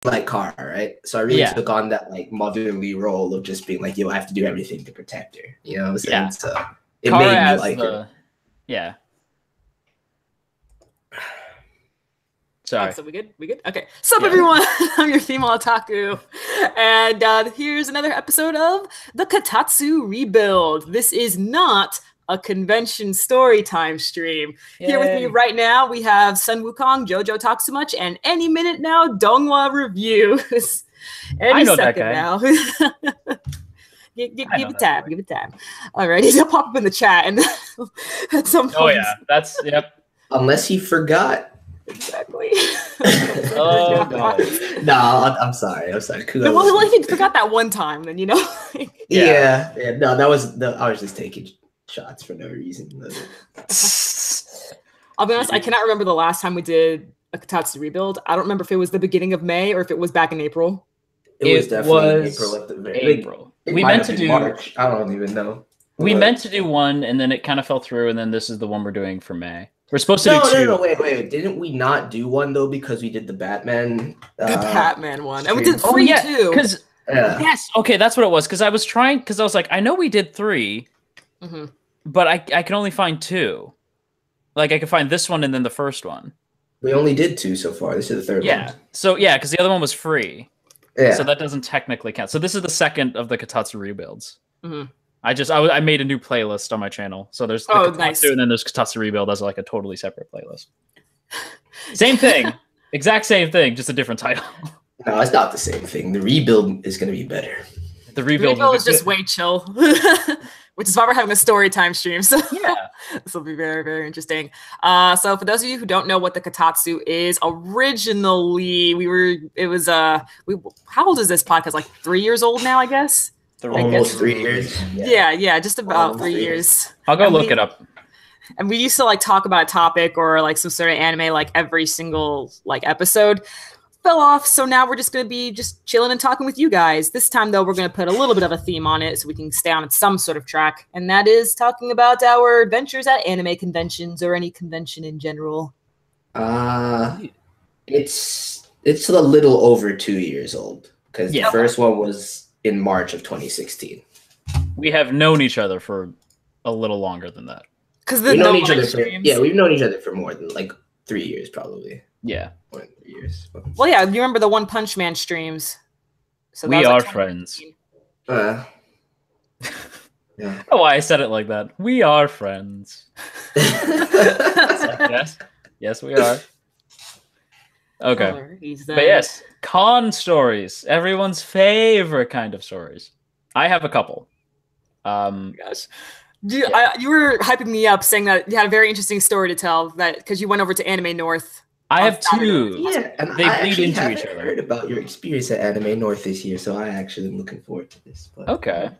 like Kara, right? So I really took on that like motherly role of just being like, yo, I have to do everything to protect her. You know what I'm saying? Yeah. So it Kara made me like her. Yeah. Sorry. So we good? We good? Okay. Sup, everyone? I'm your female otaku. And here's another episode of the Kotatsu Rebuild. This is not a convention story time stream. Yay. Here with me right now, we have Sun Wukong, Jojo Talks Too Much, and any minute now, Donghua Reviews. I know that guy. Now. Give it time. Give it time. All right. He'll pop up in the chat and at some point. Oh, yeah. That's, yep. Unless he forgot. Exactly. Oh, God. No, I'm sorry. I'm sorry. Well, if he forgot that one time, then, you know. Yeah. No, I was just taking shots for no reason. I'll be honest, I cannot remember the last time we did a Kotatsu Rebuild. I don't remember if it was the beginning of May or if it was back in April. It was definitely April at the very April. We meant to do March. I don't even know. We meant to do one, and then it kind of fell through, and then this is the one we're doing for May. We're supposed to do two. No, wait. Didn't we not do one, though, because we did the Batman? The Batman one. And we did three, too. Yes, okay, that's what it was. Because I was like, I know we did 3, but I can only find 2. Like, I could find this one and then the first one. We only did 2 so far. This is the third one. Yeah, so yeah, because the other one was free. Yeah. So that doesn't technically count. So this is the second of the Kotatsu rebuilds. I made a new playlist on my channel. So there's the Kotatsu, nice. And then there's Kotatsu Rebuild as like a totally separate playlist. Same thing. Exact same thing, just a different title. No, it's not the same thing. The rebuild is going to be better. The rebuild is just way chill. Which is why we're having a story time stream. So yeah, this will be very, very interesting. So for those of you who don't know what the Kotatsu is, originally how old is this podcast? Like 3 years old now, I guess? Almost 3 years. Yeah, just about 3 years. I'll go look it up. And we used to like talk about a topic or like some sort of anime like every single like episode. Fell off, so now we're just going to be just chilling and talking with you guys. This time, though, we're going to put a little bit of a theme on it so we can stay on some sort of track, and that is talking about our adventures at anime conventions or any convention in general. It's a little over 2 years old, because the first one was in March of 2016. We have known each other for a little longer than that. Because we've known each other for more than like 3 years, probably. Yeah. More than 3 years. Well, yeah, you remember the One Punch Man streams. So we are friends. Yeah. Oh, why I said it like that. We are friends. Yes, we are. Okay. But yes, con stories. Everyone's favorite kind of stories. I have a couple. Gosh. You were hyping me up saying that you had a very interesting story to tell that because you went over to Anime North. I have 2. Yeah, and they bleed into each other. I heard about your experience at Anime North this year, so I actually am looking forward to this. But... Okay.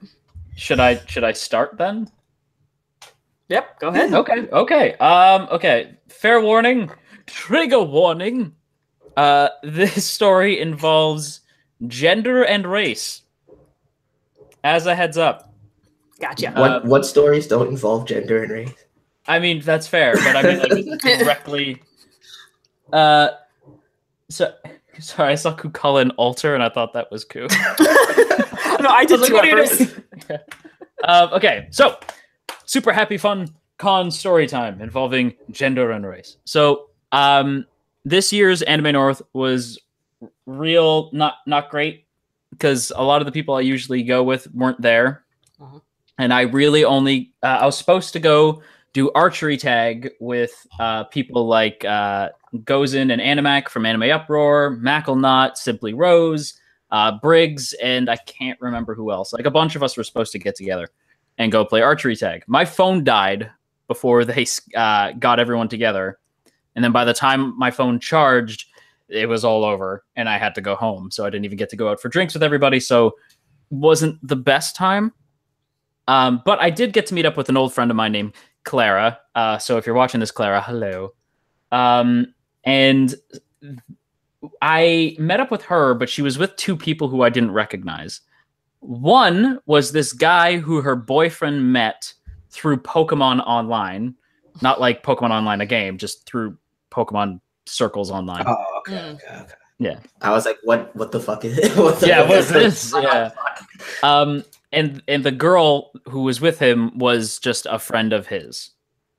Should I start then? Yep, go ahead. Okay. Okay. Fair warning. Trigger warning. This story involves gender and race. As a heads up. Gotcha. What stories don't involve gender and race? I mean, that's fair, but I mean, like, directly. Sorry, I saw Kukala alter, and I thought that was cool. No, I did too at first. Okay, so super happy fun con story time involving gender and race. So, this year's Anime North was real not great because a lot of the people I usually go with weren't there, and I really only I was supposed to go do archery tag with people like Gozen and Animac from Anime Uproar, Mackelnut, Simply Rose, Briggs, and I can't remember who else. Like a bunch of us were supposed to get together and go play archery tag. My phone died before they got everyone together. And then by the time my phone charged, it was all over and I had to go home. So I didn't even get to go out for drinks with everybody. So wasn't the best time. But I did get to meet up with an old friend of mine named Clara. So if you're watching this, Clara, hello. And I met up with her, but she was with 2 people who I didn't recognize. One was this guy who her boyfriend met through Pokemon Online. Not like Pokemon Online, a game, just through Pokemon circles online. Oh, okay. Yeah. I was like, what the fuck is it? What what's this? Yeah. And the girl who was with him was just a friend of his.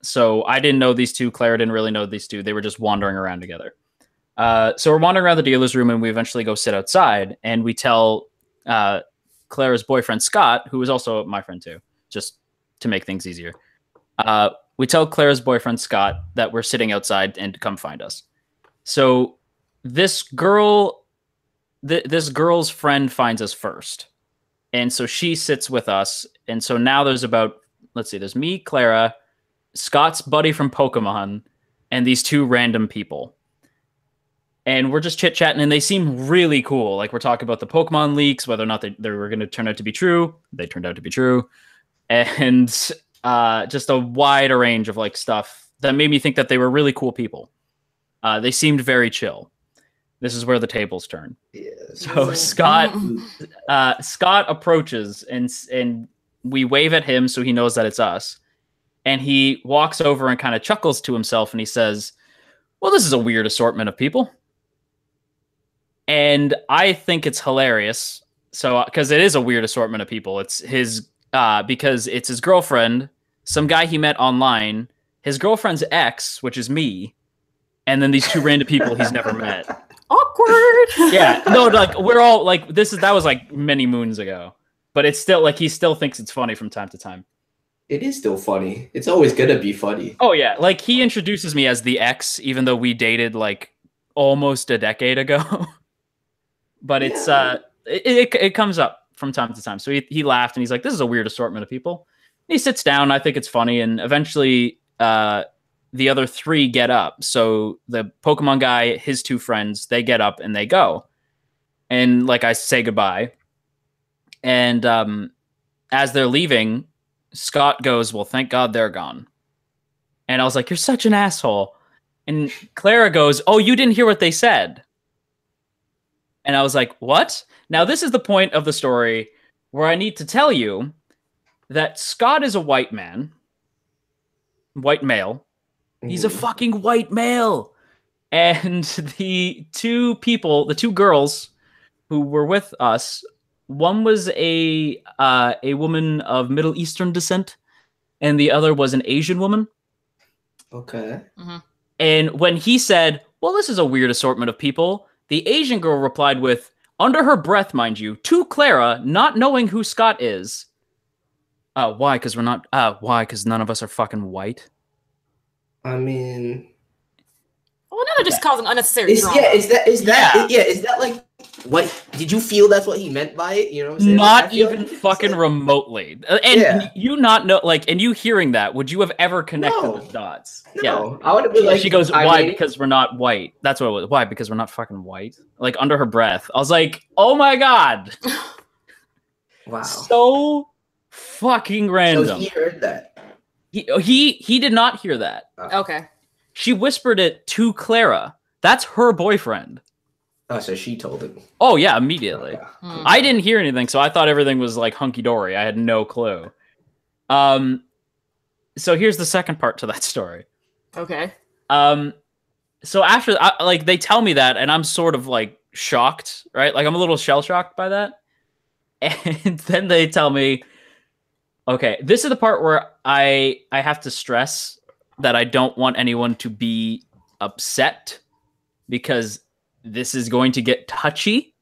So I didn't know these two. Clara didn't really know these two. They were just wandering around together. So we're wandering around the dealer's room, and we eventually go sit outside, and we tell Clara's boyfriend, Scott, who is also my friend too, just to make things easier. We tell Clara's boyfriend, Scott, that we're sitting outside and to come find us. So this girl's friend finds us first. And so she sits with us. And so now there's there's me, Clara, Scott's buddy from Pokemon, and these two random people. And we're just chit-chatting, and they seem really cool. Like, we're talking about the Pokemon leaks, whether or not they were going to turn out to be true. They turned out to be true. And just a wide range of, like, stuff that made me think that they were really cool people. They seemed very chill. This is where the tables turn. Yeah, so Scott approaches, and we wave at him so he knows that it's us. And he walks over and kind of chuckles to himself, and he says, well, this is a weird assortment of people. And I think it's hilarious. So, because it is a weird assortment of people. It's his, because it's his girlfriend, some guy he met online, his girlfriend's ex, which is me, and then these two random people he's never met. Awkward. Yeah, no, like, we're all like, that was like many moons ago, but it's still like, he still thinks it's funny from time to time. It is still funny. It's always gonna be funny. Oh yeah, like, he introduces me as the ex, even though we dated like almost a decade ago. But it's it comes up from time to time. So he laughed, and he's like, "This is a weird assortment of people." And he sits down. I think it's funny, and eventually the other three get up. So the Pokemon guy, his two friends, they get up and they go, and like, I say goodbye. And as they're leaving, Scott goes, well, thank God they're gone. And I was like, you're such an asshole. And Clara goes, oh, you didn't hear what they said. And I was like, what? Now, this is the point of the story where I need to tell you that Scott is a white man. White male. He's a fucking white male. And the two girls who were with us, one was a woman of Middle Eastern descent, and the other was an Asian woman. Okay. Mm-hmm. And when he said, well, this is a weird assortment of people, the Asian girl replied with, under her breath, mind you, to Clara, not knowing who Scott is. Why? Because we're not. Why? Because none of us are fucking white. I mean, well, now they're just causing unnecessary drama. Is that like, what did you feel? That's what he meant by it. You know what I'm saying? Not even fucking remotely. And you not know, like, and you hearing that, would you have ever connected the dots? No, yeah. I would have been like, she goes, why? Because we're not white. That's what it was. Why? Because we're not fucking white. Like, under her breath, I was like, oh my God. Wow. So fucking random. So he heard that. He did not hear that. Okay. She whispered it to Clara. That's her boyfriend. Oh, so she told him. Oh, yeah, immediately. I didn't hear anything, so I thought everything was, like, hunky-dory. I had no clue. So here's the second part to that story. Okay. So after, like, they tell me that, and I'm sort of, like, shocked, right? Like, I'm a little shell-shocked by that. And then they tell me, okay, this is the part where I have to stress that I don't want anyone to be upset, because this is going to get touchy,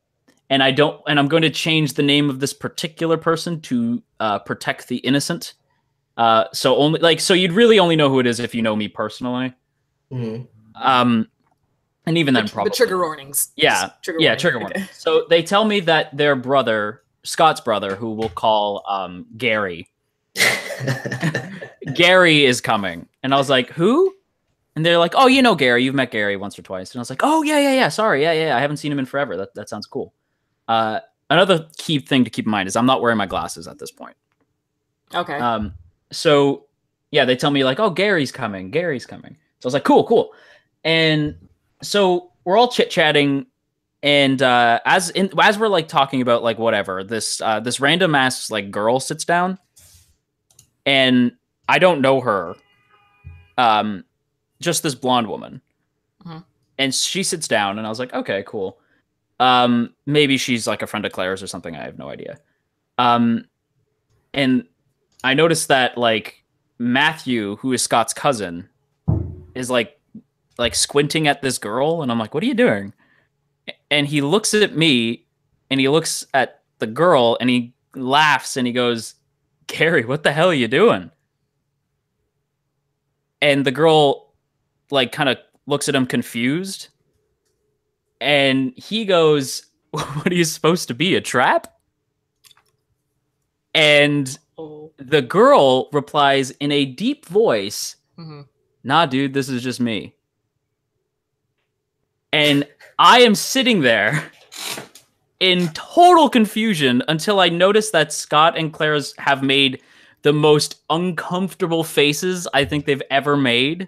and I'm going to change the name of this particular person to protect the innocent. So you'd really only know who it is if you know me personally. Mm-hmm. And even then, probably the trigger warnings. Yeah, trigger warning. Okay. So they tell me that their brother, Scott's brother, who we'll call Gary. Gary is coming, and I was like, who? And they're like, oh, you know Gary, you've met Gary once or twice. And I was like, oh yeah, sorry, yeah, I haven't seen him in forever. That sounds cool. Another key thing to keep in mind is I'm not wearing my glasses at this point. Okay. So yeah, they tell me like, oh, Gary's coming. So I was like, cool. And so we're all chit-chatting, and as we're like talking about like whatever, this random ass like girl sits down, and I don't know her. Just this blonde woman. Mm-hmm. And she sits down, and I was like, okay, cool. Maybe she's like a friend of Claire's or something. I have no idea. And I noticed that like Matthew, who is Scott's cousin, is like squinting at this girl, and I'm like, what are you doing? And he looks at me, and he looks at the girl, and he laughs, and he goes, Gary, what the hell are you doing? And the girl like kind of looks at him confused, and he goes, what are you supposed to be, a trap? And the girl replies in a deep voice, nah, dude, this is just me. And I am sitting there in total confusion until I notice that Scott and Claire's have made the most uncomfortable faces I think they've ever made.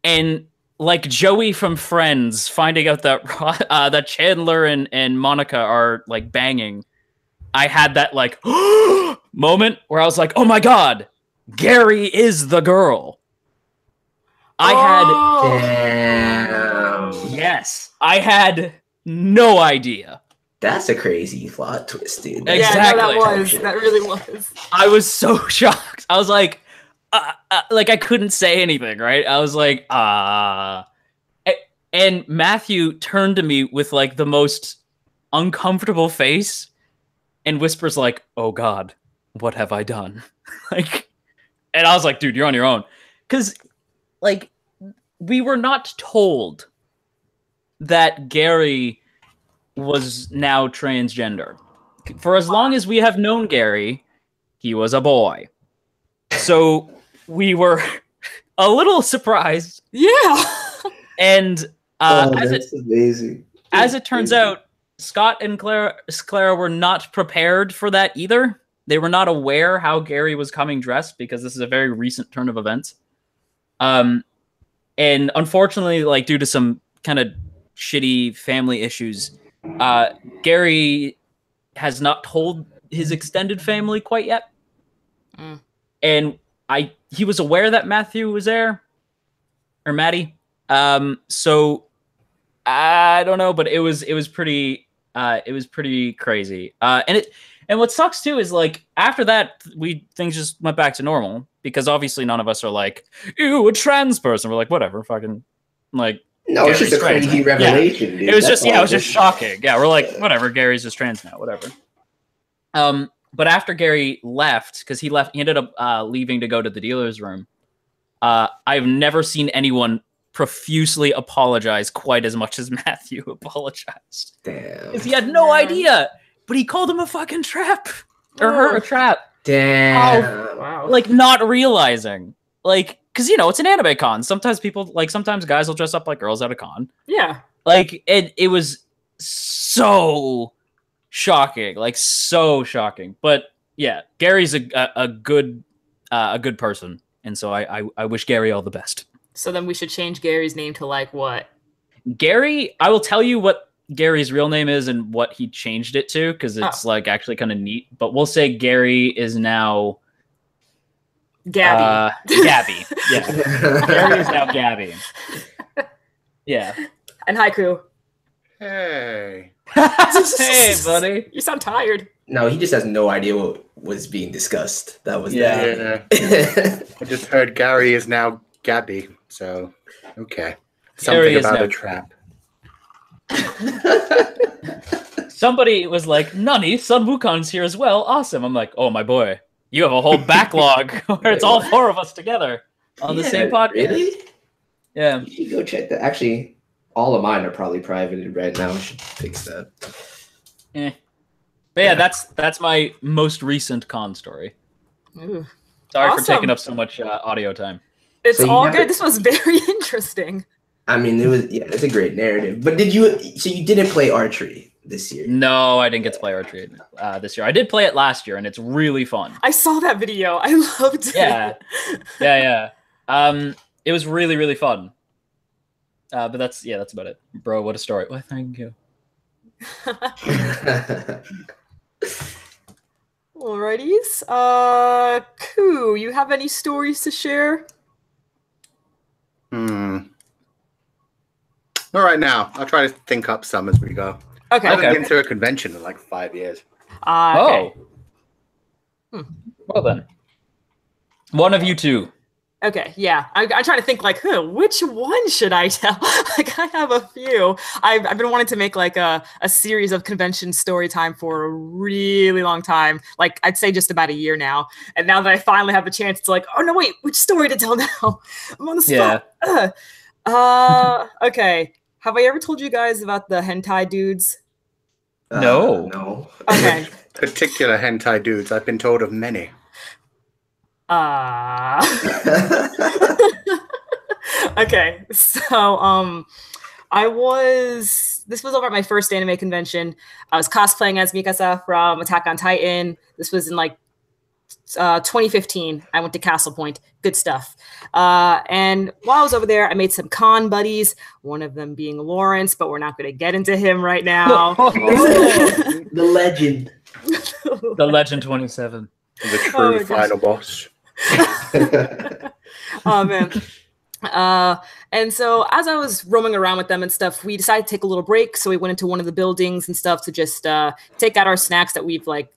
And like Joey from Friends finding out that that Chandler and Monica are like banging, I had that like moment where I was like, oh my God, Gary is the girl. Yes, I had no idea. That's a crazy plot twist, dude. Exactly. Yeah, that really was. I was so shocked. I was like I couldn't say anything, right? I was like, and Matthew turned to me with like the most uncomfortable face and whispers like, oh God, what have I done? Like, and I was like, dude, you're on your own. Because like, we were not told that Gary was now transgender. For as long as we have known Gary, he was a boy. So we were a little surprised. Yeah. And that's amazing. As it turns out, Scott and Clara were not prepared for that either. They were not aware how Gary was coming dressed because this is a very recent turn of events. And unfortunately, like due to some kind of shitty family issues, Gary has not told his extended family quite yet. And he was aware that Matthew was there, or Maddie. So I don't know, but it was pretty crazy. And what sucks too is like after that things just went back to normal because obviously none of us are like, ew, a trans person. We're like, whatever, fucking like. No, it's just a crazy revelation, dude. It was just, it was just shocking. Yeah, we're like, whatever, Gary's just trans now, whatever. But after Gary left, because he ended up leaving to go to the dealer's room. I've never seen anyone profusely apologize quite as much as Matthew apologized. Damn. Because he had no idea, but he called him a fucking trap. Or her a trap. Damn. Oh, wow. Like, not realizing. Like, because, you know, it's an anime con. Sometimes sometimes guys will dress up like girls at a con. Yeah. Like, it was so shocking. Like, so shocking. But, yeah, Gary's a good person. And so I wish Gary all the best. So then we should change Gary's name to like what? Gary, I will tell you what Gary's real name is and what he changed it to, because it's like actually kind of neat. But we'll say Gary is now Gabby. Gabby. Yeah. Gary is now Gabby. Yeah. And Haiku. Hey. Hey, buddy. You sound tired. No, he just has no idea what was being discussed. That was Yeah. I just heard Gary is now Gabby. So, okay. Something about a trap. Somebody was like, Nani, Sun Wukong's here as well. Awesome. I'm like, oh, my boy. You have a whole backlog where it's all four of us together on the same podcast. Really? Yeah. You should go check that. Actually, all of mine are probably privated right now. I should fix that. But yeah, that's my most recent con story. Ooh. Sorry for taking up so much audio time. It's all good. This was very interesting. I mean, it's a great narrative. But you didn't play archery this year? No, I didn't get to play archery this year. I did play it last year, and it's really fun. I saw that video. I loved it. Yeah. It was really, really fun. But that's about it. Bro, what a story. Well, thank you. Alrighties. Koo, you have any stories to share? Not right now. I'll try to think up some as we go. Okay. I haven't been to a convention in like 5 years. Okay. Well then, one of you two. Okay, yeah. I'm trying to think, like, which one should I tell? Like, I have a few. I've been wanting to make, like, a series of convention story time for a really long time. Like, I'd say just about a year now. And now that I finally have the chance, it's like, oh, no, wait, which story to tell now? I'm on the spot. Yeah. Okay. Have I ever told you guys about the Hentai Dudes? No. No. Okay. Particular hentai dudes. I've been told of many. Okay, so this was over at my first anime convention. I was cosplaying as Mikasa from Attack on Titan. This was in like 2015. I went to Castle Point. Good stuff. And while I was over there, I made some con buddies, one of them being Lawrence, but we're not going to get into him right now. The legend. The Legend 27. The true final boss. Oh man. And so as I was roaming around with them and stuff, we decided to take a little break. So we went into one of the buildings and stuff to just take out our snacks that we've like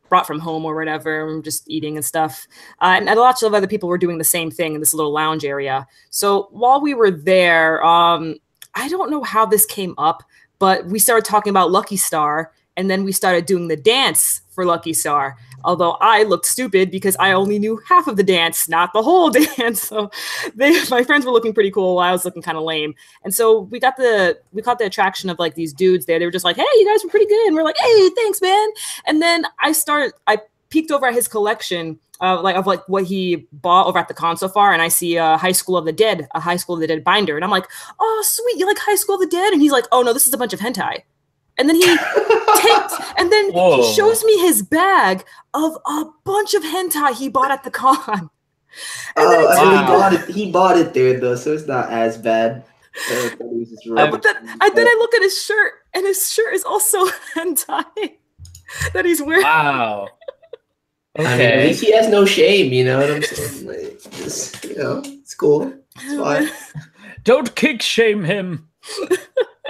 brought from home or whatever, just eating and stuff. And lots of other people were doing the same thing in this little lounge area. So while we were there, I don't know how this came up, but we started talking about Lucky Star, and then we started doing the dance for Lucky Star. Although I looked stupid because I only knew half of the dance, not the whole dance. So my friends were looking pretty cool while I was looking kind of lame. And so we caught the attraction of like these dudes there. They were just like, hey, you guys were pretty good. And we're like, hey, thanks, man. And then I peeked over at his collection of what he bought over at the con so far. And I see a High School of the Dead binder. And I'm like, oh, sweet. You like High School of the Dead? And he's like, oh no, this is a bunch of hentai. And then he he shows me his bag of a bunch of hentai he bought at the con. He bought it there though, so it's not as bad. But then I look at his shirt, and his shirt is also hentai that he's wearing. Wow. Okay. I mean, at least he has no shame, you know what I'm saying? Like, just, it's cool. It's fine. Don't kink shame him.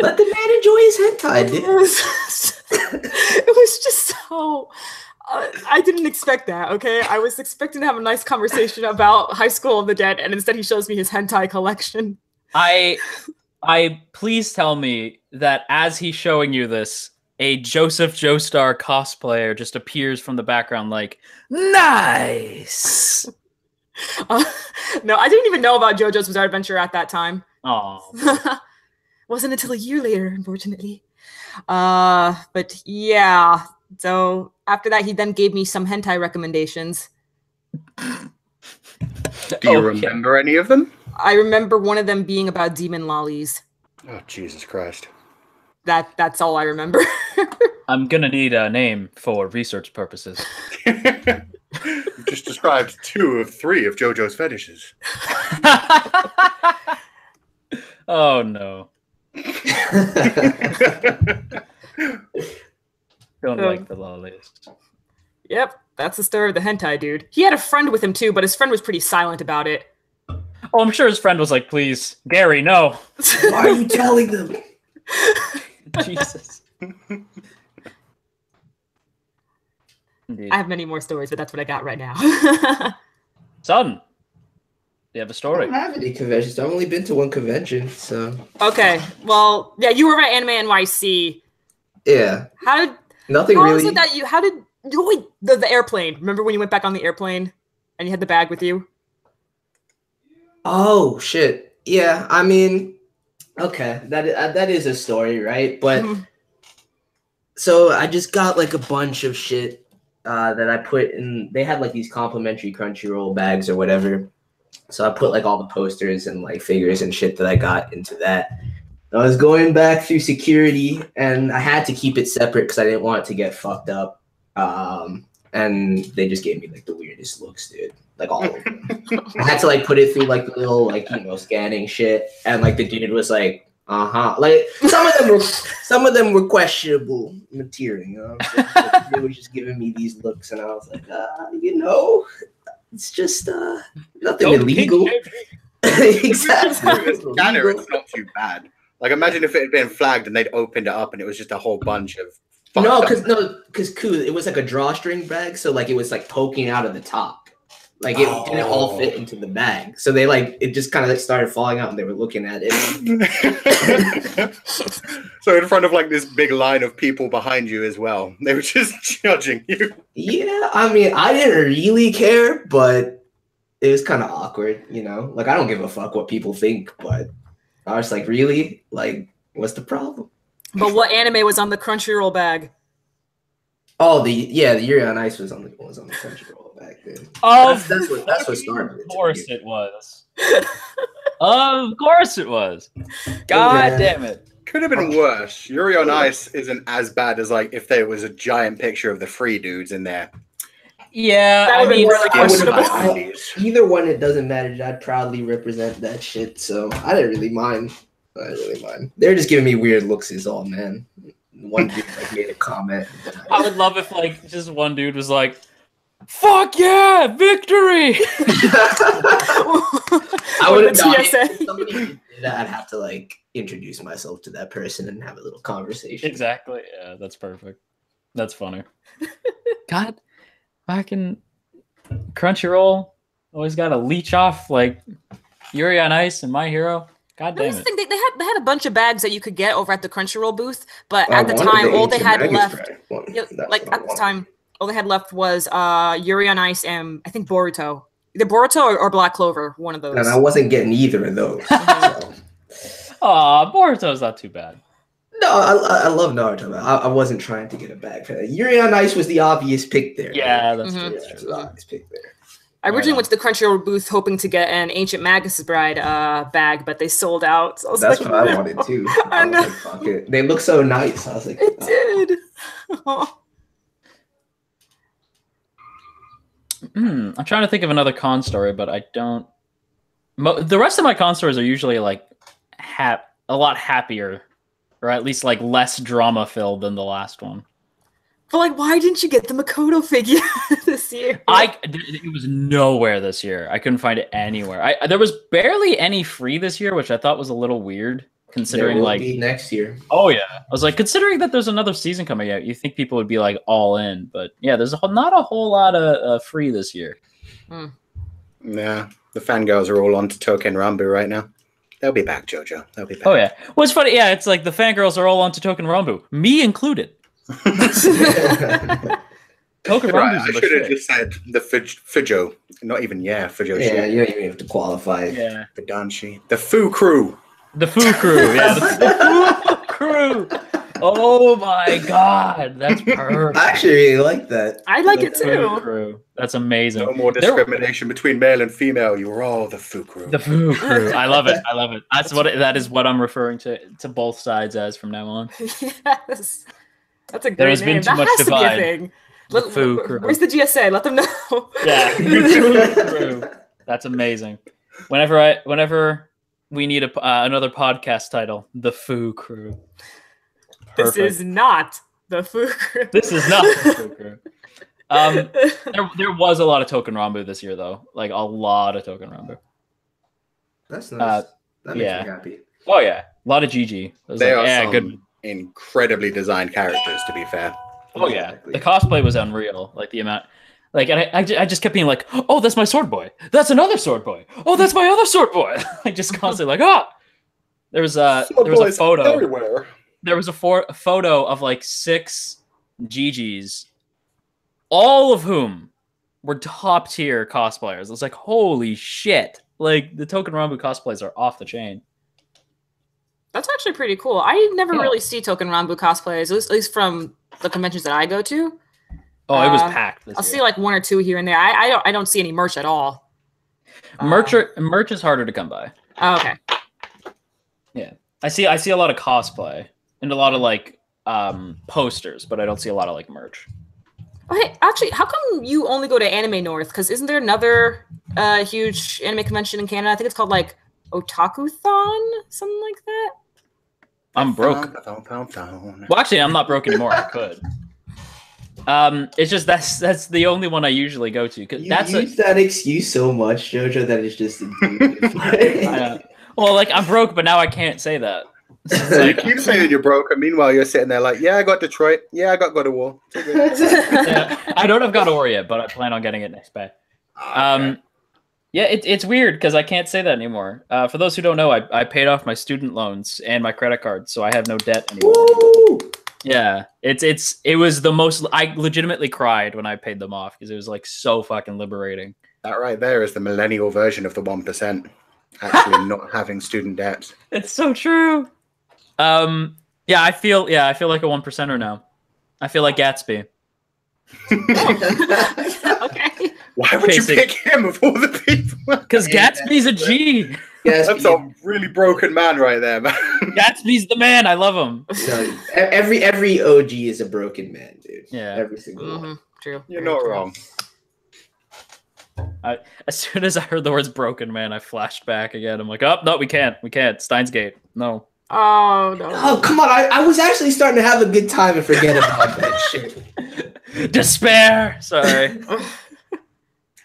Let the man enjoy his hentai, dude. It was just so... I didn't expect that, okay? I was expecting to have a nice conversation about High School of the Dead, and instead he shows me his hentai collection. I please tell me that as he's showing you this, a Joseph Joestar cosplayer just appears from the background like, nice! No, I didn't even know about JoJo's Bizarre Adventure at that time. Oh. Wasn't until a year later, unfortunately. But yeah, so after that, he then gave me some hentai recommendations. Do you remember any of them? I remember one of them being about demon lollies. Oh, Jesus Christ. That's all I remember. I'm gonna need a name for research purposes. You just described 2 of 3 of JoJo's fetishes. Oh no. Don't like the lollies. Yep, that's the story of the hentai dude. He had a friend with him too, but his friend was pretty silent about it. Oh, I'm sure his friend was like, please, Gary, no. Why are you telling them? Jesus. Indeed. I have many more stories, but that's what I got right now. Son, you have a story. I don't have any conventions. I've only been to one convention, so. Okay, well, yeah, you were at Anime NYC. Yeah. How did the airplane? Remember when you went back on the airplane and you had the bag with you? Oh shit! Yeah, I mean, okay, that is a story, right? But so I just got like a bunch of shit that I put in. They had like these complimentary Crunchyroll bags or whatever. So I put like all the posters and like figures and shit that I got into that. I was going back through security, and I had to keep it separate because I didn't want it to get fucked up. And they just gave me like the weirdest looks, dude. Like all of them. I had to like put it through like the little like scanning shit, and like the dude was like, like some of them were questionable material. You know what I'm saying? Like, they were just giving me these looks, and I was like, it's just nothing illegal. Exactly. It's not too bad. Like, imagine if it had been flagged and they'd opened it up and it was just a whole bunch of. Because it was like a drawstring bag, so like it was like poking out of the top, like it didn't all fit into the bag. So they it just kind of like started falling out, and they were looking at it. So in front of like this big line of people behind you as well, they were just judging you. Yeah, I mean, I didn't really care, but it was kind of awkward, you know. Like I don't give a fuck what people think, but I was like, really, like, what's the problem? But what anime was on the Crunchyroll bag? Oh, the Yuri on Ice was on the Crunchyroll bag then. That's what started it. Of course it was. Of course it was. God damn it. Could have been worse. Yuri on Ice isn't as bad as like if there was a giant picture of the free dudes in there. Yeah, I mean, either one, it doesn't matter. I'd proudly represent that shit, so I didn't really mind. They're just giving me weird looks is all, man. One dude like made a comment. I would love if like just one dude was like, "Fuck yeah, victory!" I would somebody did that, I'd have to like introduce myself to that person and have a little conversation. Exactly. Yeah, that's perfect. That's funny. God, fucking Crunchyroll always got to leech off like Yuri on Ice and My Hero. God damn it. They had a bunch of bags that you could get over at the Crunchyroll booth, but at the time, all they had left, all they had left was Yuri on Ice and I think Boruto. Either Boruto or Black Clover, one of those. And I wasn't getting either of those. Aw, Boruto's not too bad. No, I love Naruto. I wasn't trying to get a bag for that. Yuri on Ice was the obvious pick there. Yeah, that's true. That's the obvious pick there. I originally went to the Crunchyroll booth hoping to get an Ancient Magus Bride bag, but they sold out. So that's like, what I wanted too. I know. Like, fuck it. They look so nice. I was like, it did. I'm trying to think of another con story, but I don't. The rest of my con stories are usually like a lot happier, or at least like less drama filled than the last one. But like, why didn't you get the Makoto figure this year? It was nowhere this year. I couldn't find it anywhere. There was barely any free this year, which I thought was a little weird, considering there will be next year. Oh yeah, I was like, considering that there's another season coming out, you think people would be like all in, but yeah, there's not a whole lot of free this year. Yeah, the fangirls are all on to Token Rambu right now. They'll be back, Jojo. They'll be back. Oh yeah, well it's funny. Yeah, it's like the fangirls are all on to Token Rambu, me included. Token right, I should have just said the Fujo. Not even Fujo. Yeah, you don't even have to qualify. Yeah, Fidanshi. The Fu Crew. The Fu Crew. Yeah, the Fu Crew. Oh my god, that's perfect. I actually really like that. I like it too. Crew. That's amazing. No more discrimination between male and female. You were all the Fu Crew. The Fu Crew. I love it. I love it. That is what I'm referring to both sides as from now on. Yes. That's a great There has name. been too much divide. Thing. Fu Crew. Where's the GSA? Let them know. Yeah, Fu Crew. That's amazing. Whenever we need another podcast title, the Fu Crew. Perfect. This is not the Fu Crew. This is not the Fu Crew. There was a lot of Token Rambu this year, though. Like a lot of Token Rambu. That's nice. That makes me happy. Oh yeah, a lot of GG. They are good. Incredibly designed characters, to be fair. Oh yeah, the cosplay was unreal. Like the amount, like, and I just kept being like, "Oh, that's my sword boy. That's another sword boy. Oh, that's my other sword boy." Like just constantly like, "Oh." There was a photo everywhere. There was a photo of like 6 GGs, all of whom were top tier cosplayers. I was like, "Holy shit!" Like the Token Rambu cosplays are off the chain. That's actually pretty cool. I never really see Token Rambu cosplays, at least from the conventions that I go to. Oh, it was packed. I'll see like 1 or 2 here and there. I don't see any merch at all. Merch is harder to come by. Oh, okay. Yeah, I see a lot of cosplay and a lot of like posters, but I don't see a lot of like merch. Oh, hey, actually, how come you only go to Anime North? Because isn't there another huge anime convention in Canada? I think it's called like Otaku-thon, something like that. I'm broke. Well, actually, I'm not broke anymore. I could. It's just that's the only one I usually go to. Cause use that excuse so much, Jojo, that it's just. Well, like I'm broke, but now I can't say that. So you keep saying you're broke, and meanwhile you're sitting there like, yeah, I got Detroit. Yeah, I got God of War. Yeah, I don't have God of War yet, but I plan on getting it next Bay. Okay. Yeah, it's weird because I can't say that anymore. For those who don't know, I paid off my student loans and my credit card, so I have no debt anymore. Woo! Yeah, it was the most. I legitimately cried when I paid them off because it was like so fucking liberating. That right there is the millennial version of the 1%. Actually, not having student debt. It's so true. I feel like a 1%er now. I feel like Gatsby. Okay. Why would you pick him of all the people? Because Gatsby's a G. That's a really broken man right there, man. Gatsby's the man. I love him. No, every OG is a broken man, dude. Yeah. Every single one. True. You're not wrong. As soon as I heard the words broken man, I flashed back again. I'm like, oh, no, we can't. Steins Gate. No. Oh, no. Oh, come on. I was actually starting to have a good time and forget about that shit. Despair. Sorry.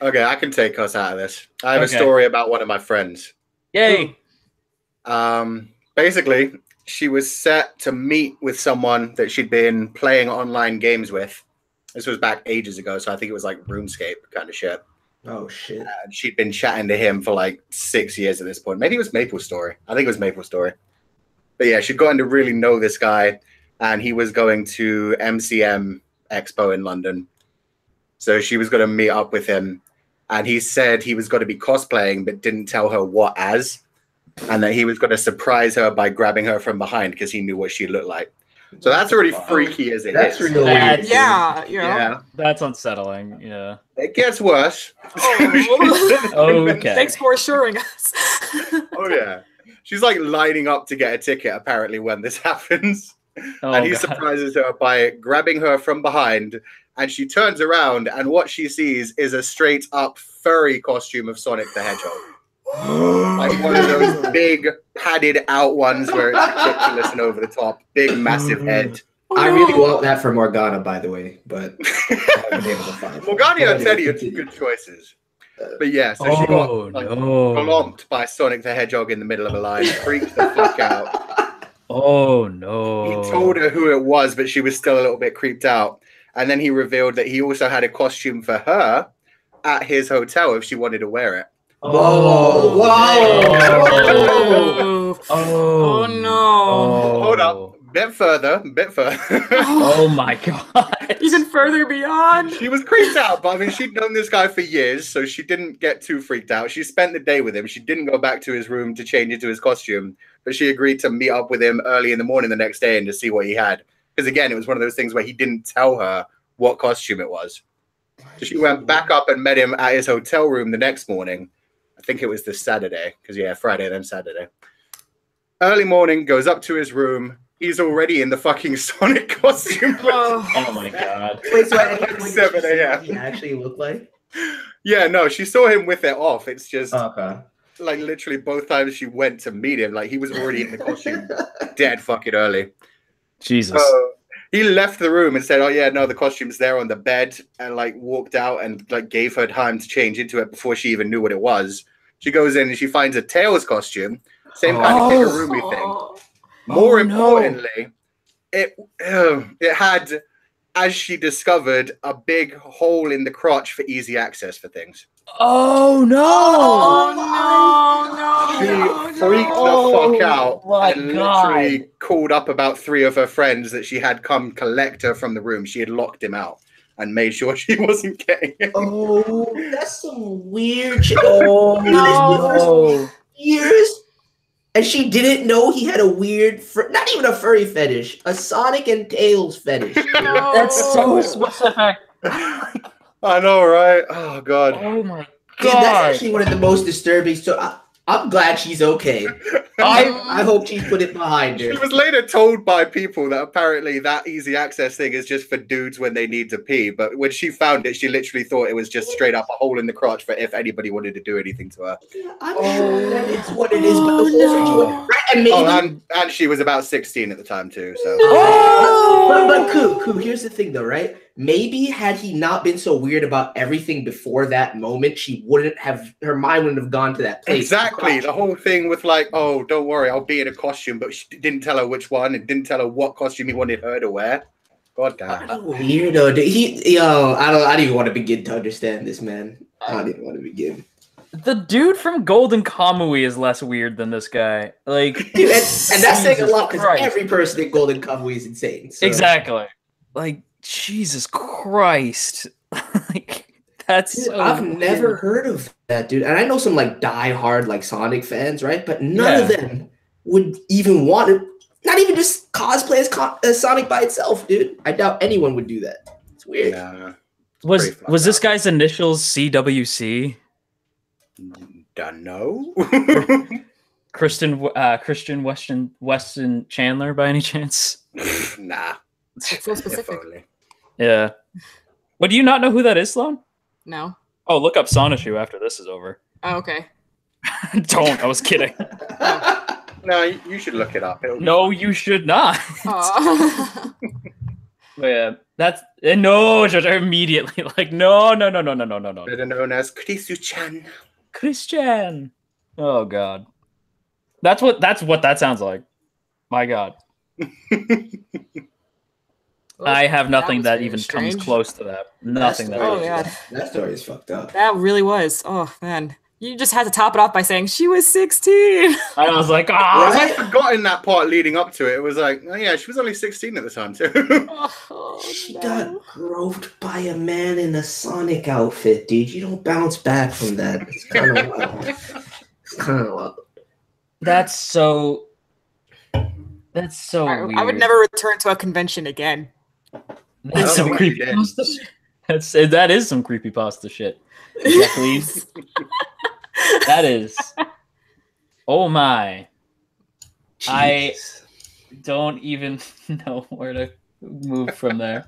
Okay, I can take us out of this. I have a story about one of my friends. Yay. Basically, she was set to meet with someone that she'd been playing online games with. This was back ages ago, so I think it was like RuneScape kind of shit. Oh, shit. She'd been chatting to him for like 6 years at this point. Maybe it was MapleStory. I think it was MapleStory. But yeah, she'd gotten to really know this guy, and he was going to MCM Expo in London. So she was going to meet up with him, and he said he was going to be cosplaying, but didn't tell her what as, and that he was going to surprise her by grabbing her from behind because he knew what she looked like. So that's already freaky as it is. That's real weird. Yeah, Yeah. That's unsettling. Yeah. It gets worse. Okay. Thanks for assuring us. Oh, yeah. She's like lining up to get a ticket, apparently, when this happens. And he surprises her by grabbing her from behind. And she turns around, and what she sees is a straight up furry costume of Sonic the Hedgehog. Like one of those big padded out ones where it's ridiculous and over the top. Big, massive head. I really want that for Morgana, by the way, but I haven't been able to find it. Morgana and Teddy are two good choices. But yeah, so she got glomped by Sonic the Hedgehog in the middle of a line, freaked the fuck out. Oh no. He told her who it was, but she was still a little bit creeped out. And then he revealed that he also had a costume for her at his hotel if she wanted to wear it. Oh, wow. Oh, no. Hold up. Bit further. Oh my god. Even further beyond. She was creeped out, but I mean, she'd known this guy for years, so she didn't get too freaked out. She spent the day with him. She didn't go back to his room to change into his costume, but she agreed to meet up with him early in the morning the next day and to see what he had. Because again, it was one of those things where he didn't tell her what costume it was. So she went back up and met him at his hotel room the next morning. I think it was this Saturday, because yeah, Friday, then Saturday. Early morning, goes up to his room. He's already in the fucking Sonic costume. Oh my god. Wait, so Like 7 a.m. He actually look like? Yeah, no, she saw him with it off. It's just Okay. like literally both times she went to meet him, like he was already in the costume dead fucking early. Jesus. He left the room and said, oh yeah, no, the costume's there on the bed, and like walked out and like gave her time to change into it before she even knew what it was. She goes in and she finds a Tails costume, same kind of Kigurumi thing. More importantly, it had, as she discovered, a big hole in the crotch for easy access for things. Oh no! Oh no! She freaked the fuck out and literally God. called up about 3 of her friends that she had come collect her from the room. She had locked him out and made sure she wasn't getting it. Oh, that's some weird shit. Oh, No. years. And she didn't know he had a weird, not even a furry fetish, a Sonic and Tails fetish. No. That's so specific. I know, right? Oh, God. Oh my Dude, god. that's actually one of the most disturbing. So I'm glad she's okay. I hope she put it behind her. She was later told by people that apparently that easy access thing is just for dudes when they need to pee. But when she found it, she literally thought it was just straight up a hole in the crotch for if anybody wanted to do anything to her. I'm sure that it's what it is, but the whole situation, right And maybe, and she was about 16 at the time too. So, but Koo, here's the thing though, right? Maybe had he not been so weird about everything before that moment, her mind wouldn't have gone to that place. Exactly. The whole thing with like, oh, don't worry, I'll be in a costume, but she didn't tell her which one, and didn't tell her what costume he wanted her to wear. God damn. Weirdo, dude. I don't even want to begin to understand this, man. I don't even want to begin. The dude from Golden Kamui is less weird than this guy. Like, dude, and that's saying a lot because every person in Golden Kamui is insane. So. Exactly. Like, Jesus Christ. Like, that's dude, so I've weird. never heard of that, dude. And I know some like die-hard like Sonic fans, right? But none of them would even want to, not even just cosplay as Sonic by itself, dude. I doubt anyone would do that. It's weird. Yeah. Was this guy's initials CWC? Don't know. Christian Weston Chandler by any chance? Nah. It's so specific. Yeah. But do you not know who that is, Sloan? No. Oh, look up Sonichu after this is over. Oh, okay. Don't. I was kidding. No, you should look it up. No, you should not. Oh. Yeah, that's no. Immediately, like no. Better known as Krisu-chan. Christian. Oh God, that's what that sounds like. My God. I have nothing that even comes close to that. Nothing that. Oh God, that story is fucked up. That really was. Oh man. You just had to top it off by saying she was 16. I was like, I'd forgotten that part leading up to it. It was like, oh yeah, she was only 16 at the time too. She got groped by a man in a Sonic outfit, dude. You don't bounce back from that. It's kind of wild. It's kind of wild. That's so weird. I would never return to a convention again. That's some creepypasta shit. That is some creepypasta shit. Exactly. That is. Oh my. Jeez. I don't even know where to move from there.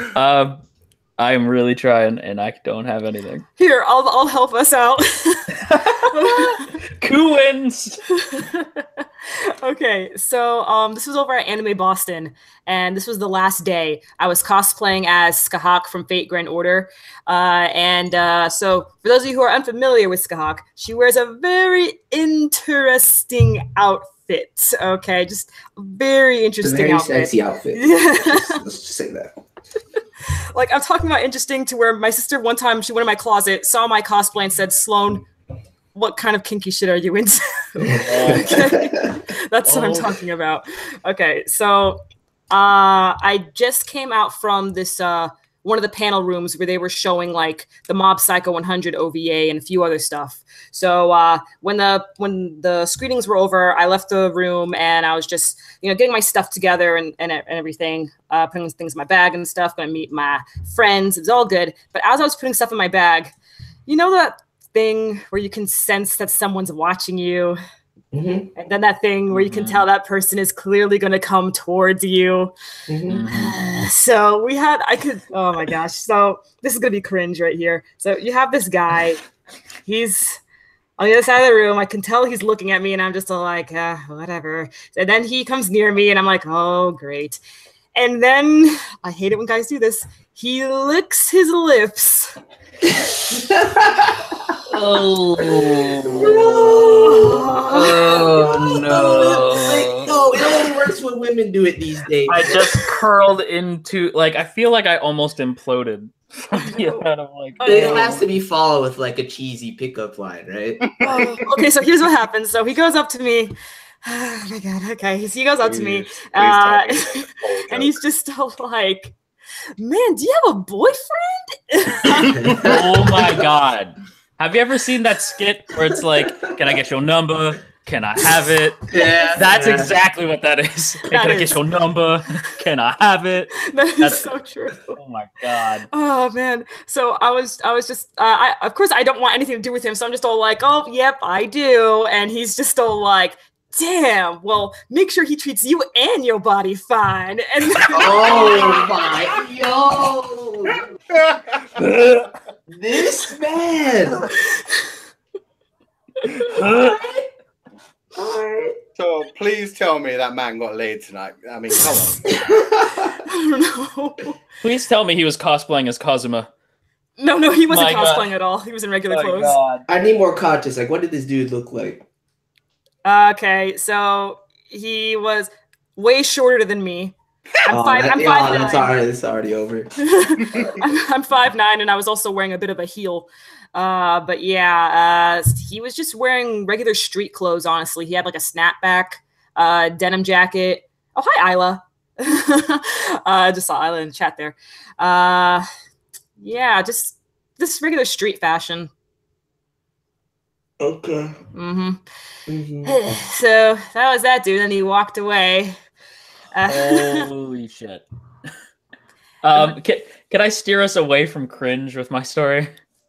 I'm really trying and I don't have anything. Here, I'll help us out. Koo wins. Okay, so this was over at Anime Boston, and this was the last day. I was cosplaying as Skahak from Fate Grand Order, so for those of you who are unfamiliar with Skahak, she wears a very interesting outfit. Okay, just a very interesting outfit. Sexy outfit. let's just say that. Like, I'm talking about interesting to where my sister one time, she went in my closet, saw my cosplay and said, Sloan, what kind of kinky shit are you into? Okay. That's what I'm talking about. Okay, so I just came out from this one of the panel rooms where they were showing like the Mob Psycho 100 OVA and a few other stuff. So when the screenings were over, I left the room and I was just getting my stuff together and everything, putting things in my bag and stuff. Gonna meet my friends. It was all good. But as I was putting stuff in my bag, you know that thing where you can sense that someone's watching you, and then that thing where you can tell that person is clearly going to come towards you. So oh my gosh, so this is going to be cringe right here. So you have this guy, he's on the other side of the room. I can tell he's looking at me and I'm just all like, whatever. And then he comes near me and I'm like, oh great. And then I hate it when guys do this. He licks his lips. Oh no! No, it only works when women do it these days. I just curled into I feel like I almost imploded. It has to be followed with like a cheesy pickup line, right? Okay, so here's what happens. So he goes up to me. Oh my god. Okay, so he goes up to me, and he's just like, man, do you have a boyfriend? Oh my god. Have you ever seen that skit where it's like, can I get your number? Can I have it? Yeah. That's exactly what that is. Hey, can I get your number? Can I have it? That's so true. Oh my god. Oh man. So I was just of course I don't want anything to do with him, so I'm just all like, oh yep, I do. And he's just all like, damn, well, make sure he treats you and your body fine. And oh my, yo, this man. Alright. So please tell me that man got laid tonight. I mean, come on. I don't know. Please tell me he was cosplaying as Kazuma. No, he wasn't My God. cosplaying at all. He was in regular My clothes. God. I need more context. Like, what did this dude look like? Okay, so he was way shorter than me. I'm 5'9". It's already over. I'm 5'9", and I was also wearing a bit of a heel. But yeah, he was just wearing regular street clothes, honestly. He had like a snapback, denim jacket. Oh, hi, Isla. Just saw Isla in the chat there. Yeah, just this regular street fashion. Okay. So that was that dude, and he walked away. Holy shit. Can I steer us away from cringe with my story?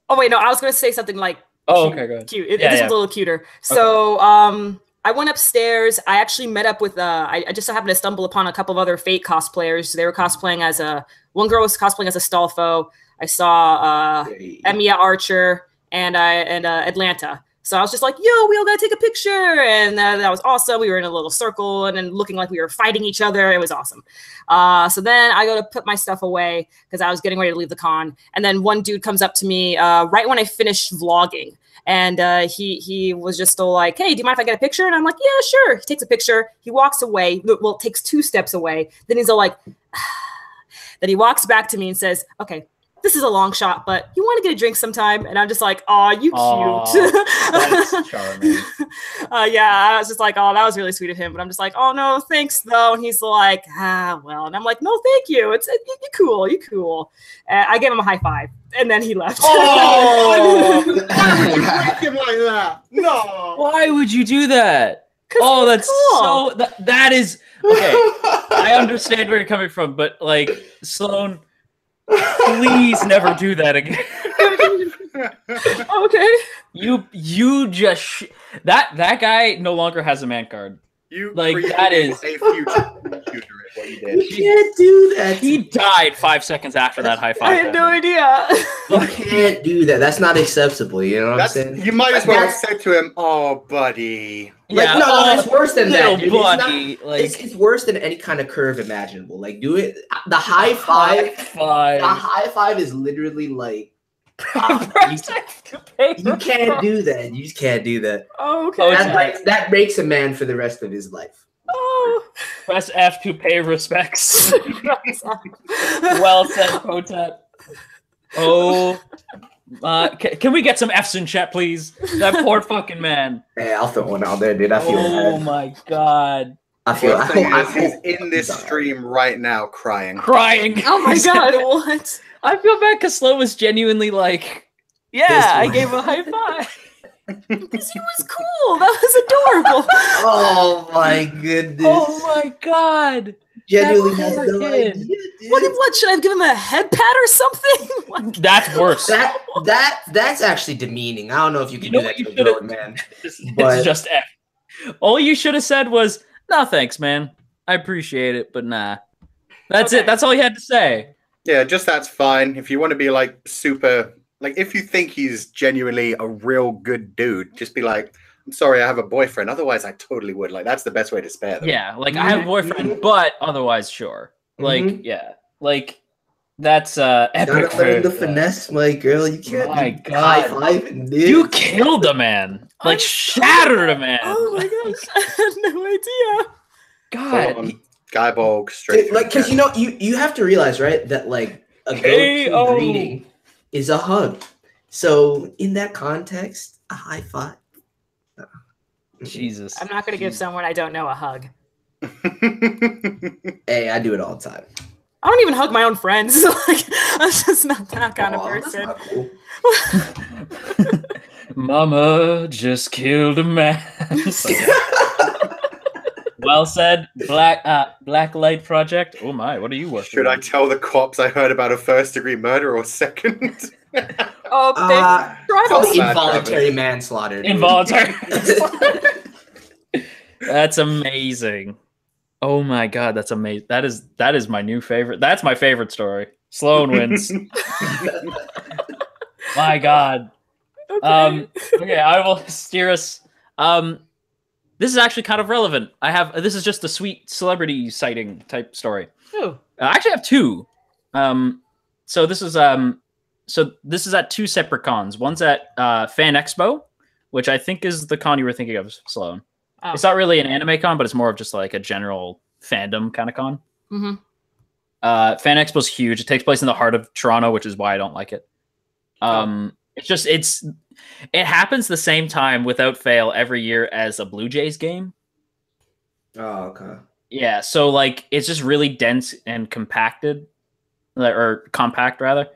Oh wait, no, I was gonna say something like Oh, cute, okay, go ahead. cute. Yeah, This yeah. was a little cuter. So I went upstairs. I actually met up with I just happened to stumble upon a couple of other Fate cosplayers. They were cosplaying as one girl was cosplaying as a Stolfo. I saw Emiya Archer and Atlanta. So I was just like, yo, we all gotta take a picture. And that was awesome. We were in a little circle and then looking like we were fighting each other. It was awesome. So then I go to put my stuff away because I was getting ready to leave the con. And then one dude comes up to me right when I finished vlogging. And he was just all like, hey, do you mind if I get a picture? And I'm like, yeah, sure. He takes a picture. He walks away. Well, takes 2 steps away. Then he's all like, then he walks back to me and says, okay, this is a long shot, but you want to get a drink sometime? And I'm just like, oh, you cute. That's charming. Yeah, I was just like, oh, that was really sweet of him. But I'm just like, oh, no, thanks, though. And he's like, well. And I'm like, no, thank you. You're cool. You're cool. I gave him a high five. And then he left. Oh! Why would you break him like that? No. Why would you do that? Oh, that's cool. so... That is... Okay, I understand where you're coming from, but, like, Sloan... Please never do that again. Okay. You just that guy no longer has a man card. You Like, created that is- a future is what you did. You can't do that. He died 5 seconds after that high five. I had no idea. You can't do that. That's not acceptable. You know what I'm saying? You might as well have said to him, "Oh, buddy." Like, Yeah, no, it's worse than that, little dude. buddy, It's worse than any kind of curve imaginable. Like, do it. The high five. Five. The high five is literally like. You can't do that. You just can't do that. Oh, okay. That makes a man for the rest of his life. Oh. Press F to pay respects. Well said, Kotat. Oh, can we get some F's in chat, please? That poor fucking man. Hey, I'll throw one out there, dude. I feel Oh bad. my god. I feel. Worst thing is, he's hope in this he's alright. stream right now, crying. Crying. Oh my god, what? I feel bad because Slow was genuinely like, yeah, This I one. gave a high five. Because he was cool. That was adorable. Oh my goodness. Oh my god. Genuinely That has poor no kid. idea, dude. What should I give him a head pat or something? Like, That's worse. That's actually demeaning. I don't know if you can You know do what that you to a should've- grown man. It's But- just F. All you should have said was, no thanks, man. I appreciate it, but nah. That's Okay. it. That's all you had to say. Yeah, just that's fine. If you want to be like super, like if you think he's genuinely a real good dude, just be like, I'm sorry, I have a boyfriend. Otherwise, I totally would. Like, that's the best way to spare them. Yeah, like I have a boyfriend, but otherwise, sure. Like, yeah. Like, that's epic. Gotta learn the for- finesse, my girl. You can't My be God. high-fiving, dude. You killed a man. Like, shattered a man. oh my gosh, I had no idea. God. Full on Guy Bulk straight. Dude, like, because you know, you have to realize, right, that like a Hey, go-to oh. greeting is a hug. So in that context, a high five. Jesus. I'm not going to give someone I don't know a hug. Hey, I do it all the time. I don't even hug my own friends. Like, I'm just not that kind of Aw, that's person. not cool. Mama just killed a man. Well said, Black Light Project. Oh my, what are you working Should I on? tell the cops I heard about a first-degree murder or second? Oh, Uh, drive Probably us. bad involuntary manslaughter. dude. Involuntary. That's amazing. Oh my god, that's amazing. That is my new favorite. That's my favorite story. Sloan wins. My god. Okay. Okay, I will steer us. this is actually kind of relevant. This is just a sweet celebrity sighting type story. Oh. I actually have two. So this is at two separate cons. One's at Fan Expo, which I think is the con you were thinking of, Sloan. Oh. It's not really an anime con, but it's more of just like a general fandom kind of con. Mm-hmm. Fan Expo's huge. It takes place in the heart of Toronto, which is why I don't like it. It happens the same time without fail every year as a Blue Jays game. Oh, okay. Yeah, so like it's just really dense and compacted, or compact rather.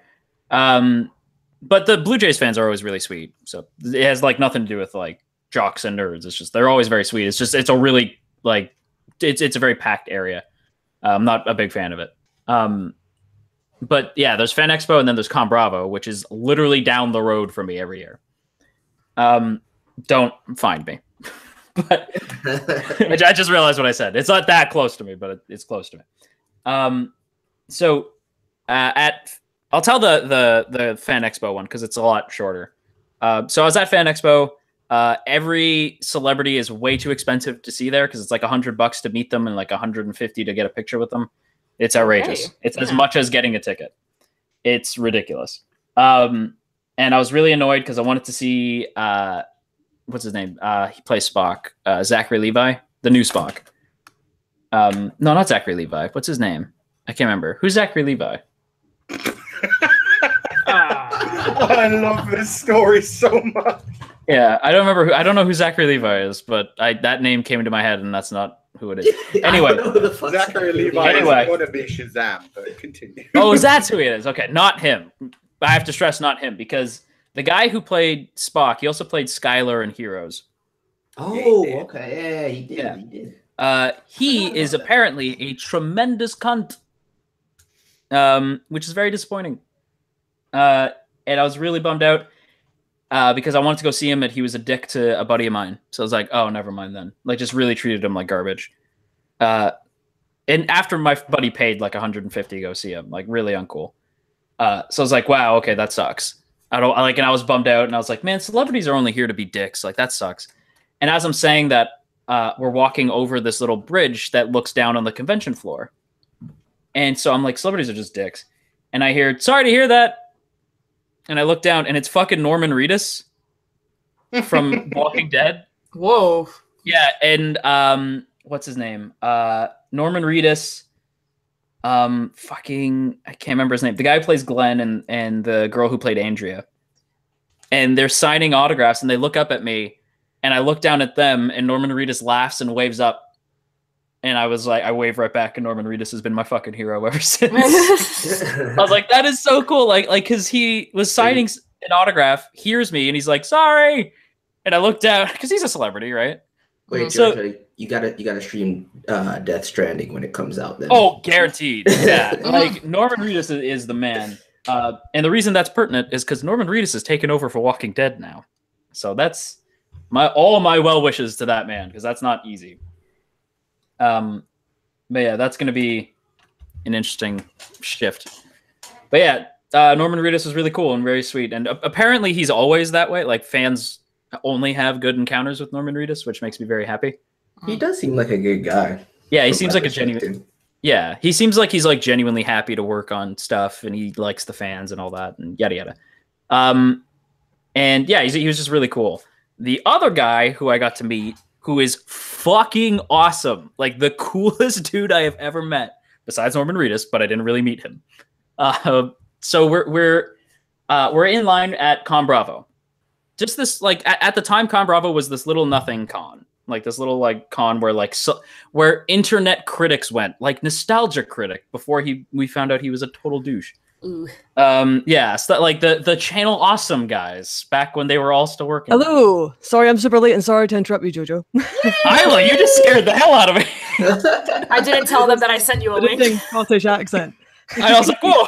But the Blue Jays fans are always really sweet. So it has like nothing to do with like jocks and nerds. It's just they're always very sweet. It's a really like it's a very packed area. I'm not a big fan of it. But yeah, there's Fan Expo and then there's Con Bravo, which is literally down the road from me every year. Don't find me. But I just realized what I said. It's not that close to me, but it's close to me. I'll tell the Fan Expo one because it's a lot shorter. So I was at Fan Expo. Every celebrity is way too expensive to see there because it's like $100 to meet them and like $150 to get a picture with them. It's outrageous. Okay. It's as much as getting a ticket. It's ridiculous. And I was really annoyed because I wanted to see what's his name? He plays Spock. Zachary Levi, the new Spock. No, not Zachary Levi. What's his name? I can't remember. Who's Zachary Levi? I love this story so much. Yeah, I don't know who Zachary Levi is, but that name came into my head, and that's not who it is. Anyway, Zachary Levi is going to be Shazam, but continue. Oh, that's who it is. Okay, not him. I have to stress not him, because the guy who played Spock, he also played Skylar in Heroes. Oh, okay. Yeah, he did. Yeah. He did. He is apparently a tremendous cunt, which is very disappointing. And I was really bummed out because I wanted to go see him, and he was a dick to a buddy of mine. So I was like, oh, never mind then. Like, just really treated him like garbage. And after my buddy paid like $150 to go see him, like really uncool. So I was like, wow, okay, that sucks. And I was bummed out, and I was like, man, celebrities are only here to be dicks. Like, that sucks. And as I'm saying that, we're walking over this little bridge that looks down on the convention floor. And so I'm like, celebrities are just dicks. And I hear, sorry to hear that. And I look down, and it's fucking Norman Reedus from Walking Dead. Whoa. Yeah, and what's his name? Norman Reedus. I can't remember his name. The guy who plays Glenn and the girl who played Andrea. And they're signing autographs, and they look up at me, and I look down at them, and Norman Reedus laughs and waves up. And I was like, I wave right back, and Norman Reedus has been my fucking hero ever since. I was like, that is so cool. Like, because he was signing an autograph, hears me, and he's like, sorry. And I looked down, because he's a celebrity, right? Wait, so you gotta stream Death Stranding when it comes out then. Oh, guaranteed. Yeah. Like, Norman Reedus is the man. And the reason that's pertinent is because Norman Reedus has taken over for Walking Dead now. So that's all my well wishes to that man, because that's not easy. But yeah, that's going to be an interesting shift. But yeah, Norman Reedus is really cool and very sweet. And apparently he's always that way. Like, fans only have good encounters with Norman Reedus, which makes me very happy. He does seem like a good guy. Yeah, he seems like a genuine... Yeah, he seems like he's like genuinely happy to work on stuff, and he likes the fans and all that, and yada yada. And yeah, he was just really cool. The other guy who I got to meet, who is fucking awesome, like the coolest dude I have ever met, besides Norman Reedus, but I didn't really meet him. So we're in line at Con Bravo. Just this, like, at the time, Con Bravo was this little nothing con. Like this little like con where where internet critics went, like Nostalgia Critic, before we found out he was a total douche. Ooh. Yeah, so like the Channel Awesome guys back when they were all still working. Hello, sorry I'm super late and sorry to interrupt you, Jojo. Isla, you just scared the hell out of me. I didn't tell them that I sent you a link. Scottish accent. I was like, whoa.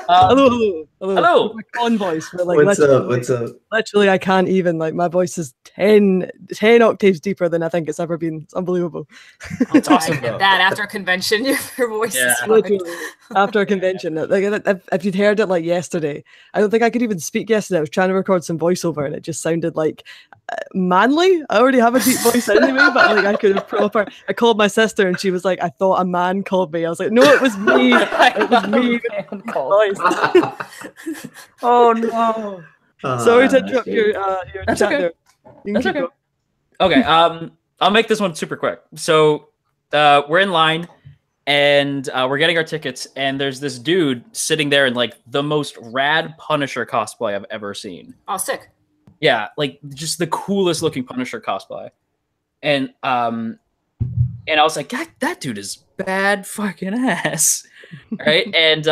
Hello. Hello. My con voice, but like What's literally, up? What's up? literally, I can't even. Like my voice is 10 octaves deeper than I think it's ever been. It's unbelievable. It's awesome, And though. that after a convention, your voice Yeah. is fucked. Literally, after a convention, like if you'd heard it like yesterday, I don't think I could even speak yesterday. I was trying to record some voiceover, and it just sounded like manly. I already have a deep voice anyway, but like I could have proper. I called my sister, and she was like, "I thought a man called me." I was like, "No, it was me. It was me." Voice. Oh no! Sorry to interrupt your That's chat okay. there. You can That's keep okay. going. Okay. I'll make this one super quick. So we're in line and we're getting our tickets, and there's this dude sitting there in like the most rad Punisher cosplay I've ever seen. Oh, sick. Yeah, like just the coolest looking Punisher cosplay. And I was like, God, that dude is bad fucking ass. Right? And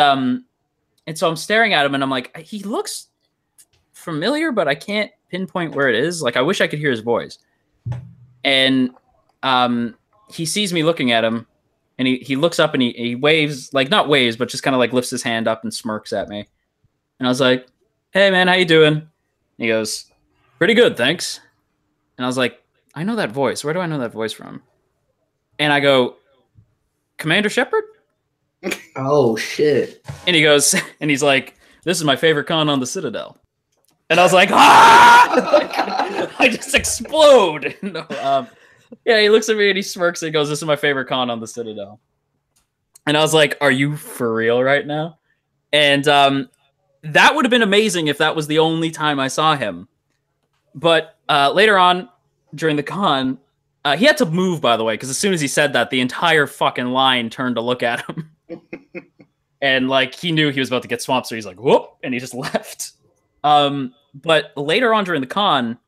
so I'm staring at him and I'm like, he looks familiar, but I can't pinpoint where it is. Like I wish I could hear his voice. And he sees me looking at him, and he looks up and he waves, like not waves, but just kind of like lifts his hand up and smirks at me. And I was like, "Hey man, how you doing?" And he goes, "Pretty good, thanks." And I was like, "I know that voice. Where do I know that voice from?" And I go, "Commander Shepard?" Oh shit! And he goes, and he's like, "This is my favorite con on the Citadel." And I was like, "Ah!" I just explode. No, yeah, he looks at me and he smirks and he goes, "This is my favorite con on the Citadel." And I was like, "Are you for real right now?" And that would have been amazing if that was the only time I saw him. But later on, during the con, he had to move, by the way, because as soon as he said that, the entire fucking line turned to look at him. And like he knew he was about to get swamped, so he's like, "Whoop," and he just left. But later on during the con,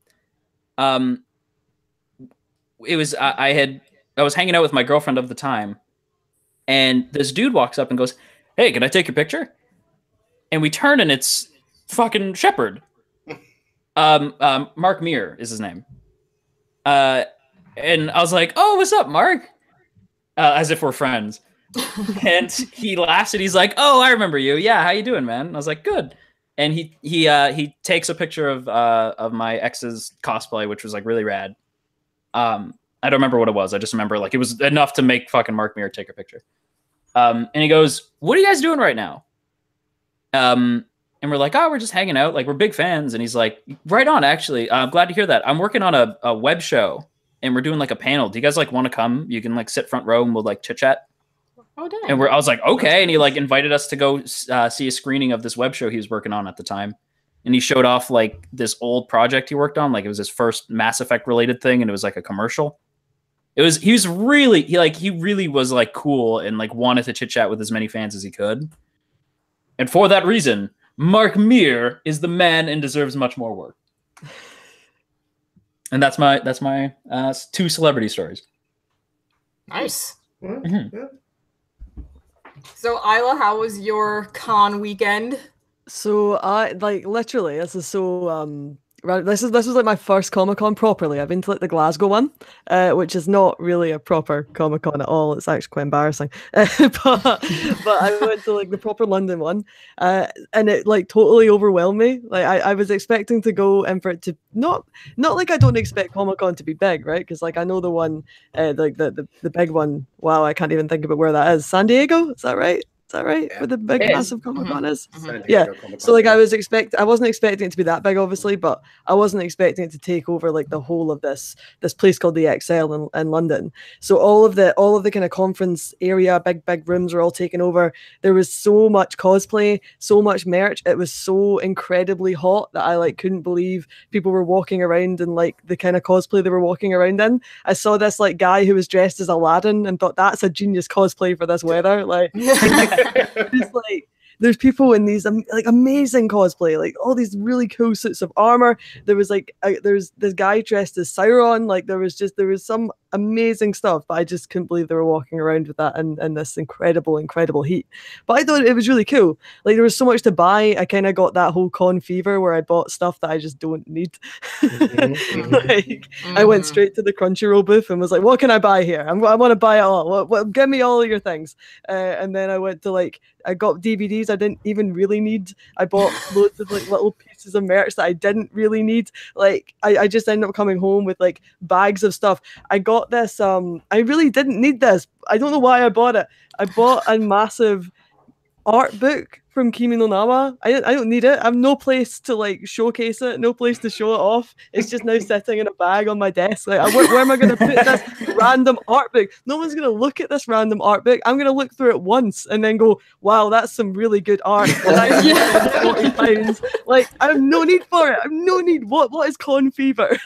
it was I was hanging out with my girlfriend of the time, and this dude walks up and goes, "Hey, can I take your picture?" And we turn, and it's fucking Shepard. Mark Meir is his name. And I was like, "Oh, what's up, Mark?" As if we're friends. And he laughs and he's like, "Oh, I remember you. Yeah, how you doing, man?" And I was like, "Good." And he takes a picture of my ex's cosplay, which was like really rad. I don't remember what it was. I just remember like it was enough to make fucking Mark Meir take a picture. And he goes, "What are you guys doing right now?" And we're like, "Oh, we're just hanging out. Like we're big fans." And he's like, "Right on, actually. I'm glad to hear that. I'm working on a web show and we're doing like a panel. Do you guys like want to come? You can like sit front row and we'll like chit chat." Oh, damn. And I was like, "Okay." And he like invited us to go see a screening of this web show he was working on at the time. And he showed off like this old project he worked on. Like it was his first Mass Effect related thing. And it was like a commercial. He really was like cool and like wanted to chit chat with as many fans as he could. And for that reason, Mark Meir is the man and deserves much more work. And that's my 2 celebrity stories. Nice. Mm-hmm. So, Isla, how was your con weekend? So I like literally this is so this was like my first Comic-Con properly. I've been to like the Glasgow one, which is not really a proper Comic-Con at all. It's actually quite embarrassing. But I went to like the proper London one, and it like totally overwhelmed me. Like I was expecting to go and for it to not like I don't expect Comic-Con to be big, right? Because like I know the one like the big one. Wow, I can't even think about where that is. San Diego, is that right? Is that right? Yeah. Where the big It is. massive Comic-Con is? San Yeah. Diego Comic-Con, So like yeah. I wasn't expecting it to be that big, obviously, but I wasn't expecting it to take over like the whole of this place called the XL in London. So all of the kind of conference area, big rooms were all taken over. There was so much cosplay, so much merch. It was so incredibly hot that I like couldn't believe people were walking around in like the kind of cosplay they were walking around in. I saw this like guy who was dressed as Aladdin and thought that's a genius cosplay for this weather. Like it's like there's people in these like amazing cosplay, like all these really cool suits of armor. There was like there's this guy dressed as Sauron. Like there was some amazing stuff, but I just couldn't believe they were walking around with that in this incredible heat. But I thought it was really cool. Like, there was so much to buy. I kind of got that whole con fever where I bought stuff that I just don't need. Like, I went straight to the Crunchyroll booth and was like, what can I buy here? I want to buy it all. Give me all of your things. And then I went to like, I got DVDs I didn't even really need. I bought loads of like little pieces of merch that I didn't really need. Like, I just ended up coming home with like bags of stuff. I got this, I really didn't need this. I don't know why I bought it. I bought a massive art book from Kimi no Nawa. I don't need it. I have no place to like showcase it, no place to show it off. It's just now sitting in a bag on my desk. Like, where am I going to put this random art book? No one's going to look at this random art book. I'm going to look through it once and then go, wow, that's some really good art. And I spent £40. Like, I have no need for it. I have no need. What is con fever?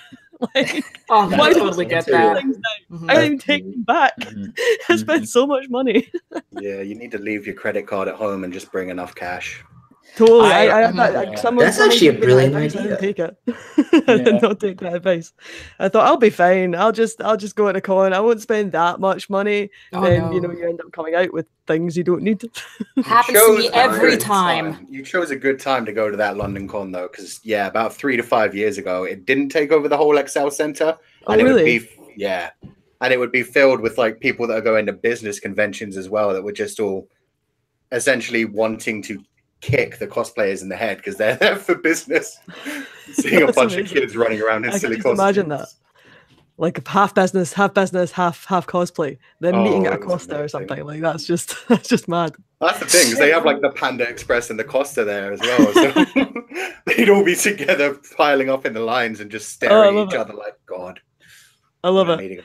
Like, I totally get that. I didn't even take them back. I spent so much money. Yeah, you need to leave your credit card at home and just bring enough cash. Totally. That's actually a brilliant idea. I didn't take it. I did not take that advice. I thought I'll be fine. I'll just go at a con. I won't spend that much money. You end up coming out with things you don't need. Happens to me every time. You chose a good time to go to that London con though, because about 3 to 5 years ago, it didn't take over the whole Excel Center. And really? And it would be filled with like people that are going to business conventions as well, that were just all essentially wanting to kick the cosplayers in the head because they're there for business. Seeing a bunch of kids running around in silly costumes. Imagine that. Like half business, half cosplay. Then meeting at a Costa or something. Like that's just mad. That's the thing, because they have like the Panda Express and the Costa there as well. So they'd all be together piling up in the lines and just staring at each other like, God. I love it.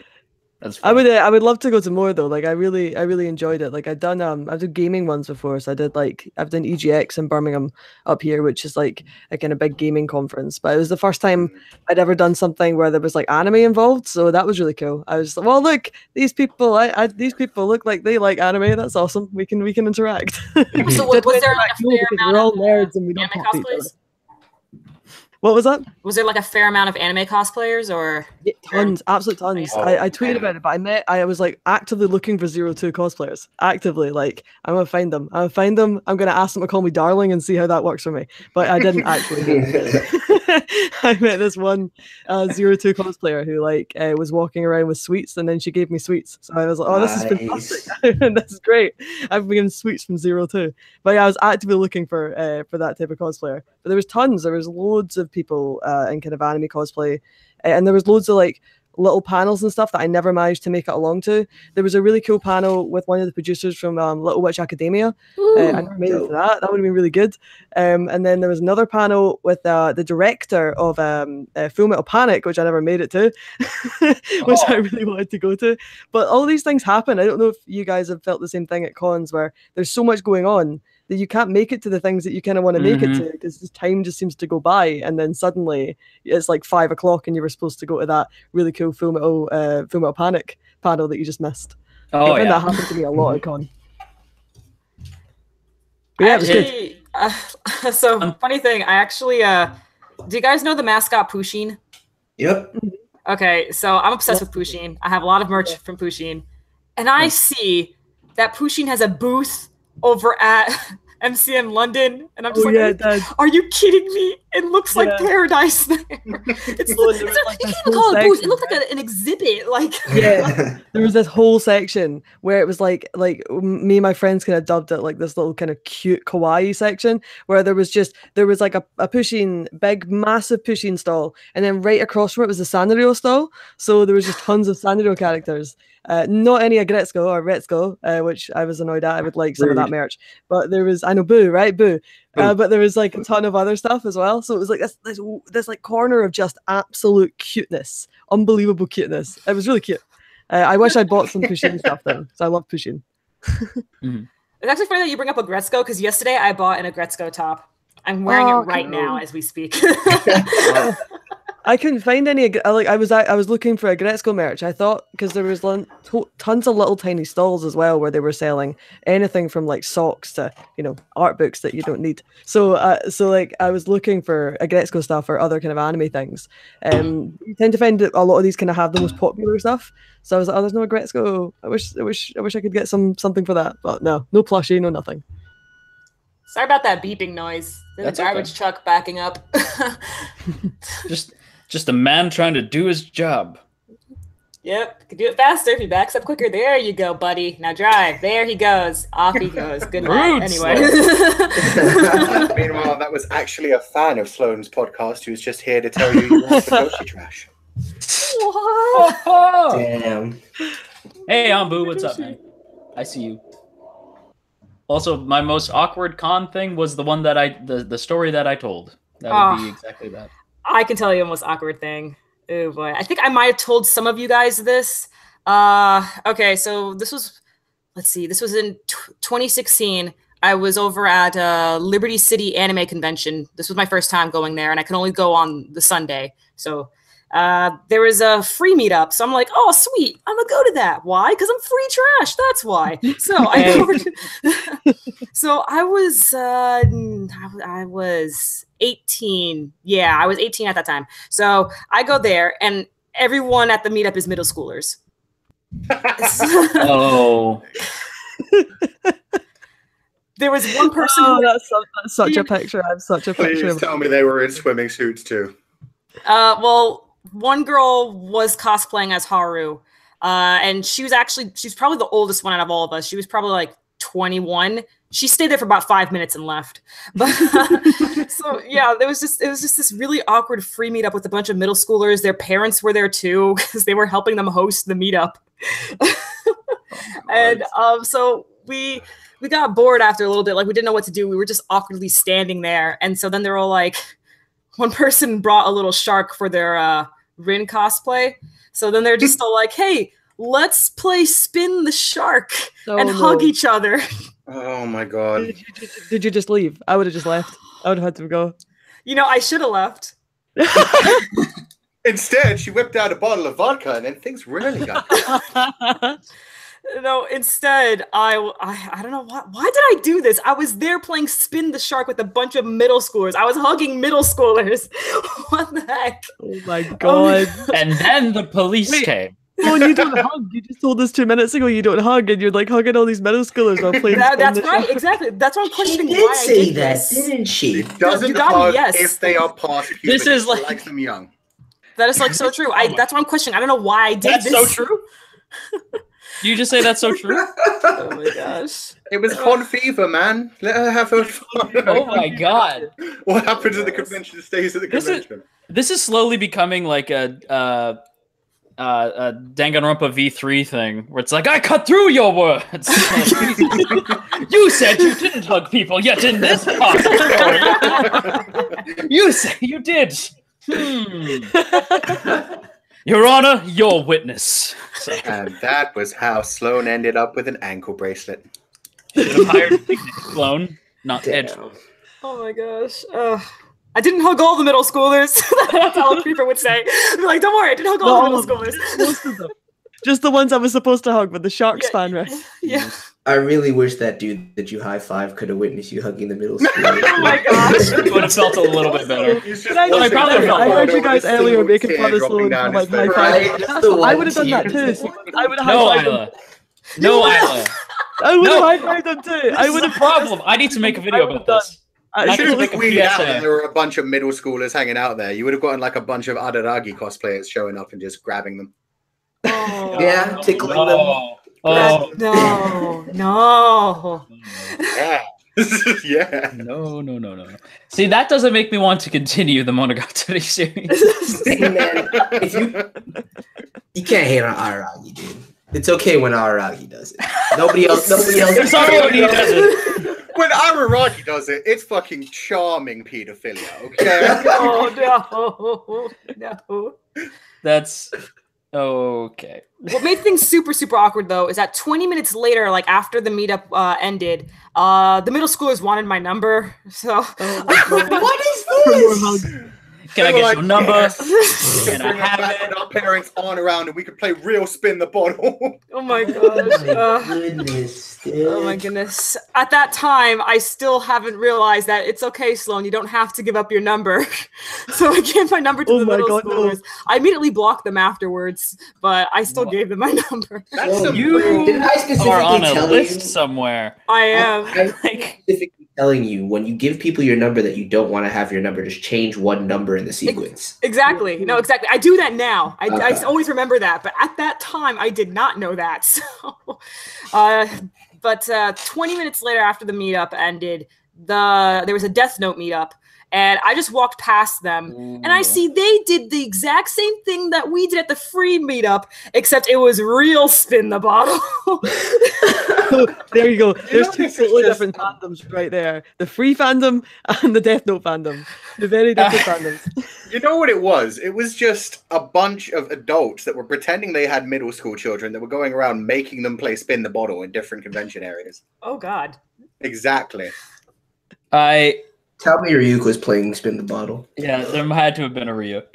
I would love to go to more though. Like I really enjoyed it. Like I've done gaming ones before. So I've done EGX in Birmingham up here, which is like a kind of big gaming conference. But it was the first time I'd ever done something where there was like anime involved. So that was really cool. I was like, well, look, these people look like they like anime. That's awesome. We can interact. So was there like a fair amount we're all of nerds and we don't anime talk to each other. cosplays? What was that? Was there like a fair amount of anime cosplayers or? Yeah, tons, absolute tons. I tweeted about it, but I was like actively looking for 02 cosplayers. Actively, like I'm gonna find them. I'm gonna ask them to call me darling and see how that works for me. But I didn't actually. I met this one 02 cosplayer who was walking around with sweets, and then she gave me sweets. So I was like, oh, this is fantastic. This is great. I've been given sweets from 02. But yeah, I was actively looking for that type of cosplayer. But there was tons. There was loads of people in kind of anime cosplay, and there was loads of like little panels and stuff that I never managed to make it along to. There was a really cool panel with one of the producers from Little Witch Academia. I never made it to that. That would have been really good. And then there was another panel with the director of Full Metal Panic, which I never made it to, which I really wanted to go to. But all these things happen. I don't know if you guys have felt the same thing at cons where there's so much going on that you can't make it to the things that you kind of want to make it to because the time just seems to go by, and then suddenly it's like 5 o'clock and you were supposed to go to that really cool Full Metal Panic panel that you just missed. I think that happened to me a lot at con. But yeah, it was good. So funny thing, I actually do you guys know the mascot Pusheen? Yep. Okay, so I'm obsessed with Pusheen. I have a lot of merch from Pusheen, and I see that Pusheen has a booth over at MCM London, and I'm just are you kidding me? It looks like paradise there. You can't even call it a booth. It looked like an exhibit. There was this whole section where it was like me and my friends kind of dubbed it like this little kind of cute kawaii section where there was like a Pusheen, big massive Pusheen stall, and then right across from it was the Sanrio stall. So there was just tons of Sanrio characters. Not any Agretsuko or Retsuko, which I was annoyed at. I would like some of that merch. But there was, I know, Boo, right? Boo. But there was like a ton of other stuff as well. So it was like this like corner of just absolute cuteness. Unbelievable cuteness. It was really cute. I wish I'd bought some Pusheen stuff though, because I love Pusheen. It's actually funny that you bring up Agretsuko, because yesterday I bought an Agretsuko top. I'm wearing it right now as we speak. I couldn't find any. I was looking for a Gretzko merch. I thought because there was tons of little tiny stalls as well where they were selling anything from like socks to art books that you don't need. So like I was looking for a Gretzko stuff or other kind of anime things. You tend to find that a lot of these kind of have the most popular stuff. So I was like, oh, there's no Gretzko. I wish I could get something for that, but no plushie, no nothing. Sorry about that beeping noise. There's a garbage truck backing up. Just a man trying to do his job. Yep, could do it faster if he backs up quicker. There you go, buddy. Now drive. There he goes. Off he goes. Good night. Anyway. Meanwhile, that was actually a fan of Sloane's podcast who's just here to tell you want the Yoshi trash. What? Damn. Hey, Ambu, what's up, man? I see you. Also, my most awkward con thing was the one that the story that I told. That would be exactly that. I can tell you a most awkward thing. Oh boy. I think I might have told some of you guys this. Okay, so this was in 2016. I was over at Liberty City Anime Convention. This was my first time going there, and I can only go on the Sunday. So there was a free meetup. So I'm like, oh, sweet. I'm going to go to that. Why? Because I'm free trash. That's why. So I go over to... So I was 18. Yeah, I was 18 at that time. So I go there, and everyone at the meetup is middle schoolers. Oh. There was one person. Oh, that's such a picture. I have such a picture. Please tell me they were in swimming suits too. Well, one girl was cosplaying as Haru, and she's probably the oldest one out of all of us. She was probably like 21. She stayed there for about 5 minutes and left. But so yeah, it was just this really awkward free meetup with a bunch of middle schoolers. Their parents were there too because they were helping them host the meetup. And so we got bored after a little bit. Like we didn't know what to do. We were just awkwardly standing there. And so then they were all like, one person brought a little shark for their Rin cosplay. So then they're just all like, hey, let's play spin the shark and hug each other. Oh my god. Did you just leave? I would have just left. I would have had to go. I should have left. Instead, she whipped out a bottle of vodka and then things really got No, instead, I don't know why did I do this? I was there playing spin the shark with a bunch of middle schoolers. I was hugging middle schoolers. What the heck? Oh my god. And then the police came. Oh, you don't hug. You just told us 2 minutes ago you don't hug, and you're like hugging all these middle schoolers while playing. That's right, exactly. That's why I'm questioning She why did say I did that, this. didn't she? doesn't hug if they are past puberty. This is like- She likes them young. That is like so true. That's why I'm questioning. I don't know why I did That's this. so true. You just say that's so true? Oh my gosh. It was con fever, man. Let her have her fun. Oh my god. What happens at the convention stays at the convention. This is slowly becoming like a Danganronpa V3 thing, where it's like, I cut through your words. You said you didn't hug people, yet in this part of the story, you say you did. Your Honor, your witness. So, And that was how Sloane ended up with an ankle bracelet. should have hired Sloan, not Edge. Oh my gosh. I didn't hug all the middle schoolers. That's all a creeper would say. They're like, don't worry, I didn't hug all the middle schoolers. Most of them. Just the ones I was supposed to hug with the shark span rest. Yeah. I really wish that dude that you high five could have witnessed you hugging the middle school. Oh my gosh. It would have felt a little bit better. I heard you guys earlier making fun of Sloan for like high five. I would have done that too. So I would have No, high fived Isla. No, Isla. I would have high fived them too. I would have problem. I need to make a video about this. I I should can have make a tweeted out PSA. that there were a bunch of middle schoolers hanging out there. You would have gotten like a bunch of Adaragi cosplayers showing up and just grabbing them. Oh. Yeah, tickling them. Oh, No. Yeah. Yeah. no. See, that doesn't make me want to continue the Monogatari series. Hey, man, if you can't hate on Araragi, dude. It's okay when Araragi does it. Nobody else. It's alright when he does it. When Araragi does it, it's fucking charming pedophilia, okay? Oh no. That's okay. What made things super, super awkward though is that 20 minutes later, like after the meetup ended, the middle schoolers wanted my number. So What is this? Can I They were get like, your number? "Yes." Can I Bring us have back it? when our parents aren't around and we could play real spin the bottle. Oh my gosh. Oh my goodness, dude. Oh my goodness. At that time, I still haven't realized that it's okay, Sloan. You don't have to give up your number. So I gave my number to Oh the my middle God, no. schoolers. I immediately blocked them afterwards, but I still What? gave them my number. That's Well, some you real- Didn't I specifically Are on a tell list you? somewhere. I am. I'm Like, specifically telling you when you give people your number that you don't want to have your number, just change one number in the sequence. Exactly. No, exactly. I do that now. I Okay. always remember that, but at that time, I did not know that. So, 20 minutes later, after the meetup ended, there was a Death Note meetup, and I just walked past them, and I see they did the exact same thing that we did at the free meetup, except it was real spin the bottle. There you go. There's know, two this is totally just- different fandoms right there. The free fandom and the Death Note fandom. The very different fandoms. You know what it was? It was just a bunch of adults that were pretending they had middle school children that were going around making them play spin the bottle in different convention areas. Oh God. Exactly. Tell me Ryuk was playing Spin the Bottle. There had to have been a Ryuk.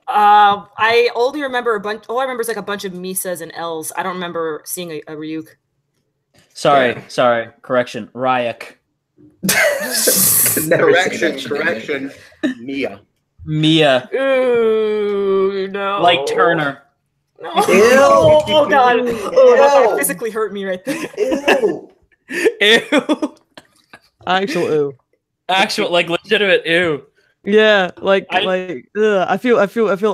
I only remember a bunch. All I remember is like a bunch of Misas and L's. I don't remember seeing a Ryuk. Sorry, Yeah. sorry. Correction. Ryuk. Never say Correction, that shit again. correction. Mia. Mia. Ooh, no. Like Turner. No. Ew. Oh God. Oh, that Ew. physically hurt me right there. Ew. Ew. Actual ooh. Actual, like, legitimate ew. Yeah, ugh, I feel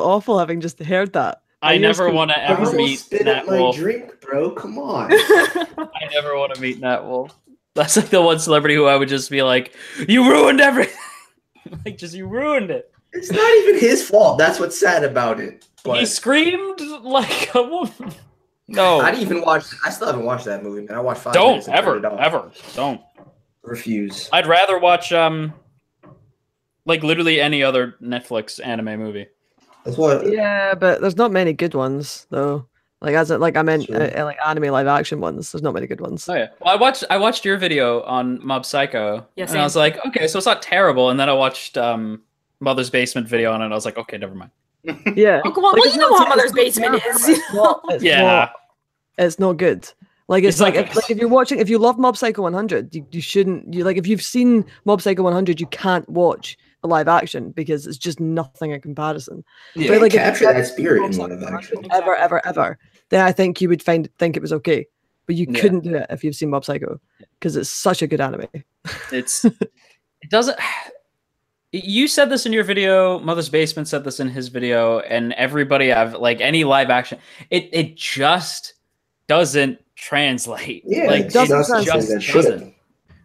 awful having just heard that. I Like, never you're want to I ever almost meet spit Nat up my Wolf. drink, bro. Come on. I never want to meet Nat Wolf. That's like the one celebrity who I would just be like, you ruined everything. Like, you ruined it. It's not even his fault. That's what's sad about it. He But screamed like a woman. No. I didn't even watch. I still haven't watched that movie, man. I watched 5 Don't minutes and turned it ever, off. don't. Refuse. I'd rather watch like literally any other Netflix anime movie. That's what. Yeah, but there's not many good ones though. Like I meant Sure. like anime live action ones. There's not many good ones. Oh yeah. Well, I watched your video on Mob Psycho, Yeah, and same. I was like, okay, so it's not terrible. And then I watched Mother's Basement video on it. And I was like, okay, never mind. Yeah. Oh, come on, Like, well, it's you know not- how Mother's it's not Basement terrible, is. It's not, it's Yeah. not, it's not good. Like it's It's not like good. if you're watching, if you love Mob Psycho 100, you shouldn't. You like if you've seen Mob Psycho 100, you can't watch the live action because it's just nothing in comparison. Yeah, But, like, if you capture had that spirit Mob in Psycho one of 100 action. ever, Exactly. ever, then I think you would think it was okay. But you Yeah. couldn't do it if you've seen Mob Psycho because it's such a good anime. It doesn't. You said this in your video. Mother's Basement said this in his video, and everybody I've like any live action. It just doesn't translate. Yeah, like it doesn't doesn't translate. translate. just doesn't.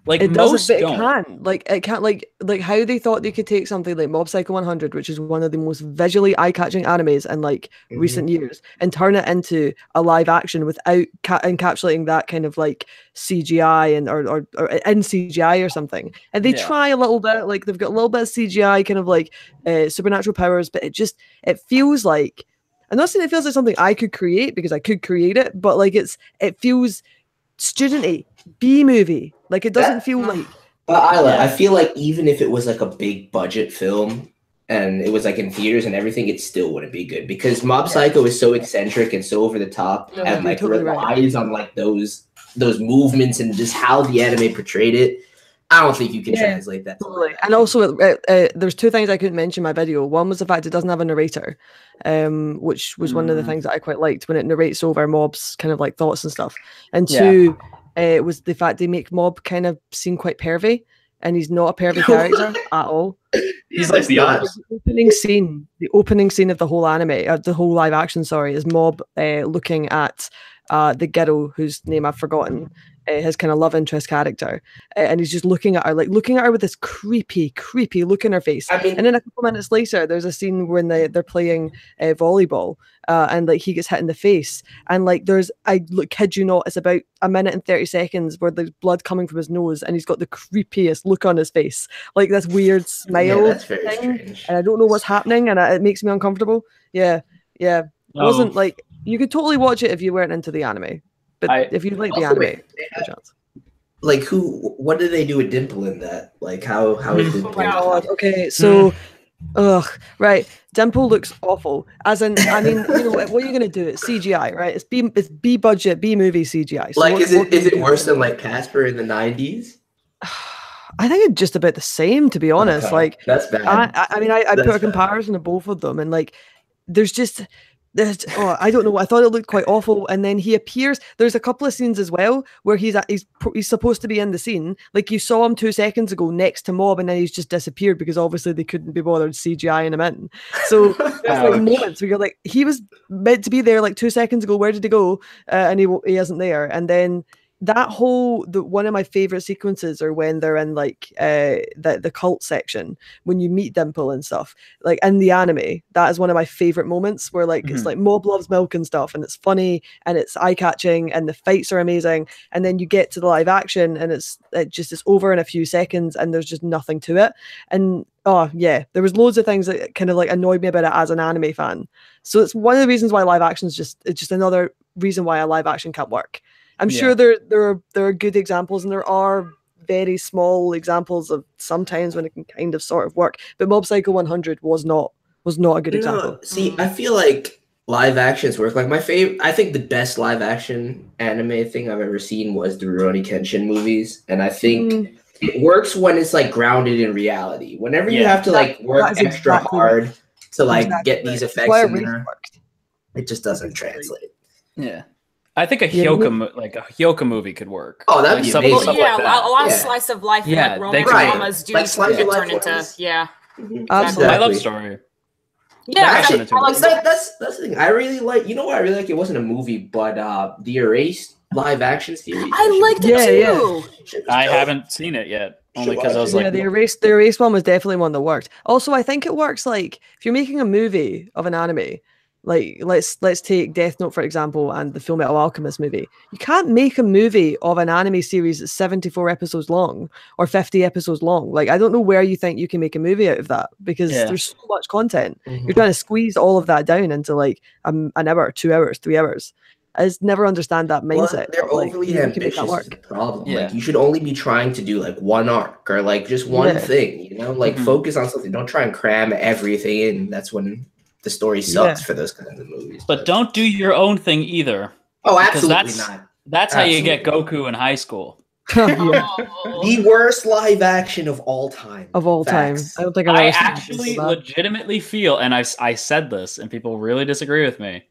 Like It most doesn't, but don't. it can. Like it can't. Like how they thought they could take something like Mob Psycho 100, which is one of the most visually eye-catching animes in like Mhm. recent years, and turn it into a live action without encapsulating that kind of like CGI and or in CGI or something. And they Yeah. try a little bit. Like they've got a little bit of CGI, kind of like supernatural powers, but it feels like. I'm not saying it feels like something I could create because I could create it, but like it feels studenty, B movie. Like it doesn't feel like. But Yeah. I feel like even if it was like a big budget film and it was like in theaters and everything, it still wouldn't be good because Mob Psycho is so eccentric and so over the top No, and you're like totally right. relies on like those movements and just how the anime portrayed it. I don't think you can Yeah, translate that. to Totally. live And also, there's two things I couldn't mention in my video. One was the fact it doesn't have a narrator, which was one of the things that I quite liked when it narrates over Mob's kind of like thoughts and stuff. And Yeah. two, was the fact they make Mob kind of seem quite pervy, and he's not a pervy character at all. He's like the not. opposite. The opening scene of the whole anime, the whole live action, sorry, is Mob looking at the girl whose name I've forgotten, his kind of love interest character, and he's just looking at her with this creepy look in her face. I mean, And then a couple minutes later, there's a scene when they're playing volleyball, and like he gets hit in the face, and like kid you not, it's about a minute and 30 seconds where there's blood coming from his nose, and he's got the creepiest look on his face, like this weird smile. yeah, that's very thing, strange. and I don't know what's happening, and it makes me uncomfortable. Yeah. It wasn't like you could totally watch it if you weren't into the anime, but if you like the Also, anime, wait, no chance. Like what did they do with Dimple in that? Like how is Dimple? Oh my God. Okay, so Ugh, right. Dimple looks awful. As in, I mean, what are you gonna do? It's CGI, right? It's B budget, B movie CGI. So Like, is it worse than like Casper in the 90s? I think it's just about the same, to be honest. Okay, Like, that's bad. I mean, I That's put a bad. comparison of both of them, and like, there's I don't know. I thought it looked quite awful, and then he appears. There's a couple of scenes as well where he's supposed to be in the scene. Like you saw him 2 seconds ago next to Mob, and then he's just disappeared because obviously they couldn't be bothered CGIing him in. So there's like moments where you're like, he was meant to be there like 2 seconds ago. Where did he go? And he isn't there. And then that one of my favorite sequences are when they're in like the cult section, when you meet Dimple and stuff, like in the anime. That is one of my favorite moments where like it's like Mob loves milk and stuff, and it's funny and it's eye-catching and the fights are amazing, and then you get to the live action and it's over in a few seconds and there's just nothing to it. And oh yeah, there was loads of things that kind of like annoyed me about it as an anime fan. So it's one of the reasons why live action is just another reason why a live action can't work. I'm sure there are good examples, and there are very small examples of sometimes when it can kind of sort of work. But Mob Psycho 100 was not a good example. See, I feel like live actions work. Like I think the best live action anime thing I've ever seen was the Rurouni Kenshin movies, and I think it works when it's like grounded in reality. Whenever you have to like work extra hard to like get these effects in there, it just doesn't translate. Yeah. I think a Hyoka movie could work. Oh, that'd be amazing. Well, yeah, a lot of slice of life, like romance dramas, do like slice get of turned life into Absolutely. My love story. Yeah, actually, that's the thing. I really like. You know what I really like? It wasn't a movie, but the Erased live action series. I liked it too. I haven't seen it yet, only because I was like, the Erased one was definitely one that worked. Also, I think it works like if you're making a movie of an anime. Like let's take Death Note for example, and the Fullmetal Alchemist movie. You can't make a movie of an anime series that's 74 episodes long or 50 episodes long. Like I don't know where you think you can make a movie out of that, because there's so much content. You're trying to squeeze all of that down into like an hour, 2 hours, 3 hours. I just never understand that mindset. They're overly ambitious. Is the problem. Like you should only be trying to do like one arc or like just one thing. Like focus on something. Don't try and cram everything in. That's when the story sucks for those kinds of movies. But don't do your own thing either. Oh, absolutely not. That's how you get Goku in high school. The worst live action of all time. I don't think I actually legitimately feel, and I said this, and people really disagree with me,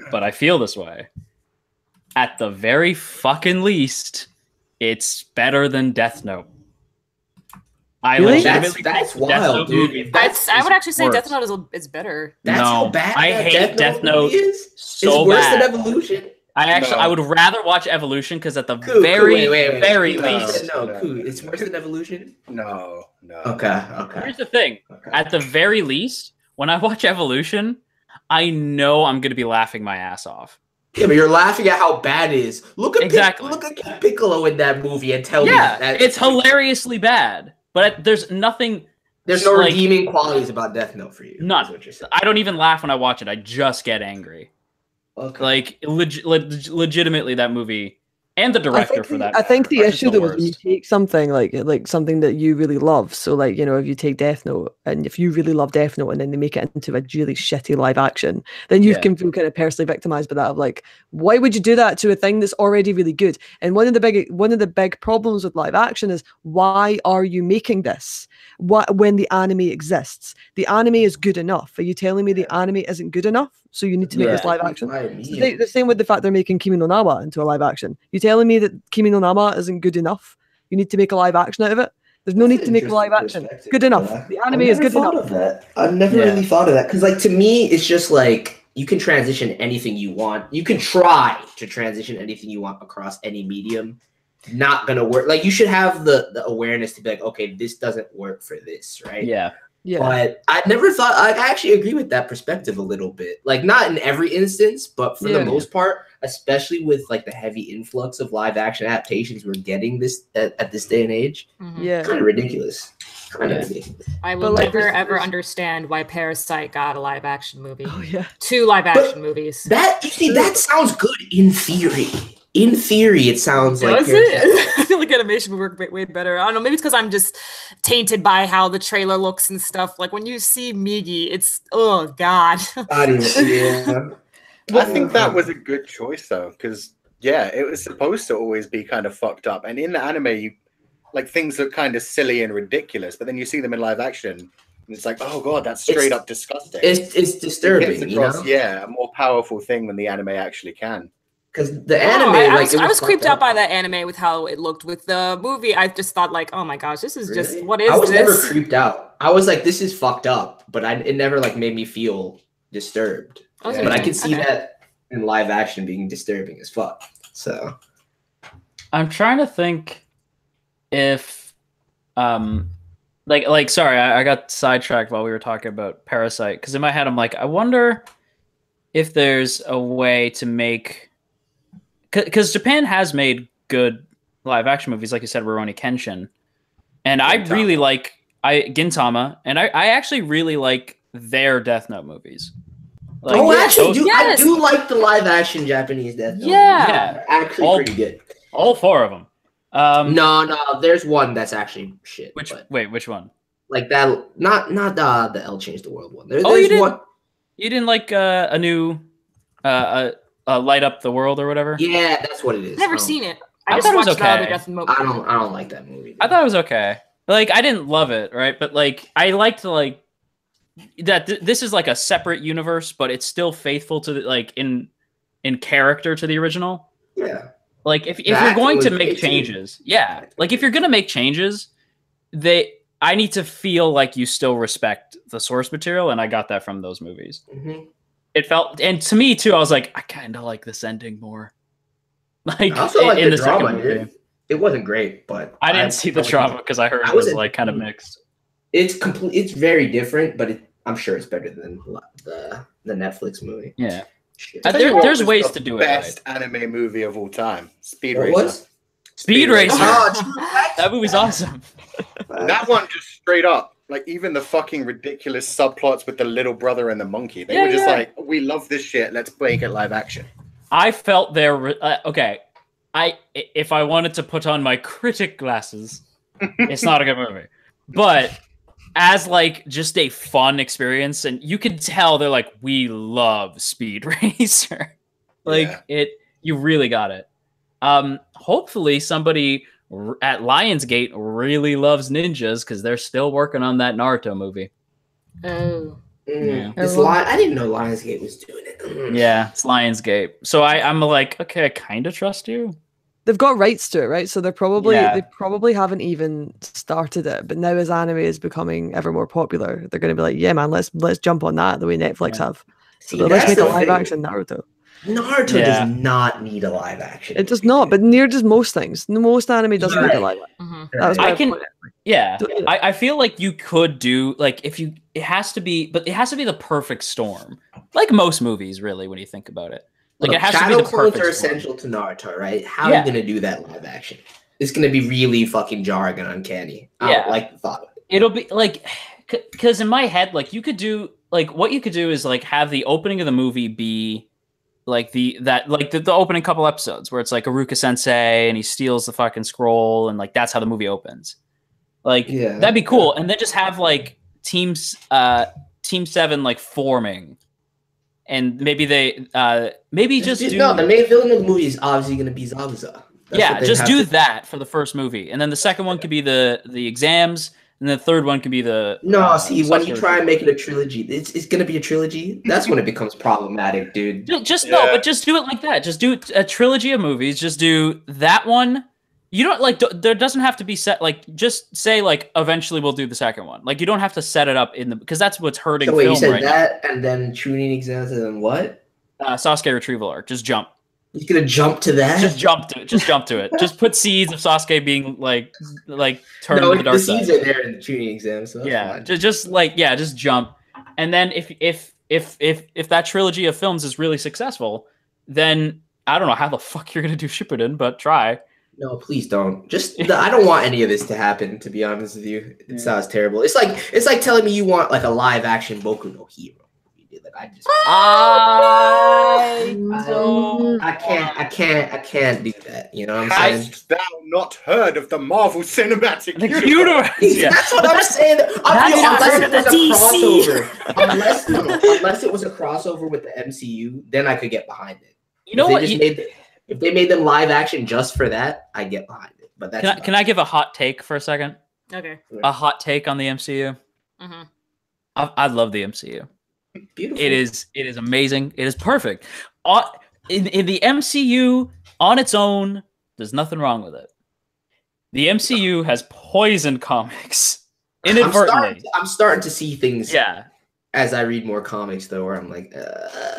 but I feel this way. At the very fucking least, it's better than Death Note. That's wild, dude. I would actually say Death Note is better. That's how bad I hate Death Note is. So it's worse bad. than Evolution. I would rather watch Evolution because at the very least, it's worse than Evolution. No. Okay. Here's the thing: at the very least, when I watch Evolution, I know I'm gonna be laughing my ass off. Yeah, but you're laughing at how bad it is. Look at King Piccolo in that movie and tell me that it's hilariously bad. But there's nothing. There's no redeeming qualities about Death Note for you. None. I don't even laugh when I watch it. I just get angry. Okay. Like legitimately, that movie and the director for that. I think the issue that was when you take something like something that you really love. So like if you take Death Note, and if you really love Death Note, and then they make it into a really shitty live action, then you can feel kind of personally victimized by that. Of like, why would you do that to a thing that's already really good? And one of the big problems with live action is, why are you making this? When the anime exists, the anime is good enough. Are you telling me the anime isn't good enough? So you need to make this live action. So the same with the fact they're making Kimi no Nawa into a live action. You telling me that Kimi no Nawa isn't good enough? You need to make a live action out of it. There's no need to make a live action. Good enough. The anime is good enough. I've never really thought of that, because like to me, it's just like you can transition anything you want. You can try to transition anything you want across any medium. Not gonna work. Like you should have the awareness to be like, okay, this doesn't work for this, right? Yeah. But I never thought. I actually agree with that perspective a little bit. Like not in every instance, but for the most part, especially with like the heavy influx of live action adaptations we're getting this at this day and age. Yeah, kind of ridiculous. I will never ever understand why Parasite got a live action movie. Oh yeah, 2 live action movies. That sounds good in theory. In theory, it sounds like I feel like think animation would work way better. I don't know. Maybe it's because I'm just tainted by how the trailer looks and stuff. Like when you see Migi, it's oh god. Yeah. I think that was a good choice though, because it was supposed to always be kind of fucked up, and in the anime, things look kind of silly and ridiculous, but then you see them in live action, and it's like, oh god, that's straight up disgusting. It's disturbing, across, a more powerful thing than the anime actually can. Because the anime, I was creeped out by that anime with how it looked. With the movie, I just thought like, oh my gosh, this is just what is this? I was never creeped out. I was like, this is fucked up, but it never made me feel disturbed. Okay. But I can see that in live action being disturbing as fuck. So I'm trying to think if sorry, I got sidetracked while we were talking about Parasite, because in my head I'm like, I wonder if there's a way to make, because Japan has made good live action movies, like you said, Rurouni Kenshin, and I really like Gintama, and I actually really like their Death Note movies. I do like the live action Japanese Death Note. Yeah, actually pretty good. All 4 of them. No, there's one that's actually shit. Which one? Like that, not the L Change the World one. There's one. You didn't like a new Light Up the World or whatever? Yeah, that's what it is. Never seen it. I just thought it was watched okay. Death Note. I don't like that movie. I thought it was okay. Like, I didn't love it, right? But I liked that this is a separate universe, but it's still faithful to in character to the original. Yeah. If you're going to make changes, if you're gonna make changes, I need to feel like you still respect the source material, and I got that from those movies. Mm-hmm. It felt, and to me too, I was like, I kind of like this ending more. I also like the drama. It wasn't great, but I didn't see the drama because I heard it was kind of mixed. It's complete. It's very different, but I'm sure it's better than the Netflix movie. Yeah, there's ways to do it. Best anime movie of all time, Speed Racer. What? Speed Racer. Oh, that movie's awesome. That one just straight up, even the fucking ridiculous subplots with the little brother and the monkey. They were just like, we love this shit. Let's make it live action. I felt okay. If I wanted to put on my critic glasses, it's not a good movie. But as just a fun experience, and you could tell they're like, we love Speed Racer. You really got it. Hopefully somebody at Lionsgate really loves ninjas, because they're still working on that Naruto movie. Oh. Yeah. I didn't know Lionsgate was doing it. Yeah, it's Lionsgate. So I'm like, okay, I kind of trust you. They've got rights to it, right? So they probably haven't even started it. But now as anime is becoming ever more popular, they're going to be like, yeah, man, let's jump on that the way Netflix have. So let's make a live action Naruto. Naruto does not need a live action. It does not, but near does most things. Most anime doesn't need a live action. Mm-hmm. I feel like you could do it has to be the perfect storm. Like most movies, really, when you think about it. It has to be the perfect storm. Are essential to Naruto, right? How are you gonna do that live action? It's gonna be really fucking jarring and uncanny. I don't like the thought of it. It'll be because in my head, you could do what you could do is have the opening of the movie be the opening couple episodes where it's Iruka Sensei and he steals the fucking scroll, and that's how the movie opens. That'd be cool. And then just have Team 7 forming, and maybe they the main villain of the movie is obviously gonna be Zabuza. Just do that for the first movie, and then the second one could be the exams. And the third one could be the... No, when you try and make it a trilogy, it's going to be a trilogy. That's when it becomes problematic, dude. But just do it like that. Just do a trilogy of movies. Just do that one. You don't, there doesn't have to be set, just say, eventually we'll do the second one. You don't have to set it up because that's what's hurting film right now. So wait, you said that, and then Chunin exams, and then what? Sasuke retrieval arc. Just jump. He's gonna jump to that. Just jump to it. Just put seeds of Sasuke being turned to the dark side. The seeds are there in the tuning exam. So just jump. And then if that trilogy of films is really successful, then I don't know how the fuck you're gonna do Shippuden, but try. No, please don't. I don't want any of this to happen. To be honest with you, it sounds terrible. It's like telling me you want a live action Boku no Hero. Like I just I can't do that. You know what I'm saying? Hast thou not heard of the Marvel Cinematic The Universe? universe. Yeah. That's what I'm saying. Unless it was a crossover with the MCU, then I could get behind it. You know what? If they made them live action just for that, I get behind it. But that's Can I give a hot take for a second? Okay. A hot take on the MCU. Mm-hmm. I love the MCU. beautiful. It is amazing. It is perfect. In the MCU on its own, there's nothing wrong with it. The MCU has poisoned comics inadvertently. I'm starting to see things. Yeah. As I read more comics, though, where I'm like,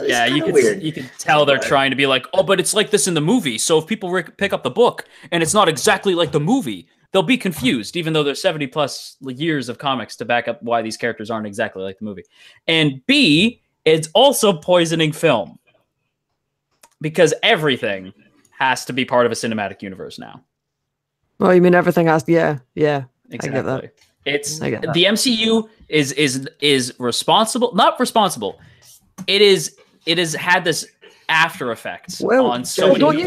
yeah, you can tell they're trying to be like, oh, but it's like this in the movie. So if people pick up the book and it's not exactly like the movie, they'll be confused, even though there's 70 plus years of comics to back up why these characters aren't exactly like the movie. And B, it's also poisoning film because everything has to be part of a cinematic universe now. Well, you mean everything has? Yeah. Exactly. I get that. It's I get that. the MCU is responsible, not responsible. It has had this after effects on so many. Don't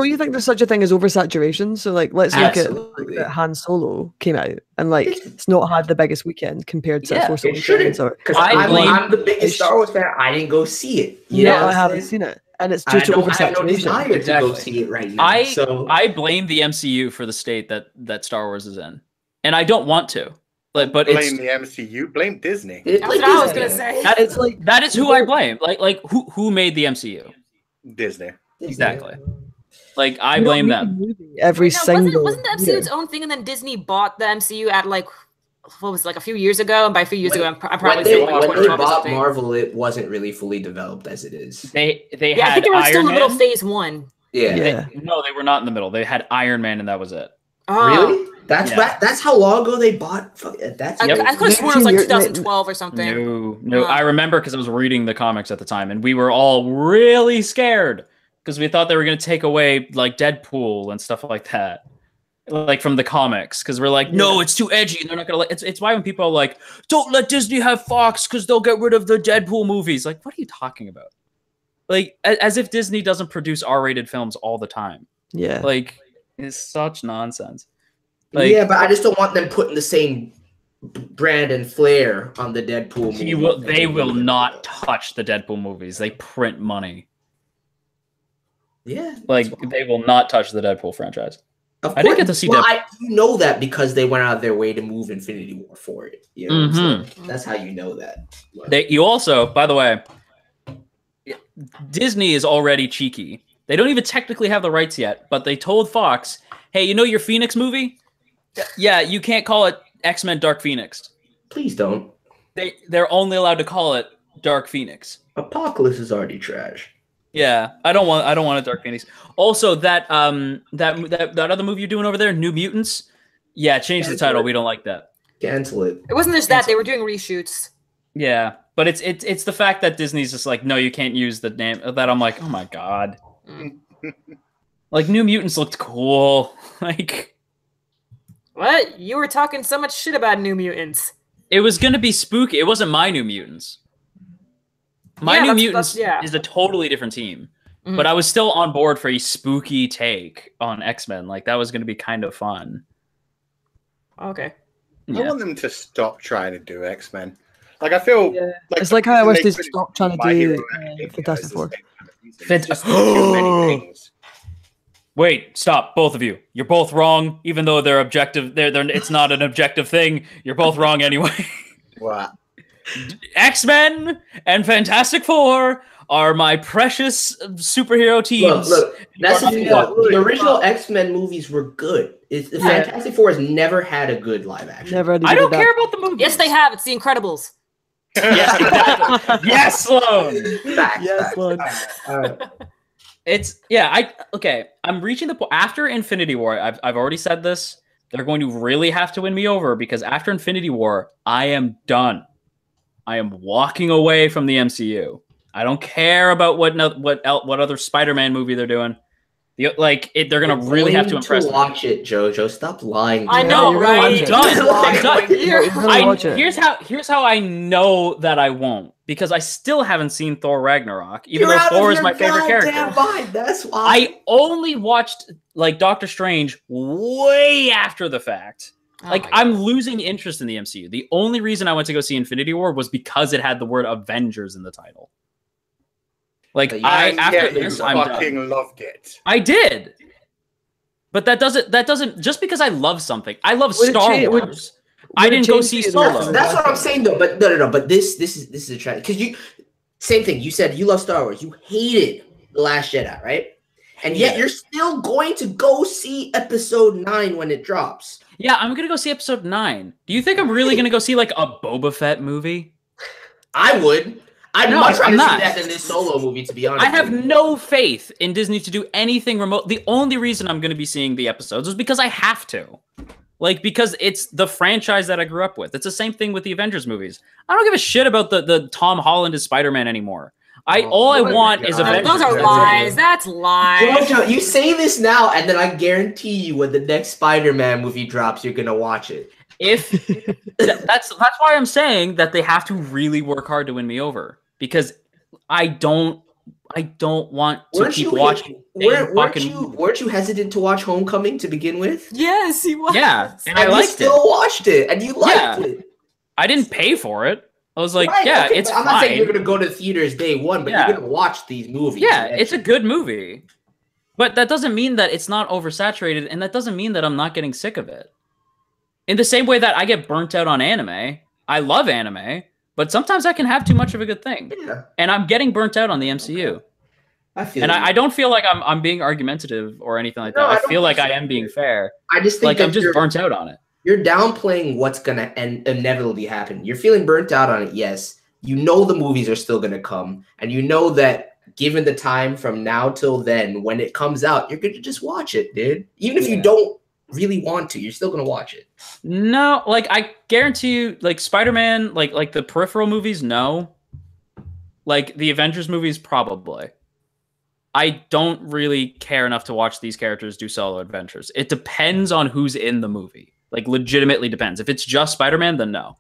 you think there's such a thing as oversaturation? So like, let's look Absolutely. at Han Solo came out and like it's not had the biggest weekend compared to Force It Awakens. shouldn't. Or Because I'm the biggest Star Wars fan. I didn't go see it. You know, I haven't seen it, and it's just I have no oversaturation. desire to go Exactly. see it right now. I blame the MCU for the state that Star Wars is in, and I don't want to. But Blame it's the MCU. Blame Disney. That's what I was gonna say. that is who I blame. Like who made the MCU? Disney. Exactly. Like I blame them. Every single wasn't the MCU its own thing, and then Disney bought the MCU at like what was it, like a few years ago? And by a few years ago, I'm probably when saying they like 2012 or bought something. Marvel, it wasn't really fully developed as it is. They Yeah, I had think they were still in Iron the middle of Man. phase one. Yeah. No, they were not in the middle. They had Iron Man, and that was it. Really? That's Yeah. that's how long ago they bought. That's I could have sworn it was like 2012 or something. No. I remember because I was reading the comics at the time, and we were all really scared because we thought they were going to take away like Deadpool and stuff like that, like from the comics. Because we're like, no, it's too edgy, and they're not going to like. It's why when people are like, don't let Disney have Fox because they'll get rid of the Deadpool movies. Like, what are you talking about? Like, as if Disney doesn't produce R-rated films all the time. Yeah. Like, it's such nonsense. Like, yeah, but I just don't want them putting the same brand and flair on the Deadpool movie. They will not touch the Deadpool movies. They print money. Yeah. Like, they will not touch the Deadpool franchise. I didn't get to see Deadpool. You know that because they went out of their way to move Infinity War for it. You know what I'm saying? That's how you know that. You also, by the way, Disney is already cheeky. They don't even technically have the rights yet, but they told Fox, hey, you know your Phoenix movie? Yeah, you can't call it X-Men Dark Phoenix. Please don't. They're only allowed to call it Dark Phoenix. Apocalypse is already trash. Yeah, I don't want a Dark Phoenix. Also, that other movie you're doing over there, New Mutants. Yeah, change the title. We don't like that. Cancel it. It wasn't just that they were doing reshoots. Yeah, but it's the fact that Disney's just like, no, you can't use the name. That I'm like, oh my god. Like New Mutants looked cool. Like. What? You were talking so much shit about New Mutants. It was going to be spooky. It wasn't My New Mutants. New Mutants is a totally different team. Mm-hmm. But I was still on board for a spooky take on X-Men. Like, that was going to be kind of fun. Okay. Yeah. I want them to stop trying to do X-Men. Like, I feel... Yeah. Like, it's like how I wish they stopped trying to do Fantastic Four. Wait, stop, both of you. You're both wrong, even though they're objective. It's not an objective thing. You're both wrong anyway. What? X-Men and Fantastic Four are my precious superhero teams. Look, that's the thing. The original X-Men movies were good. The Fantastic Four has never had a good live action. I don't care about the movies. Yes, they have. It's The Incredibles. Yes, exactly. Yes, Sloan. Yes, Sloan. I'm reaching the point after Infinity War. I've already said this. They're going to really have to win me over because after Infinity War, I am done. I am walking away from the MCU. I don't care about what other Spider-Man movie they're doing. They're gonna really have to impress me. Watch it, Jojo. Stop lying. I know, right? I'm done. Here's how I know that I won't, because I still haven't seen Thor Ragnarok, even though Thor is my favorite character. That's why. I only watched Doctor Strange way after the fact. I'm losing interest in the MCU. The only reason I went to go see Infinity War was because it had the word Avengers in the title. After this, I'm fucking loved it. I did. But that doesn't just because I love something. I love Star Wars. I didn't go see Solo. That's what I'm saying though. But no. But this is a trend, because same thing. You said you love Star Wars. You hated The Last Jedi, right? And yet you're still going to go see Episode 9 when it drops. Yeah, I'm gonna go see Episode 9. Do you think I'm really gonna go see a Boba Fett movie? I would. I'd much rather see that than this Solo movie, to be honest. I have no faith in Disney to do anything remote. The only reason I'm going to be seeing the episodes is because I have to. Because it's the franchise that I grew up with. It's the same thing with the Avengers movies. I don't give a shit about the Tom Holland as Spider-Man anymore. All I want is Avengers. Those are lies. That's lies. Jojo, you say this now, and then I guarantee you when the next Spider-Man movie drops, you're going to watch it. That's why I'm saying that they have to really work hard to win me over, because I don't want to keep watching. Weren't you hesitant to watch Homecoming to begin with? Yes, he was. Yeah, and I liked it. You still watched it, and you liked it. I didn't pay for it. I was like, it's fine. I'm not saying you're gonna go to theaters day one, but you're gonna watch these movies. Yeah, it's a good movie, but that doesn't mean that it's not oversaturated, and that doesn't mean that I'm not getting sick of it. In the same way that I get burnt out on anime, I love anime, but sometimes I can have too much of a good thing. Yeah. And I'm getting burnt out on the MCU. Okay. I don't feel like I'm being argumentative or anything like that. I feel like I am being fair. I just think I'm just burnt out on it. You're downplaying what's gonna inevitably happen. You're feeling burnt out on it, yes. You know the movies are still gonna come, and you know that given the time from now till then, when it comes out, you're gonna just watch it, dude. Even if you don't really want to, you're still gonna watch it. No, I guarantee you, Spider-Man, like the peripheral movies, no. The Avengers movies, probably. I don't really care enough to watch these characters do solo adventures. It depends on who's in the movie. Legitimately depends. If it's just Spider-Man, then no.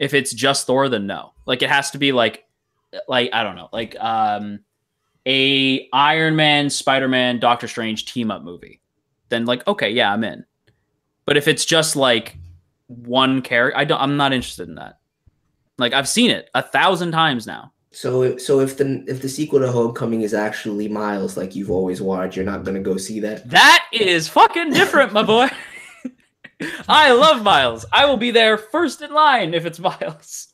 If it's just Thor, then no. It has to be I don't know, a Iron Man, Spider-Man, Doctor Strange team-up movie. Then okay, yeah, I'm in. But if it's just one character, I'm not interested in that. I've seen it 1,000 times now. So if the sequel to Homecoming is actually Miles, like you've always wanted, you're not gonna go see that? That is fucking different, my boy. I love Miles. I will be there first in line if it's Miles.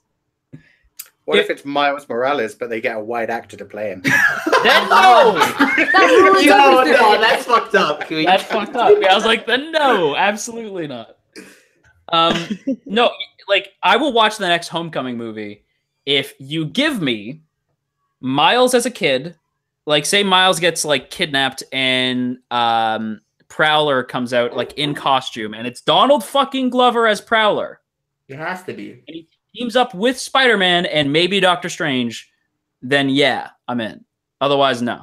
What if it's Miles Morales, but they get a white actor to play him? Then no! No, that's fucked up. That's fucked up. I was like, then no, absolutely not. No, I will watch the next Homecoming movie if you give me Miles as a kid. Say Miles gets kidnapped and Prowler comes out in costume, and it's Donald fucking Glover as Prowler. It has to be. And he teams up with Spider-Man and maybe Doctor Strange, then yeah, I'm in. Otherwise, no.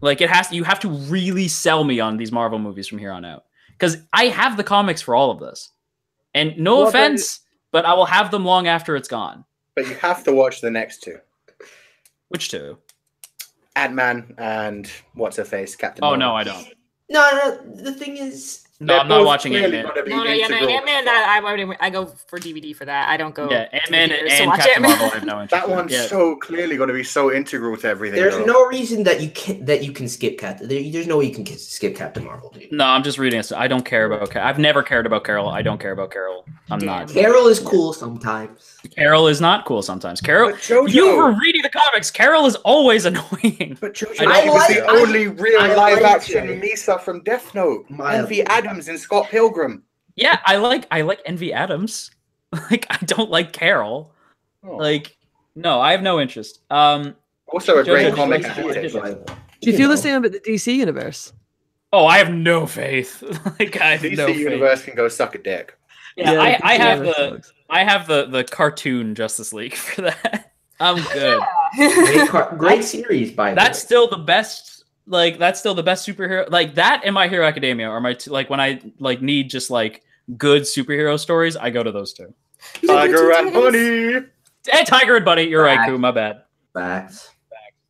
You have to really sell me on these Marvel movies from here on out. Because I have the comics for all of this. And no offense, but I will have them long after it's gone. But you have to watch the next two. Which two? Ant-Man and what's-her-face, Captain Marvel. No, I don't. No, the thing is... No, I'm not watching Ant-Man. Ant-Man, I go for DVD for that. I don't go. Yeah, Ant-Man and Captain Marvel, I have no interest. That one's so clearly going to be so integral to everything. There's no reason that you can skip Captain. There's no way you can skip Captain Marvel, dude. No, I'm just reading it. I don't care about Carol. I've never cared about Carol. I don't care about Carol. I'm not. Carol is cool sometimes. Carol is not cool sometimes. Carol, you were reading the comics. Carol is always annoying. But Jojo was the only real live-action Misa from Death Note. Envy Adams and Scott Pilgrim. Yeah, I like Envy Adams. I don't like Carol. Oh. No, I have no interest. Also a great comic. Do you feel the same about the DC universe? Oh, I have no faith. I have no faith. DC universe can go suck a dick. Yeah, I have the cartoon Justice League for that. I'm good. Great series, by the way. That's still the best like that's still the best superhero. Like that and My Hero Academia are my two, like when I like need just like good superhero stories, I go to those two. Tiger and Bunny. Hey, Tiger and Bunny, you're right, Koo, my bad. Facts.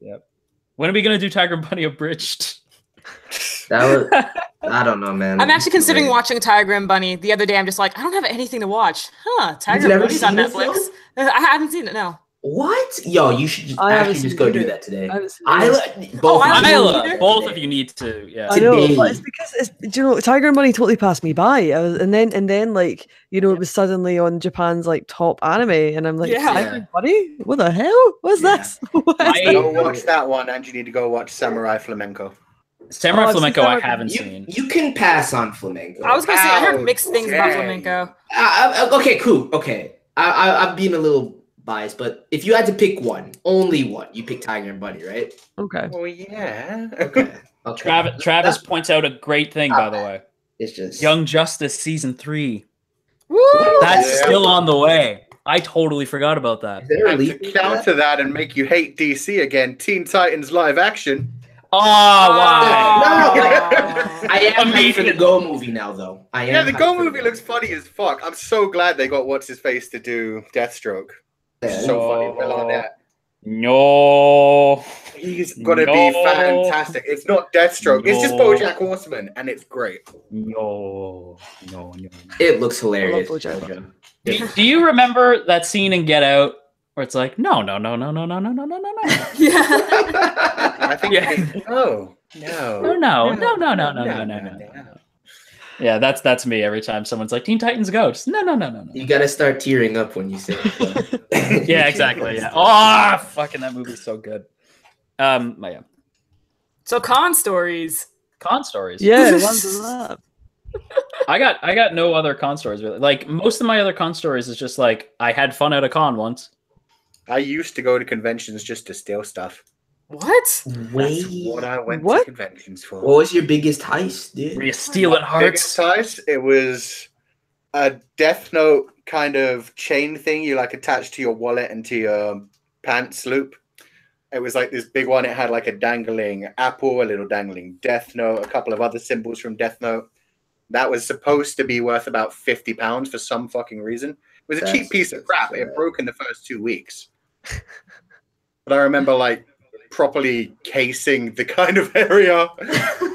Yep. When are we gonna do Tiger and Bunny abridged? That was. I don't know, man. I'm actually considering watching Tiger and Bunny. The other day, I'm just like, I don't have anything to watch. Tiger and Bunny's on Netflix. I haven't seen it. No. What? Yo, you should actually just go do that today. Both of you need to. Yeah. I know, but it's because do you know, Tiger and Bunny totally passed me by. And then like it was suddenly on Japan's like top anime, and I'm like, Tiger and Bunny? What the hell? What's this? Go watch that one, and you need to go watch Samurai Flamenco. Samurai Flamenco, I haven't seen. You can pass on Flamenco. I was gonna say I heard mixed things about Flamenco. Okay, cool. Okay, I'm being a little biased, but if you had to pick one, only one, you pick Tiger and Bunny, right? Okay. Oh yeah. Okay. Travis points out a great thing, by the way. It's just Young Justice season 3. Woo! That's still on the way. I totally forgot about that. And to counter that and make you hate DC again, Teen Titans live action. Oh, why? No. I am hyped for the Go movie now, though. The Go movie looks funny as fuck. I'm so glad they got what's his face to do Deathstroke. So funny. Well on that. No. He's gonna be fantastic. It's not Deathstroke. It's just BoJack Horseman, and it's great. No. It looks hilarious. Do you remember that scene in Get Out where it's like, no. Yeah. I think no. Yeah, that's me every time someone's like Teen Titans Go. Just, no. You gotta start tearing up when you say it. Yeah, exactly. Yeah. Oh, fucking that movie's so good. Yeah. So con stories. Yeah, ones of that. I got no other con stories really. Like most of my other con stories is just like I had fun at a con once. I used to go to conventions just to steal stuff. What? That's what I went to conventions for. What was your biggest heist, dude? Were you stealing hearts? Biggest heist? It was a Death Note kind of chain thing you like attach to your wallet and to your pants loop. It was like this big one. It had like a dangling apple, a little dangling Death Note, a couple of other symbols from Death Note. That was supposed to be worth about £50 for some fucking reason. It was a cheap piece of crap. It broke in the first 2 weeks. But I remember like properly casing the kind of area. Me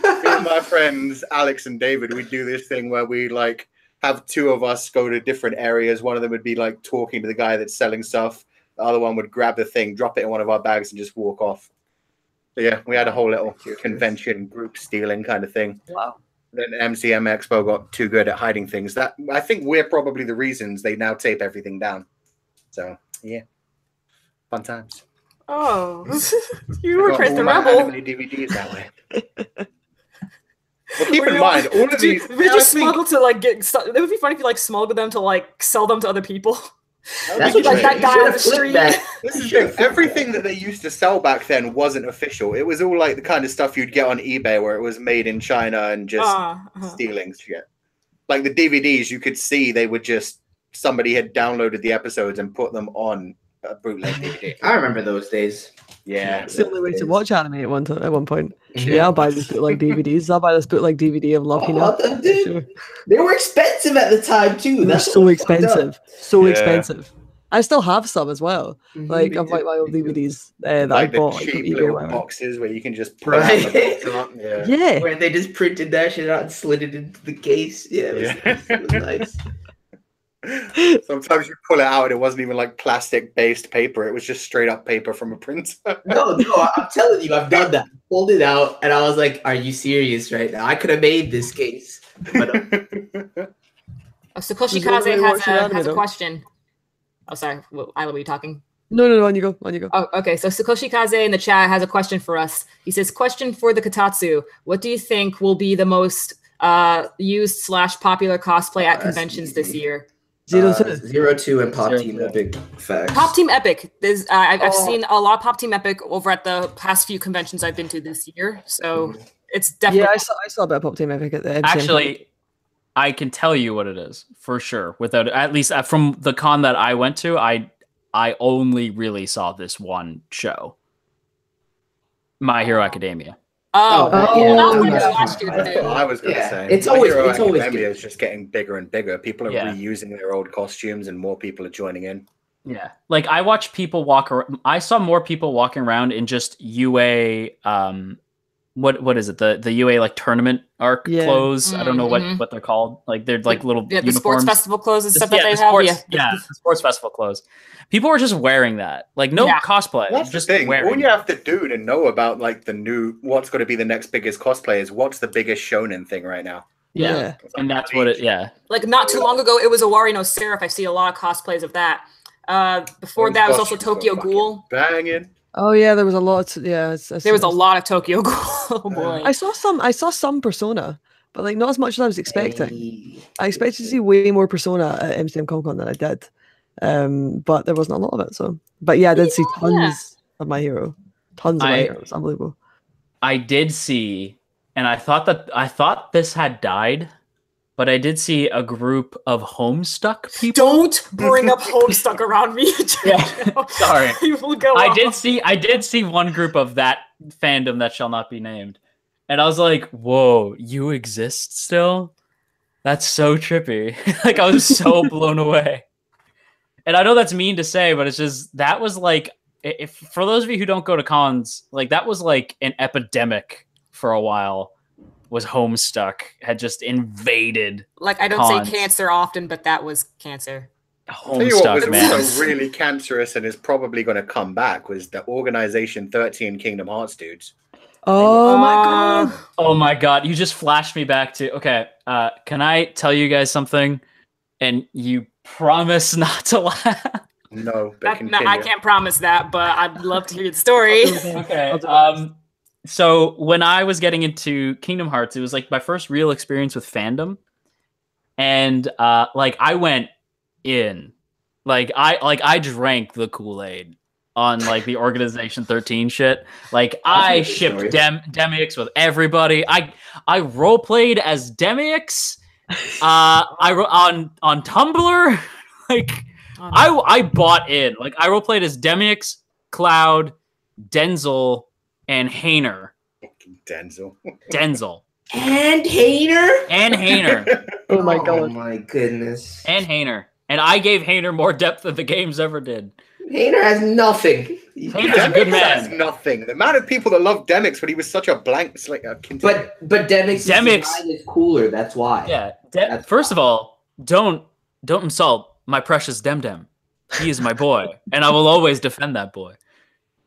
and my friends Alex and David, we'd do this thing where we like have two of us go to different areas. One of them would be like talking to the guy that's selling stuff. The other one would grab the thing, drop it in one of our bags, and just walk off. So yeah, we had a whole little convention group stealing kind of thing. Wow. Then MCM Expo got too good at hiding things. That I think we're probably the reasons they now tape everything down. So yeah, fun times. Oh, you were quite the rebel. Anime DVDs that way. Well, keep in mind, all of these. We just smuggle to like get. It would be funny if you like smuggled them to like sell them to other people. That's like that guy on the street. This is the thing. Everything that they used to sell back then wasn't official. It was all like the kind of stuff you'd get on eBay where it was made in China and just stealing shit. Like the DVDs, you could see they were just somebody had downloaded the episodes and put them on a bootleg DVD. I remember those days. Yeah, it's the only way to watch anime at one point. Yeah, I'll buy this bootleg DVDs. I'll buy this bootleg DVD of Love Hina. Dude, sure. They were expensive at the time too. They're so expensive, expensive. I still have some as well. Like of like my old DVDs that like I bought. The cheap little boxes where you can just put yeah. Where they just printed that shit out and slid it into the case. Yeah, it was nice. Sometimes you pull it out and it wasn't even like plastic based paper. It was just straight up paper from a printer. No, I'm telling you, I've done that. Pulled it out and I was like, are you serious right now? I could have made this case. But, Sakoshi Kaze has a question. Oh, sorry. Isla, were you talking? No, on you go. Oh, okay. So Sakoshi Kaze in the chat has a question for us. He says, question for the Kotatsu. What do you think will be the most used / popular cosplay at conventions this year? 02 and Pop Team Epic. Facts. Pop Team Epic. I've seen a lot of Pop Team Epic over at the past few conventions I've been to this year. So it's definitely. Yeah, I saw a bit of Pop Team Epic at the MCM. Actually, I can tell you what it is for sure. Without at least from the con that I went to, I only really saw this one show. My Hero Academia. Oh, yeah, that's oh, what yeah. I watched it That's what too. I was going to Yeah, say. it's My always- Hero it's always Academia good. is just getting bigger and bigger. People are Yeah. reusing their old costumes, and more people are joining in. Yeah, like I watch people walk around. I saw more people walking around in just UA. What is it? The UA like tournament arc Yeah. clothes. I don't know Mhm. what they're called. Like they're like little Yeah, the uniforms. sports festival clothes and stuff Yeah, that they the have. sports, Yeah. the sports festival clothes. People were just wearing that. Like no Yeah. cosplay. That's just the thing. wearing All you it. have to do to know about like the new what's going to be the next biggest cosplay is what's the biggest shonen thing right now. Yeah. And that's what it. Yeah. Like not too long ago, it was Owari no Seraph. I see a lot of cosplays of that. Before Those that was also costumes Tokyo were fucking Ghoul. Banging. Oh yeah, there was a lot. Yeah, There was a lot of Tokyo Ghoul. Oh boy. I saw some Persona, but like not as much as I was expecting. Hey. I expected to see way more Persona at MCM Comic Con than I did, but there wasn't a lot of it. So, but yeah, I did see tons of My Hero, tons of My Hero. It's unbelievable. I did see, and I thought this had died, but I did see a group of Homestuck people. Don't bring up Homestuck around me. Yeah, sorry. You will go I off. did see one group of that fandom that shall not be named, and I was like, "Whoa, you exist still? That's so trippy!" Like I was so blown away. And I know that's mean to say, but it's just that was like, if for those of you who don't go to cons, like that was like an epidemic for a while. Was Homestuck had just invaded. Like I don't cons. say cancer often, but that was cancer. Tell you what Homestuck, was man. also really cancerous and is probably going to come back was the Organization 13 Kingdom Hearts dudes. Oh my god! Oh my god, you just flashed me back to okay. Can I tell you guys something? And you promise not to laugh. No, but No, I can't promise that, but I'd love to hear the story. Okay. So when I was getting into Kingdom Hearts, it was like my first real experience with fandom, and like I went in, like I drank the Kool-Aid on like the Organization 13 shit. Like I shipped Demix with everybody. I role played as Demix. I on Tumblr. Like I bought in. Like I role played as Demix, Cloud, Denzel, and Hainer. Denzel. And Hainer. Oh my god! Oh my goodness. And Hainer. And I gave Hainer more depth than the games ever did. Hainer has nothing. Hainer's a good Has man. nothing. The amount of people that love Demix, but he was such a blank slate. But Demix is cooler. That's why. Yeah. First of all, don't insult my precious Dem. He is my boy, and I will always defend that boy.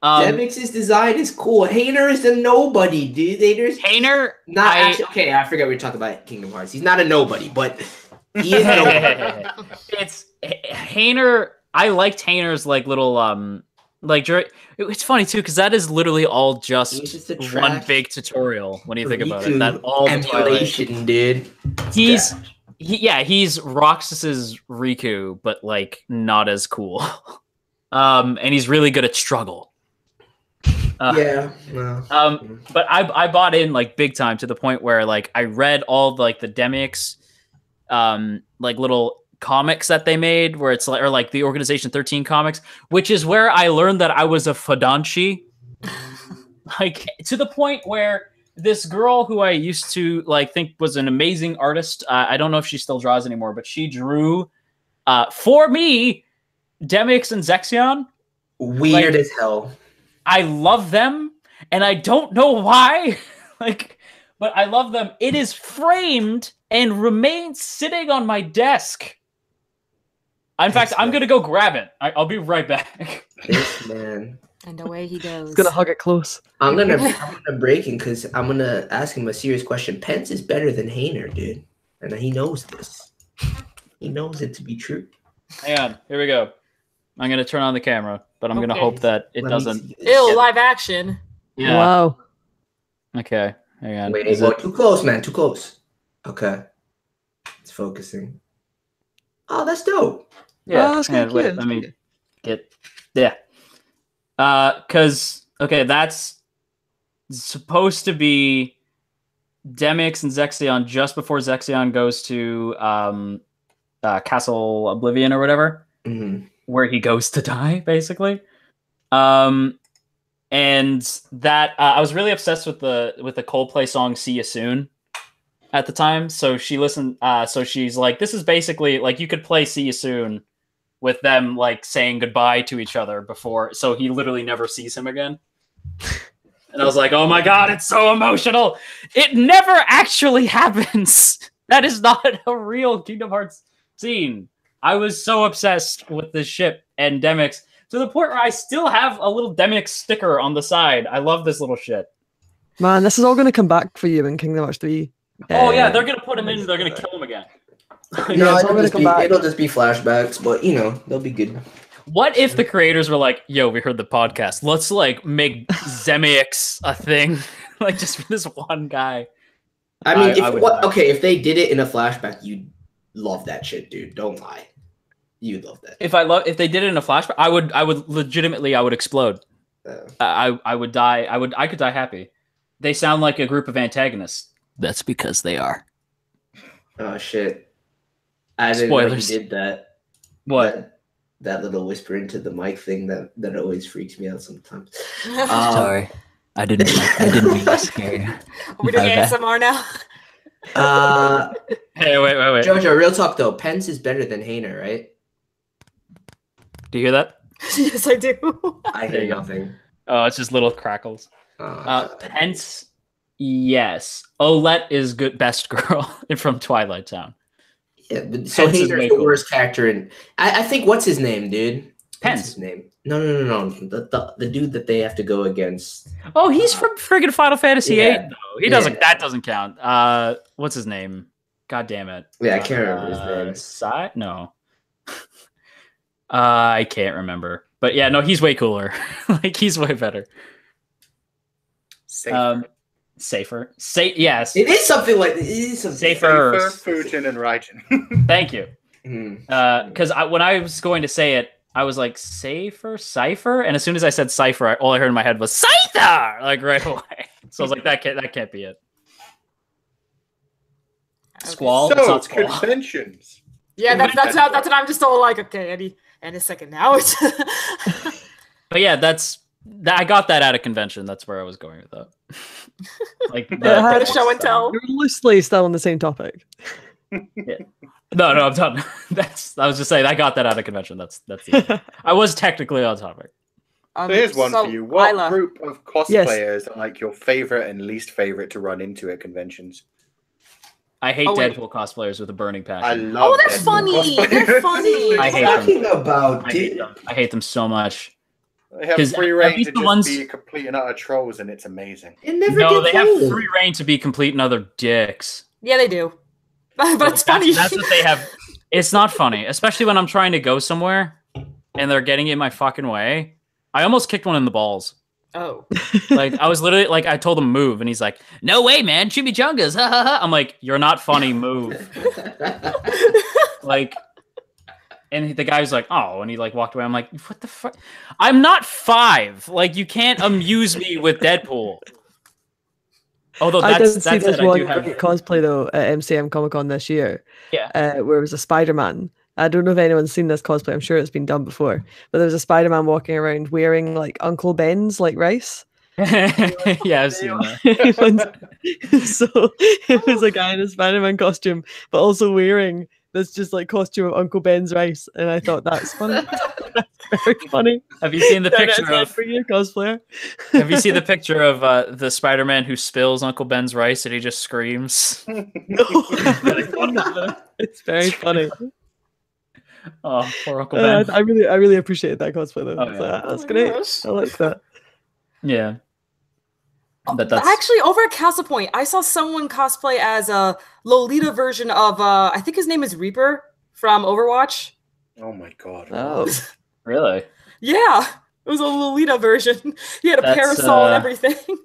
Demix's design is cool. Hainer is a nobody, dude. Hainer, not actually. Okay, I forgot we were talking about Kingdom Hearts. He's not a nobody, but he is a nobody. It's Hainer. I liked Hainer's like little like it's funny too because that is literally all just one big tutorial when you think about it. That all emulation, dude. He's Roxas's Riku, but like not as cool. And he's really good at struggle. But I bought in like big time to the point where like I read all like the Demix like little comics that they made where it's like or like the Organization 13 comics, which is where I learned that I was a Fadanshi. Like to the point where this girl who I used to like think was an amazing artist, I don't know if she still draws anymore, but she drew for me Demix and Zexion. Weird as hell. I love them, and I don't know why. Like, but I love them. It is framed and remains sitting on my desk. In fact, I'm gonna go grab it. I'll be right back. This man. And away he goes. He's gonna hug it close. I'm gonna break him because I'm gonna ask him a serious question. Pence is better than Hainer, dude, and he knows this. He knows it to be true. Hang on, here we go. I'm gonna turn on the camera, but I'm gonna hope that it doesn't. Ew, live action. Yeah. Wow. Okay, hang on. Wait, too close, man. Too close. Okay, it's focusing. Oh, that's dope. Yeah. that's kinda wait, cute. let me get. Yeah. Because that's supposed to be Demix and Zexion just before Zexion goes to Castle Oblivion or whatever, where he goes to die, basically. And and that I was really obsessed with the Coldplay song "See You Soon" at the time. So she listened. So she's like, "This is basically like you could play "See You Soon" with them like saying goodbye to each other before, so he literally never sees him again." And I was like, "Oh my god, it's so emotional! It never actually happens. That is not a real Kingdom Hearts scene." I was so obsessed with this ship and Demyx to the point where I still have a little Demyx sticker on the side. I love this little shit. Man, this is all going to come back for you in Kingdom Hearts 3. Oh yeah, they're gonna put him in. They're gonna kill him again. No, it'll just be flashbacks, but you know they'll be good. What if the creators were like, "Yo, we heard the podcast. Let's like make Demyx a thing, like just for this one guy." I mean, if they did it in a flashback, you'd love that shit, dude. Don't lie. You'd love that. If they did it in a flashback, I would legitimately explode. I would die. I could die happy. They sound like a group of antagonists. That's because they are. Oh shit! I didn't know you did that. What? That little whisper into the mic thing that always freaks me out sometimes. Sorry, I didn't mean to scare you. Are we doing ASMR now? Hey, wait. Jojo, real talk though. Pence is better than Hainer, right? Do you hear that? Yes, I do. I hear nothing. Oh, it's just little crackles. Pence, yes. Olette is good, best girl from Twilight Town. Yeah, but so Hainer's the worst character in. I think what's his name, dude? Pence. What's his name? No. The dude that they have to go against. Oh, he's from friggin' Final Fantasy VIII, though. He doesn't. That doesn't count. What's his name? God damn it. Yeah, I can't remember his name. No. I can't remember. But yeah, no, he's way cooler. Like he's way better. Safer. Yes. It is something like Safer. Fujin and Raijin. Thank you. Because when I was going to say it, I was like, Cipher? And as soon as I said Cipher, all I heard in my head was Scyther! Like right away. So I was like, that can't be it. Squall? So, it's not Squall. conventions. Yeah, that's what I'm just all like, okay, any second now. But yeah, I got that at a convention. That's where I was going with that. Like the show and tell. You're loosely still on the same topic. Yeah. No, I'm done. I was just saying I got that at a convention. That's it. I was technically on topic. So here's one for you. What group of cosplayers are like your favorite and least favorite to run into at conventions? I hate Deadpool cosplayers with a burning passion. I love. Oh, they're funny. They're funny. I hate them. I hate them so much. They have free reign to just be complete and utter trolls, and it's amazing. They have free reign to be complete and utter dicks. Yeah, they do. But it's funny. That's what they have. It's not funny, especially when I'm trying to go somewhere and they're getting in my fucking way. I almost kicked one in the balls. Oh. Like, I was literally, like, I told him move, and he's like, no way, man, chimichangas, ha ha ha. I'm like, you're not funny, move. Like, and the guy was like, oh, and he, like, walked away. I'm like, what the fuck? I'm not 5. Like, you can't amuse me with Deadpool. Although I did see this one great cosplay, though, at MCM Comic-Con this year. Yeah. Where it was a Spider-Man. I don't know if anyone's seen this cosplay. I'm sure it's been done before. But there was a Spider-Man walking around wearing, like, Uncle Ben's, like, rice. Yeah, I've seen that. So it was a guy in a Spider-Man costume, but also wearing this just, like, costume of Uncle Ben's rice. And I thought, that's funny. That's very funny. Have you seen the picture of... For you, cosplayer? Have you seen the picture of the Spider-Man who spills Uncle Ben's rice and he just screams? No. It's very funny. Oh, poor Uncle Ben. I really appreciate that cosplay though. Oh, yeah. That's great. I like that. Yeah. But that's... Actually, over at Castle Point, I saw someone cosplay as a Lolita version of I think his name is Reaper from Overwatch. Oh my god. Oh. Really? Yeah. It was a Lolita version. He had a parasol and everything.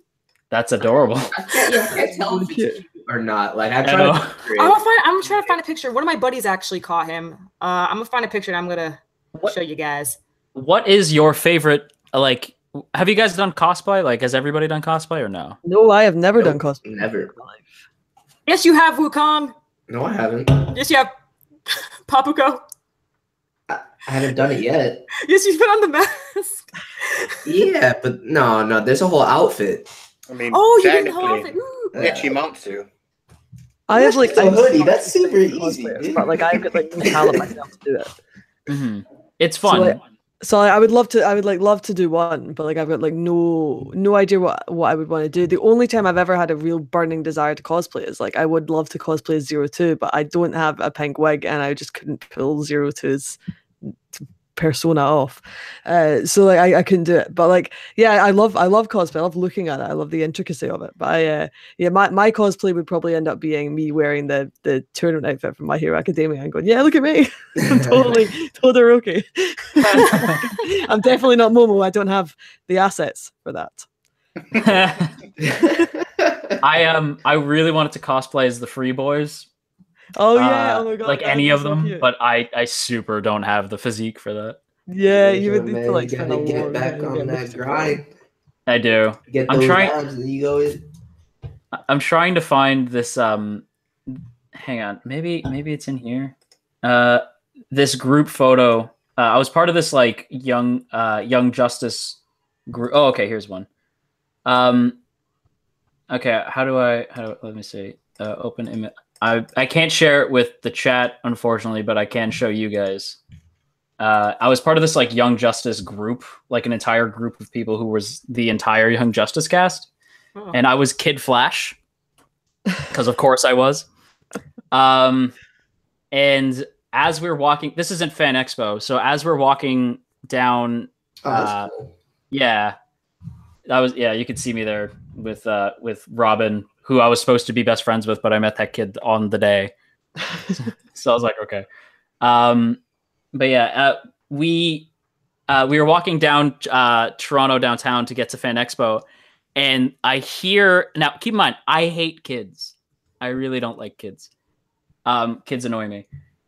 That's adorable. I can't tell if it's or not. Like I'm trying to find a picture. One of my buddies actually caught him. I'm gonna find a picture and I'm gonna show you guys. What is your favorite? Like, have you guys done cosplay? Like, has everybody done cosplay or no? No, I have never done cosplay. Never. Yes, you have, Wukong. No, I haven't. Yes, you have, Papuko. I haven't done it yet. Yes, you put on the mask. Yeah, but no. There's a whole outfit. I mean, Oh, you did the whole technically, outfit. Ooh. Itchy month to. I have like Just a I'm hoodie. not That's super cosplayers, easy, dude. but like I've got like no talent myself to do it. Mm-hmm. It's fun. So I would love to do one, but like I've got like no idea what I would want to do. The only time I've ever had a real burning desire to cosplay is like I would love to cosplay as 02, but I don't have a pink wig and I just couldn't pull 02's persona off. So like I couldn't do it. But like yeah, I love cosplay. I love looking at it. I love the intricacy of it. But my cosplay would probably end up being me wearing the tournament outfit from My Hero Academia and going, yeah, look at me. I'm totally Todoroki. I'm definitely not Momo. I don't have the assets for that. I really wanted to cosplay as the Free Boys. Oh yeah, oh my god, like any of them, cute. but I super don't have the physique for that. Yeah, you would need man, to like you spend gotta a get long back time on getting that used to it. grind. I do. Get I'm those trying. abs, and you go. I'm trying to find this. Hang on, maybe it's in here. This group photo. I was part of this like young justice group. Oh, okay, here's one. Okay, how do let me see. Open image. I can't share it with the chat, unfortunately, but I can show you guys. I was part of this like Young Justice group, like an entire group of people who was the entire Young Justice cast, and I was Kid Flash, because of course I was. And as we're walking, this isn't Fan Expo, so as we're walking down, Cool. yeah, you could see me there with Robin, who I was supposed to be best friends with, but I met that kid on the day. So I was like, okay. But yeah, we were walking down Toronto downtown to get to Fan Expo, and I hear, now keep in mind, I hate kids. I really don't like kids. Kids annoy me,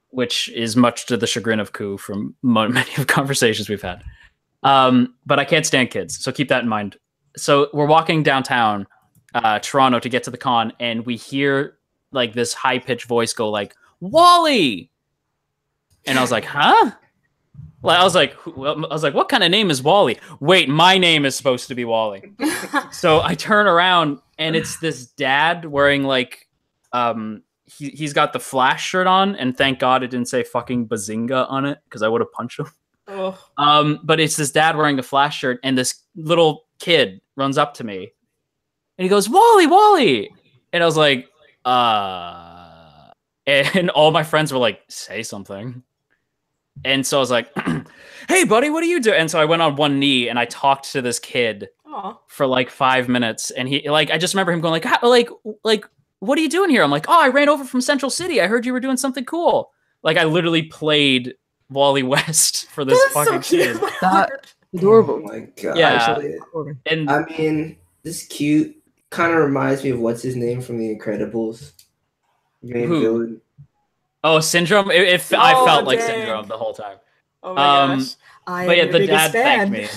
which is much to the chagrin of Koo from many of the conversations we've had. But I can't stand kids, so keep that in mind. So we're walking downtown Toronto to get to the con, and we hear like this high-pitched voice go like, Wally! And I was like, huh? I was like, what kind of name is Wally? Wait, my name is supposed to be Wally. So I turn around, and it's this dad wearing like, he's got the Flash shirt on, and thank God it didn't say fucking Bazinga on it, because I would have punched him. Oh. But it's this dad wearing a Flash shirt, and this little kid runs up to me, and he goes, Wally! And I was like, and all my friends were like, say something. And so I was like, hey, buddy, what are you doing? And so I went on one knee and I talked to this kid for like 5 minutes. And he, like, I just remember him going like, what are you doing here? I'm like, oh, I ran over from Central City. I heard you were doing something cool. Like, I literally played Wally West for this fucking kid. That's adorable. Oh my god. Yeah. Actually, And I mean, this cute kind of reminds me of what's his name from The Incredibles. Main villain. Oh, Syndrome. I felt like Syndrome the whole time. Oh my gosh. But yeah, the dad thanked me.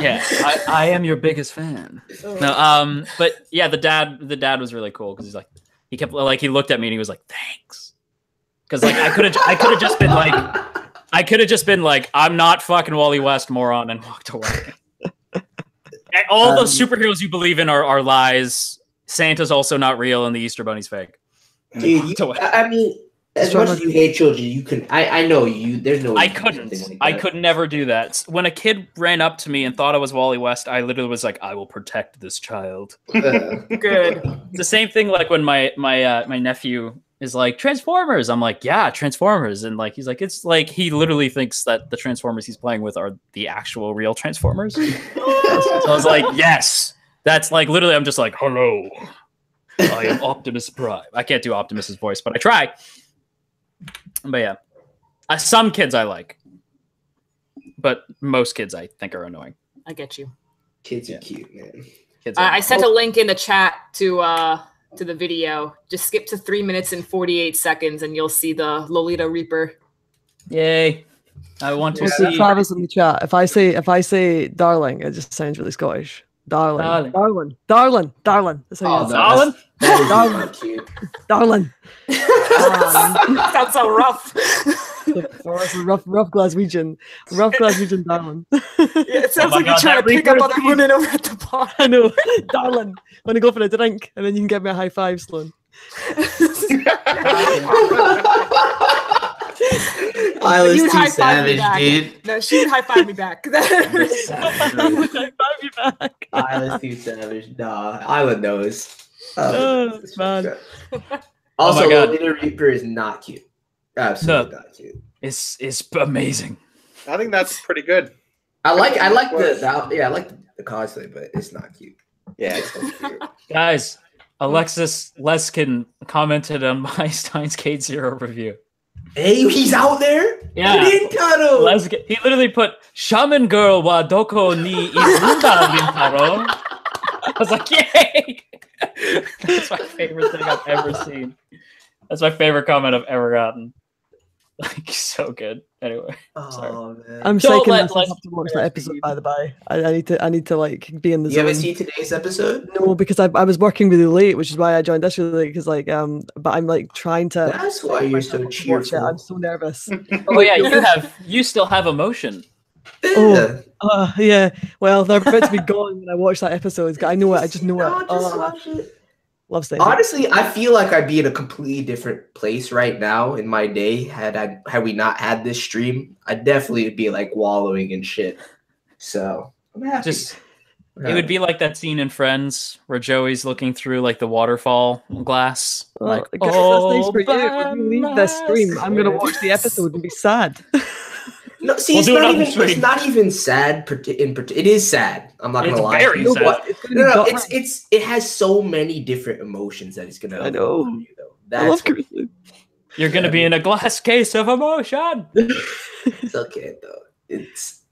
Yeah, I am your biggest fan. No, but yeah, the dad was really cool because he's like, he kept like, he looked at me and he was like, thanks. Because like I could have just been like, I'm not fucking Wally West, moron, and walked away. And all those superheroes you believe in are lies. Santa's also not real, and the Easter Bunny's fake. Dude, I mean, as much as you hate children, you can. I know you. There's no. I couldn't. Like I could never do that. When a kid ran up to me and thought I was Wally West, I literally was like, "I will protect this child." Good. It's the same thing. Like when my nephew is like Transformers, I'm like, "Yeah, Transformers," and like he's like, "It's like," he literally thinks that the Transformers he's playing with are the actual real Transformers. So I was like, "Yes." That's like literally. I'm just like, "Hello, I am Optimus Prime." I can't do Optimus's voice, but I try. But yeah, some kids I like, but most kids I think are annoying. I get you. Kids are cute, man. I sent a link in the chat to the video. Just skip to 3 minutes and 48 seconds, and you'll see the Lolita Reaper. Yay! I want to see Travis in the chat. If I say darling, it just sounds really Scottish. Darling. That's how you say darling. That is cute. Darling. That's so rough. So that's a rough Glaswegian, darling. Yeah, it sounds my like you're God, trying that to pick up refers other women over at the bar. I know, darling. Want to go for a drink, and then you can give me a high five, Sloan. I was You would too high-five me savage, back. dude. No, she would high five me back. High five you back. I was too savage. Nah, Isla knows. Oh, man. Also, Oh my God. Lolita Reaper is not cute. Absolutely not cute. It's amazing. I think that's pretty good. I like the cosplay, but it's not cute. Yeah. It's so cute. Guys, Alexis Leskin commented on my Steins Gate Zero review. Hey, he's out there. Yeah. Rintaro. Leskin, he literally put Shaman Girl wa doko ni irunda Rintaro. I was like, yay! That's my favorite thing I've ever seen. That's my favorite comment I've ever gotten. Like, so good. Anyway, sorry. Oh man. I'm Don't psyching let myself up to watch that episode. By the by, I need to like be in the You zone. haven't seen today's episode? No, because I was working really late, which is why I joined this really late. Because but I'm like trying to. That's why you're so watch it. cheerful. I'm so nervous. Oh yeah, you still have emotion. Yeah. Yeah. Well, they're about to be gone when I watch that episode. I know it. I just know No, it. just watch it. Love staying. Honestly, I feel like I'd be in a completely different place right now in my day had we not had this stream. I'd definitely be like wallowing in shit. So I'm happy. It would be like that scene in Friends where Joey's looking through like the waterfall glass. Like, that's nice for you. When you leave this stream, I'm gonna watch the episode and be sad. No, see, it's not even sad. It is sad. I'm not gonna lie. Very sad. But, it has so many different emotions that it's gonna. I know. You, though. You're gonna be in a glass case of emotion. It's okay though. It's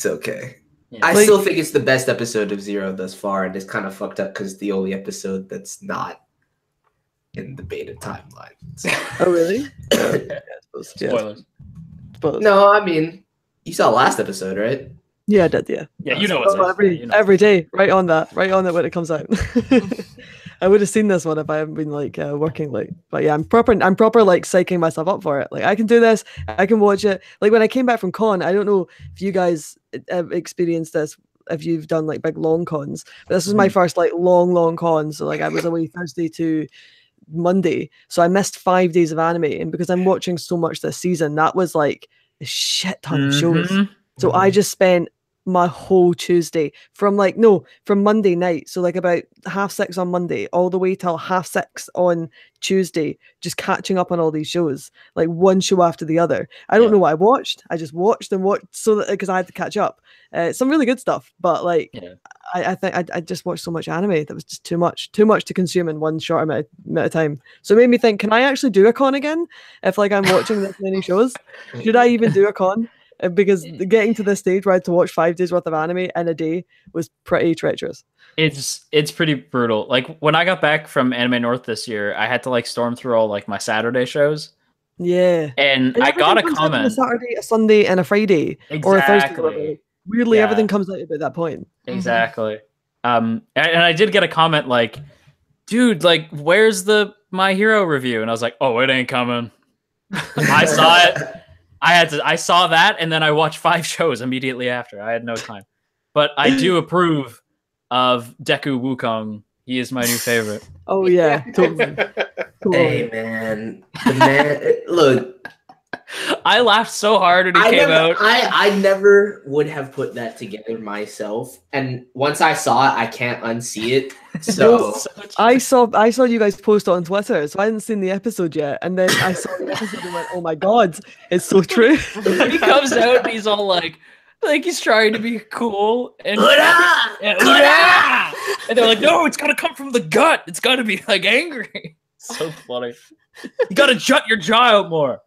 okay. Yeah. I still think it's the best episode of Zero thus far, and it's kind of fucked up because it's the only episode that's not in the beta timeline. So. Oh really? Spoilers. No, I mean, you saw last episode, right? Yeah, I did. Yeah. Yeah, you know what's every day, right on that when it comes out. I would have seen this one if I hadn't been like working late. But yeah, I'm proper like psyching myself up for it. Like I can do this, I can watch it. Like when I came back from con, I don't know if you guys have experienced this, if you've done like big long cons, but this was my first like long con. So like I was away Thursday to Monday, so I missed 5 days of anime, and because I'm watching so much this season, that was like a shit ton of shows. So I just spent my whole Tuesday from Monday night, so like about 6:30 on Monday all the way till 6:30 on Tuesday, just catching up on all these shows, like one show after the other. I don't know what I watched. I just watched so that because I had to catch up. Some really good stuff, but like I think I just watched so much anime that was just too much to consume in one short amount of time. So it made me think, can I actually do a con again if like I'm watching this many shows? Should I even do a con? Because getting to this stage where I had to watch 5 days worth of anime in a day was pretty treacherous. It's pretty brutal. Like when I got back from Anime North this year, I had to like storm through all like my Saturday shows. Yeah, and I got a comment. A Saturday, a Sunday, and a Friday, or a Thursday. Weirdly, everything comes out at that point. Exactly. And I did get a comment like, "Dude, like, where's the My Hero review?" And I was like, "Oh, it ain't coming." I saw it. I saw that, and then I watched 5 shows immediately after. I had no time, but I do approve of Deku Wukong. He is my new favorite. Oh yeah, totally. Hey man, look. I laughed so hard when he came out. I never would have put that together myself, and once I saw it, I can't unsee it. So I saw you guys post it on Twitter, so I hadn't seen the episode yet, and then I saw the episode and went, "Oh my god, it's so true." He comes out and he's all like he's trying to be cool and and they're like, "No, it's gotta come from the gut. It's gotta be like angry." So funny. You gotta jut your jaw out more.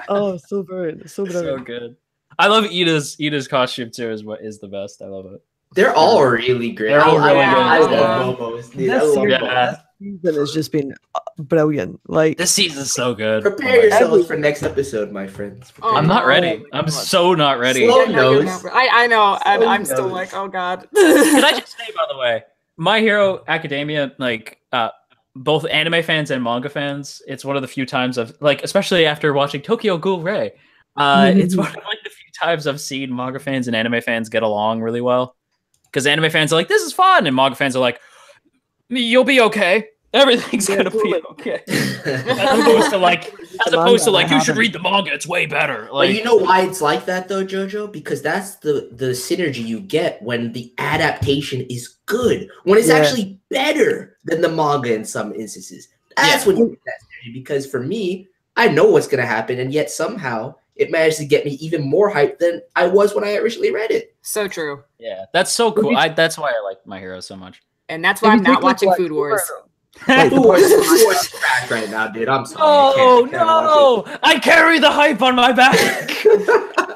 Oh, so brilliant. So good. I love Ida's costume too. Is the best. I love it. They're all really great. They're all really good. I love Momos. This season has just been brilliant. Like this season's so good. Prepare yourselves for next episode, my friends. I'm not ready. I'm so not ready. Sloan knows. I know. I'm still like, oh god. Can I just say, by the way, My Hero Academia, like both anime fans and manga fans, it's one of the few times I've like, especially after watching Tokyo Ghoul Ray, it's one of like the few times I've seen manga fans and anime fans get along really well. Because anime fans are like, "This is fun," and manga fans are like, "You'll be okay. Everything's gonna be okay." As opposed to like, you should read the manga. It's way better. Like, but you know why it's like that though, Jojo? Because that's the synergy you get when the adaptation is good. When it's actually better than the manga in some instances. That's when you get that synergy. Because for me, I know what's gonna happen, and yet somehow it managed to get me even more hyped than I was when I originally read it. So true. Yeah, that's so cool. That's why I like My Hero so much. And that's why I'm not watching Food Wars. Food Wars is trash right now, dude. I'm sorry. Oh no! I carry the hype on my back.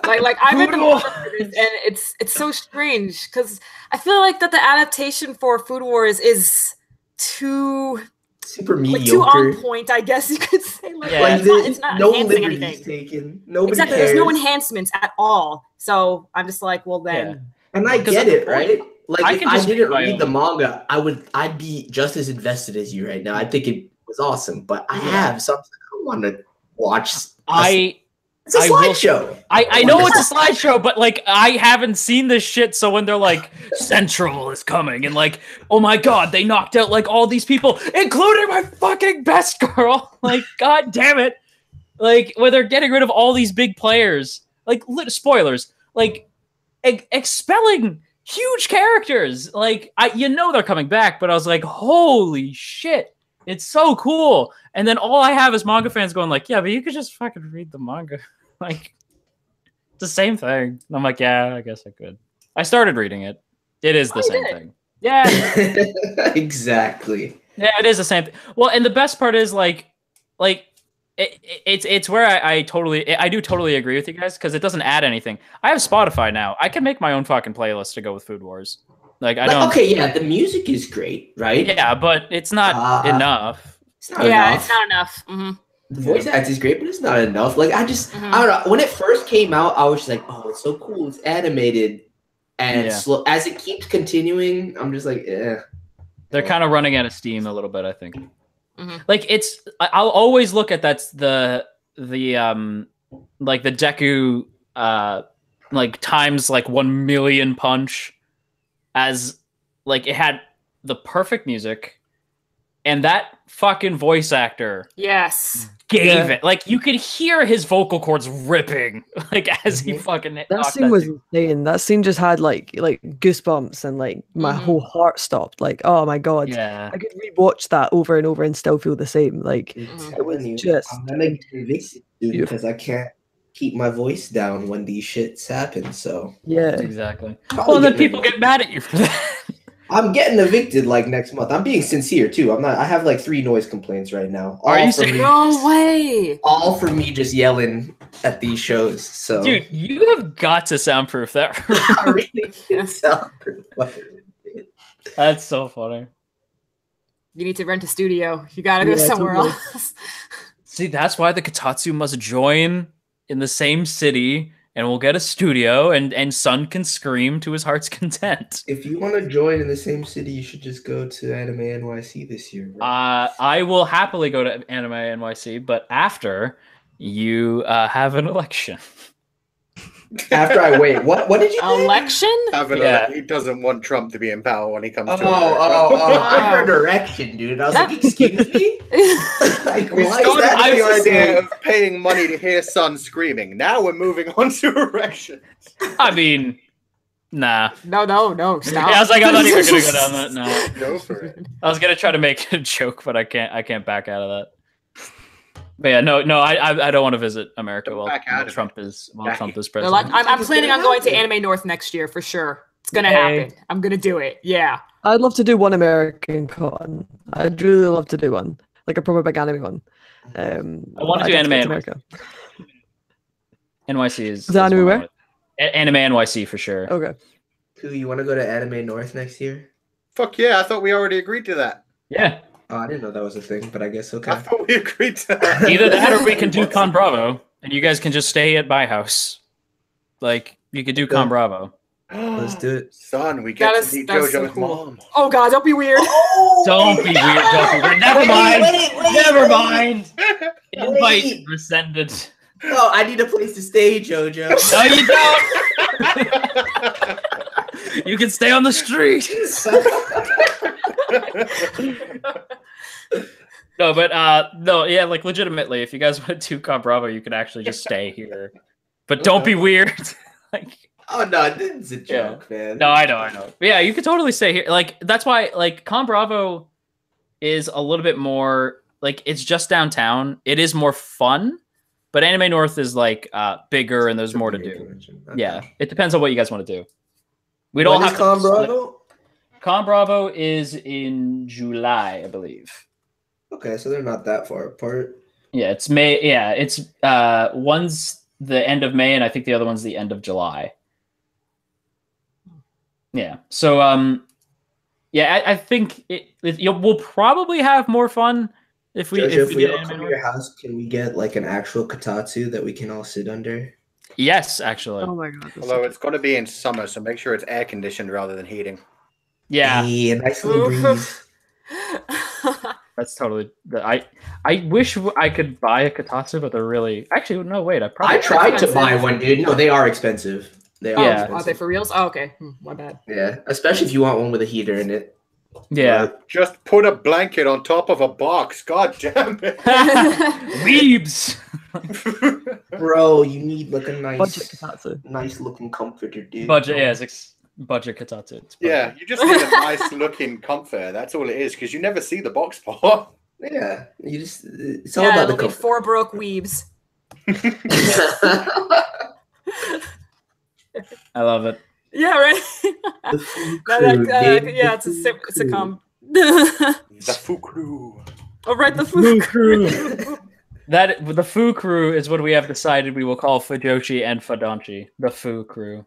like I read the manga and it's so strange because I feel like that the adaptation for Food Wars is too super mediocre, too on point, I guess you could say. Like, it's not no enhancing liberties anything. Taken. Nobody exactly. cares. There's no enhancements at all. So I'm just like, well then. Yeah. And I get it, right? Like if I didn't read the own. manga, I'd be just as invested as you right now. I think it was awesome, but I have something I want to watch. It's a slideshow. I know it's a slideshow, but like I haven't seen this shit. So when they're like Central is coming and like, oh my god, they knocked out like all these people, including my fucking best girl. Like, god damn it. Like when they're getting rid of all these big players, like spoilers, like expelling huge characters. Like they're coming back, but I was like, holy shit. It's so cool. And then all I have is manga fans going like, yeah, but you could just fucking read the manga. Like, it's the same thing. And I'm like, yeah, I guess I could. I started reading it. It is the same thing. Yeah. Exactly. Yeah, it is the same thing. Well, and the best part is it's where I do totally agree with you guys because it doesn't add anything. I have Spotify now. I can make my own fucking playlist to go with Food Wars. Like I don't. Okay, yeah, the music is great, right? Yeah, but it's not enough. It's not enough. Mm-hmm. The voice act is great, but it's not enough. Like I don't know. When it first came out, I was just like, oh, it's so cool. It's animated, and slow. As it keeps continuing, I'm just like, eh. They're kind of running out of steam a little bit, I think. Mm-hmm. Like I'll always look at the Deku like times like 1 million punch as like it had the perfect music and that fucking voice actor gave it. Like you could hear his vocal cords ripping like as he fucking that scene was insane. That scene just had like goosebumps and like my whole heart stopped. Like, oh my god. Yeah. I could rewatch that over and over and still feel the same. Like it was just I'm gonna get evicted, dude, because I can't keep my voice down when these shits happen. So yeah, exactly. Well, then people get mad at you for that. I'm getting evicted like next month. I'm being sincere too. I'm not. I have like 3 noise complaints right now. Are you serious? No way. All for me just yelling at these shows. So, dude, you have got to soundproof that. I really can't soundproof. That's so funny. You need to rent a studio. You gotta go somewhere else. See, that's why the Kotatsu must join in the same city. And we'll get a studio, and Sun can scream to his heart's content. If you want to join in the same city, you should just go to Anime NYC this year. Right? I will happily go to Anime NYC, but after you have an election. After I wait, what did you say? Election? He doesn't want Trump to be in power when he comes to I heard erection, dude. I was like, excuse me? Like, we started the idea of paying money to hear Sun screaming. Now we're moving on to erection. I mean, nah. No, stop. Yeah, I was like, I'm not even gonna go down that. No. Go for it. I was gonna try to make a joke, but I can't back out of that. But yeah, no, I don't want to visit America while Trump is president. Like, I'm planning on going to Anime North next year for sure. It's gonna happen. I'm gonna do it. Yeah. I'd love to do one American con. I'd really love to do one, like a proper big anime one. I want to do Anime America. NYC is anime where? Anime NYC for sure. Okay. Cool. You want to go to Anime North next year? Fuck yeah! I thought we already agreed to that. Yeah. Oh, I didn't know that was a thing, but I guess okay. I thought we agreed to that. Either that or we can do Con Bravo, and you guys can just stay at my house. Like, you could do Con Bravo. Let's do it. Son, we get That to is- meet that's so JoJo's cool. mom. Oh god, don't be weird. Don't be weird. Don't be weird. Never mind. Never mind. Invite Wait. rescinded. No, I need a place to stay, JoJo. No, you don't. You can stay on the street. No, but no, yeah, like legitimately, if you guys want to Con Bravo, you can actually just stay here. But don't be weird. Like, Oh no, this is a joke, man. no, I know. But yeah, you could totally stay here. Like, that's why like Con Bravo is a little bit more like it's just downtown. It is more fun, but Anime North is like bigger and there's more to do. Okay. Yeah, it depends on what you guys want to do. We When don't is have Con to split- Bravo? Con Bravo is in July, I believe. Okay, so they're not that far apart. Yeah, it's May. Yeah, it's one's the end of May, and I think the other one's the end of July. Yeah. So yeah, I think we'll probably have more fun if we Jojo, if if we do all Anime come to North. your house, can we get like an actual kotatsu that we can all sit under? Yes, actually. Oh my god. that's Although so it's got to be in summer, so make sure it's air conditioned rather than heating. Yeah, Hey, a nice little breeze. that's totally. I wish I could buy a Kotatsu, but they're really actually no. Wait, I probably I tried to expensive. buy one, dude. No, they are expensive. They are Yeah. Are they expensive. for reals? Oh, okay. My bad. Yeah, especially if you want one with a heater in it. Yeah. Just put a blanket on top of a box. God damn it. Weebs. Bro, you need like a budget Kotatsu. nice looking comforter, dude. Budget, yeah, it's budget Kotatsu. It's Yeah, perfect. you just need a nice looking comfort. That's all it is, because you never see the box part. Yeah, you just it's all Yeah, about the it'll be comfort. 4 broke weebs. I love it. Yeah, right. The food That- crew, dude. yeah, The it's food a crew. com. The Fukru. Oh, right, the food crew. That the Fu crew is what we have decided we will call Fujoshi and Fadonchi. The Fu crew.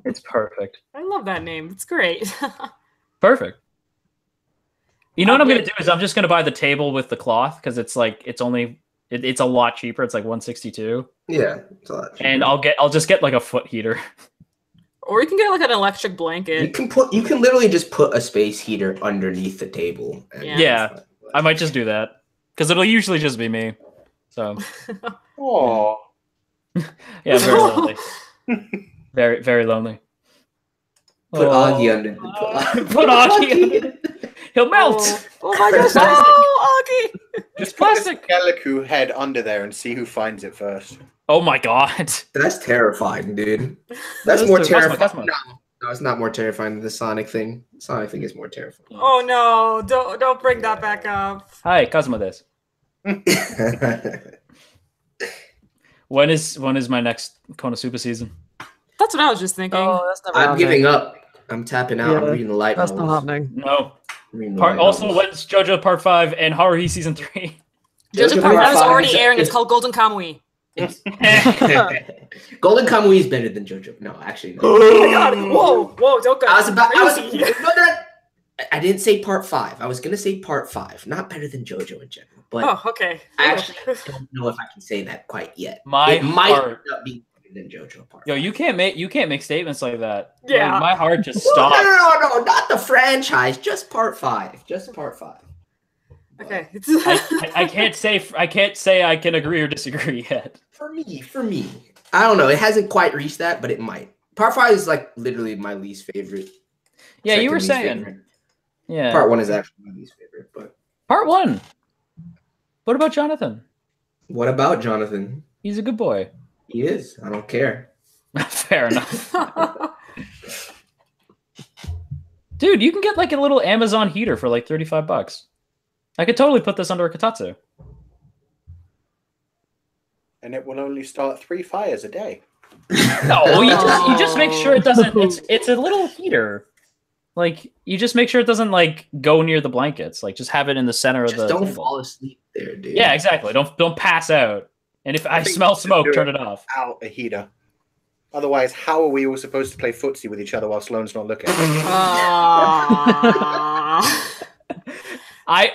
It's perfect. I love that name. It's great. Perfect. You know what I'm gonna do is I'm just gonna buy the table with the cloth because it's like it's a lot cheaper. It's like 162, Yeah, it's a lot cheaper. and I'll just get like a foot heater. Or you can get like an electric you blanket. can literally just put a space heater underneath the table. and Yeah. Yeah. I might just do that because it'll usually just be me. So Oh. yeah, very lonely. Very very lonely. Put Oh. Augie under the Put Augie under He'll melt. Oh my gosh! Oh, Augie! Just plastic. put this Skeleku head under there and see who finds it first. Oh my god. That's terrifying, dude. That's That's more the- terrifying. that's my- No, it's not more terrifying than the Sonic thing. Sonic thing is more terrifying. Oh no! Don't bring that back up. Hi, Kazuma des. When is my next Konosuba season? That's what I was just thinking. Oh, that's never I'm happening. giving up. I'm tapping out. I'm Yeah, reading the light That's not novels. happening. No. I'm reading the light Also, novels. when's JoJo Part 5 and Haruhi Season 3? JoJo JoJo Part 5 is Part already five is- airing. It's called Golden Kamui. Golden Kamui is better than JoJo. No, actually, no. Oh my god! Whoa! Don't go. I was crazy. no. I didn't say part 5. I was gonna say part 5. Not better than JoJo in general, but Oh, okay. I actually don't know if I can say that quite yet. My It might heart. not be better than JoJo part. Yo, 5. you can't make statements like that. Yeah. Like, my heart just No, stopped. no, not the franchise. Just part 5. Just part 5. Okay. I can't say I can agree or disagree yet. For me, I don't know. It hasn't quite reached that, but it might. Part 5 is like literally my least favorite. Yeah, you Second were least saying. favorite. Yeah. Part 1 is actually my least favorite, but Part 1. What about Jonathan? what about Jonathan? He's a good boy. He is. I don't care. Fair enough. Dude, you can get like a little Amazon heater for like $35. I could totally put this under a Kotatsu. And it will only start 3 fires a day. No, you just make sure it doesn't. It's a little heater. Like you just make sure it doesn't like go near the blankets. Like just have it in the center of Just the. don't table. fall asleep there, dude. Yeah, exactly. Don't pass out. And if I think smell you should smoke, do turn it. it off. Out a heater. Otherwise, how are we all supposed to play footsie with each other while Sloane's not looking?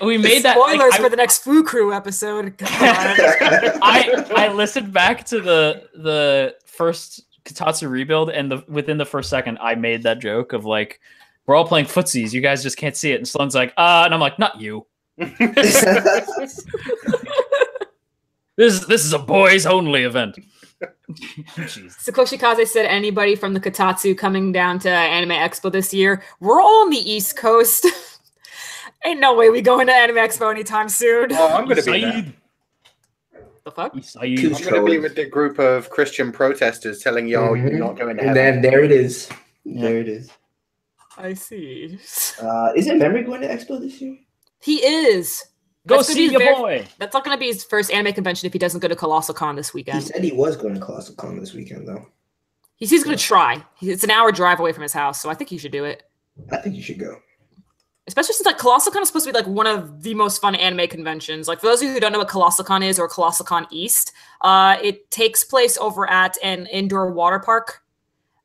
We made that. Spoilers like, for the next Foo Crew episode. God. I listened back to the first Kotatsu Rebuild, and within the first second, I made that joke of like, we're all playing footsies. You guys just can't see it. And Sloan's like, and I'm like, not you. This is a boys only event. Sakoshi Kaze said, anybody from the Kotatsu coming down to Anime Expo this year? We're all on the East Coast. Ain't no way we going to Anime Expo anytime soon. Oh, I'm going to be there. The fuck? I'm going to be with the group of Christian protesters telling y'all you're not going to heaven. And there it is. There it is. I see. Isn't Memory going to Expo this year? He is. Go see your boy. That's not going to be his first anime convention if he doesn't go to Colossal Con this weekend. He said he was going to Colossal Con this weekend, though. He's going to try. It's an hour drive away from his house, so I think he should do it. I think you should go. Especially since like Colossal Con is supposed to be like one of the most fun anime conventions. Like for those of you who don't know what Colossal Con is or Colossal Con East, it takes place over at an indoor water park.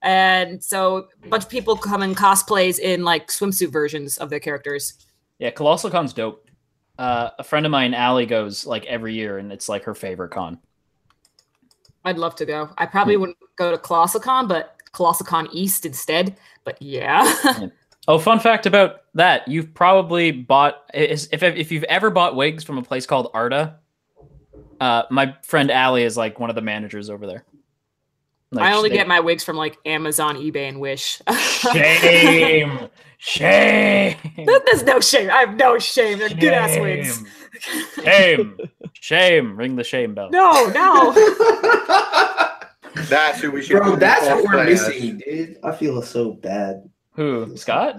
And so a bunch of people come in cosplays in like swimsuit versions of their characters. Yeah, Colossal Con's dope. A friend of mine, Allie, goes like every year, and it's like her favorite con. I'd love to go. I probably wouldn't go to Colossal Con, but Colossal Con East instead. But yeah. Oh, fun fact about that. You've probably bought, if you've ever bought wigs from a place called Arta, my friend Allie is like one of the managers over there. Like, I only get my wigs from like Amazon, eBay, and Wish. Shame. Shame. There's no shame. I have no shame. They're good ass wigs. Shame. Shame. Ring the shame bell. No. That's who we should. Bro, that's what we're missing, dude. I feel so bad. Who? Scott?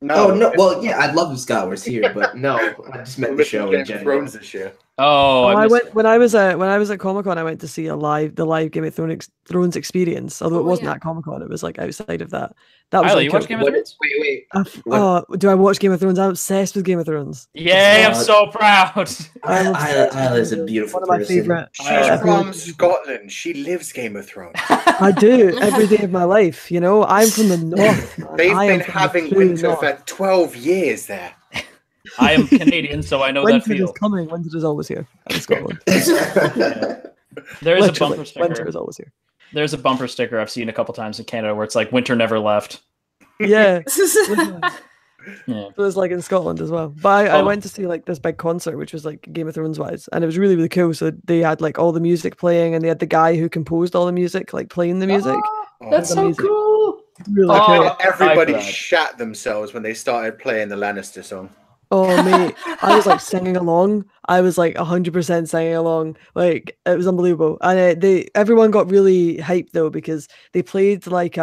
No. Oh no. Well, yeah, I'd love if Scott was here, but no, I just meant the show in general. Thrones this year. I went when I was at Comic-Con. I went to see the live Game of Thrones experience. Although it wasn't at Comic-Con, it was like outside of that. That was Tyler, like, you watch Game of Thrones? Wait. Do I watch Game of Thrones? I'm obsessed with Game of Thrones. Yay! I'm so proud. Isla is a beautiful one of my person. favorite. She's from Scotland. She lives Game of Thrones. I do every day of my life. You know, I'm from the north. They've been having winter for 12 years there. I am Canadian, so I know that feel. Winter is coming. Winter is always here in Scotland. There is a bumper sticker. Winter is always here. There's a bumper sticker I've seen a couple times in Canada where it's like "Winter never left." Yeah. Yeah. It was like in Scotland as well. But I went to see like this big concert, which was like Game of Thrones wise, and it was really, really cool. So they had like all the music playing, and they had the guy who composed all the music, like playing the music. That's so cool. Really cool. Everybody shat themselves when they started playing the Lannister song. Oh mate, I was like singing along. I was like 100% singing along. Like it was unbelievable. And everyone got really hyped though because they played like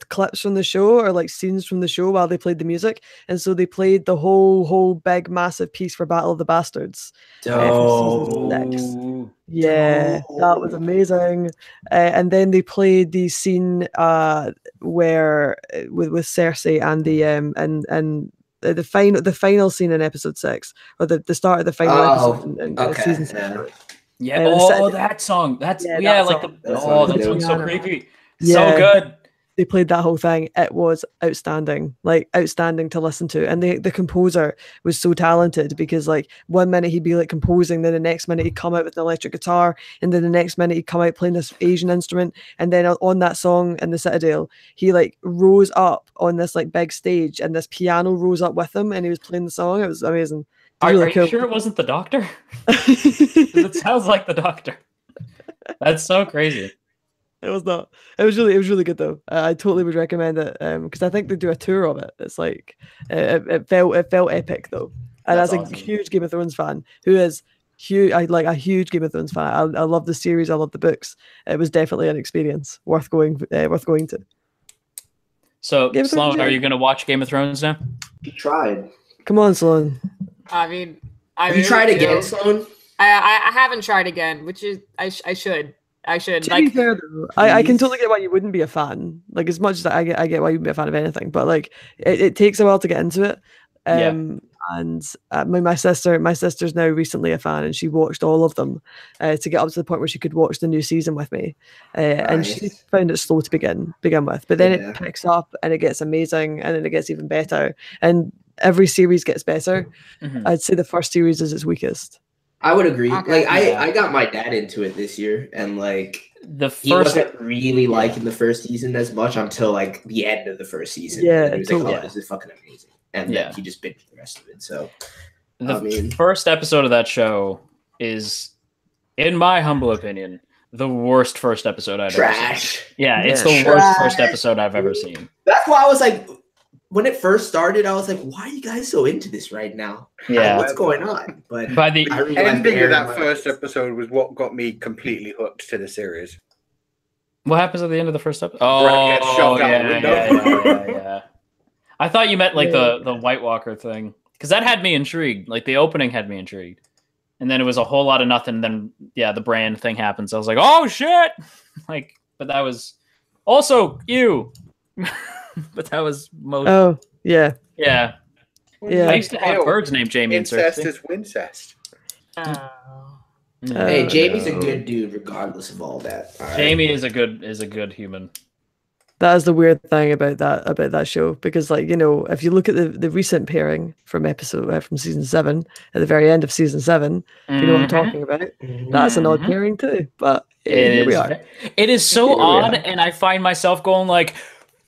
clips from the show or like scenes from the show while they played the music, and so they played the whole big massive piece for Battle of the Bastards. Yeah, that was amazing. And then they played the scene where with Cersei and the and the final scene in episode 6, or the start of the final episode in season 6. Yeah. That song. That's that song's so creepy. Yeah. So good. They played that whole thing. It was outstanding, like outstanding to listen to. And the composer was so talented because like 1 minute he'd be like composing, then the next minute he'd come out with an electric guitar, and then the next minute he'd come out playing this Asian instrument. And then on that song in the Citadel, he like rose up on this like big stage, and this piano rose up with him, and he was playing the song. It was amazing. Are you sure it wasn't the Doctor? It sounds like the Doctor. That's so crazy. It was not. It was really good though. I totally would recommend it because I think they do a tour of it. It's like it felt epic though. And as a huge Game of Thrones fan, who is huge, a huge Game of Thrones fan. I love the series. I love the books. It was definitely an experience worth going to. So Sloan, are you going to watch Game of Thrones now? You tried. Come on, Sloan. I mean, have you tried again, Sloan? I haven't tried again, which is I should. To be fair, though, I can totally get why you wouldn't be a fan. Like as much as I get why you'd be a fan of anything, but like it takes a while to get into it. And my sister's now recently a fan, and she watched all of them to get up to the point where she could watch the new season with me. And she found it slow to begin with, but then it picks up and it gets amazing, and then it gets even better. And every series gets better. I'd say the first series is its weakest. I would agree. Okay. Like I got my dad into it this year, and like The he first wasn't really liking the first season as much until like the end of the first season. Yeah, and he was like, totally. "Oh, this is fucking amazing," and Yeah. then he just binged the rest of it. So the I mean- first episode of that show is, in my humble opinion, the worst first episode I've ever seen. trash. Yeah, it's Yeah. the worst first episode I've ever seen. That's why I was like, when it first started, I was like, "Why are you guys so into this right now? Yeah. What's going on?" But By the I realized Ending the of that Aaron first Rodgers- episode was what got me completely hooked to the series. what happens at the end of the first episode? Brad gets shoved out yeah, the window. yeah. I thought you meant like the White Walker thing, because that had me intrigued. Like the opening had me intrigued, and then it was a whole lot of nothing. Then the brand thing happens. I was like, oh shit! Like, but that was also you. But that was most. Oh, yeah. Yeah. Yeah. I used to have birds named Jamie and Incest Cersei. is wincest. Yeah. Hey, Jamie's a no. good dude, regardless of all that. All right? Jamie is a good human. That is the weird thing about that show, because like, you know, if you look at the recent pairing from from season 7, at the very end of season 7, you know what I'm talking about. That's an odd Mhm. pairing too, but It here we is. are. It is so Here we odd, are. and I find myself going like,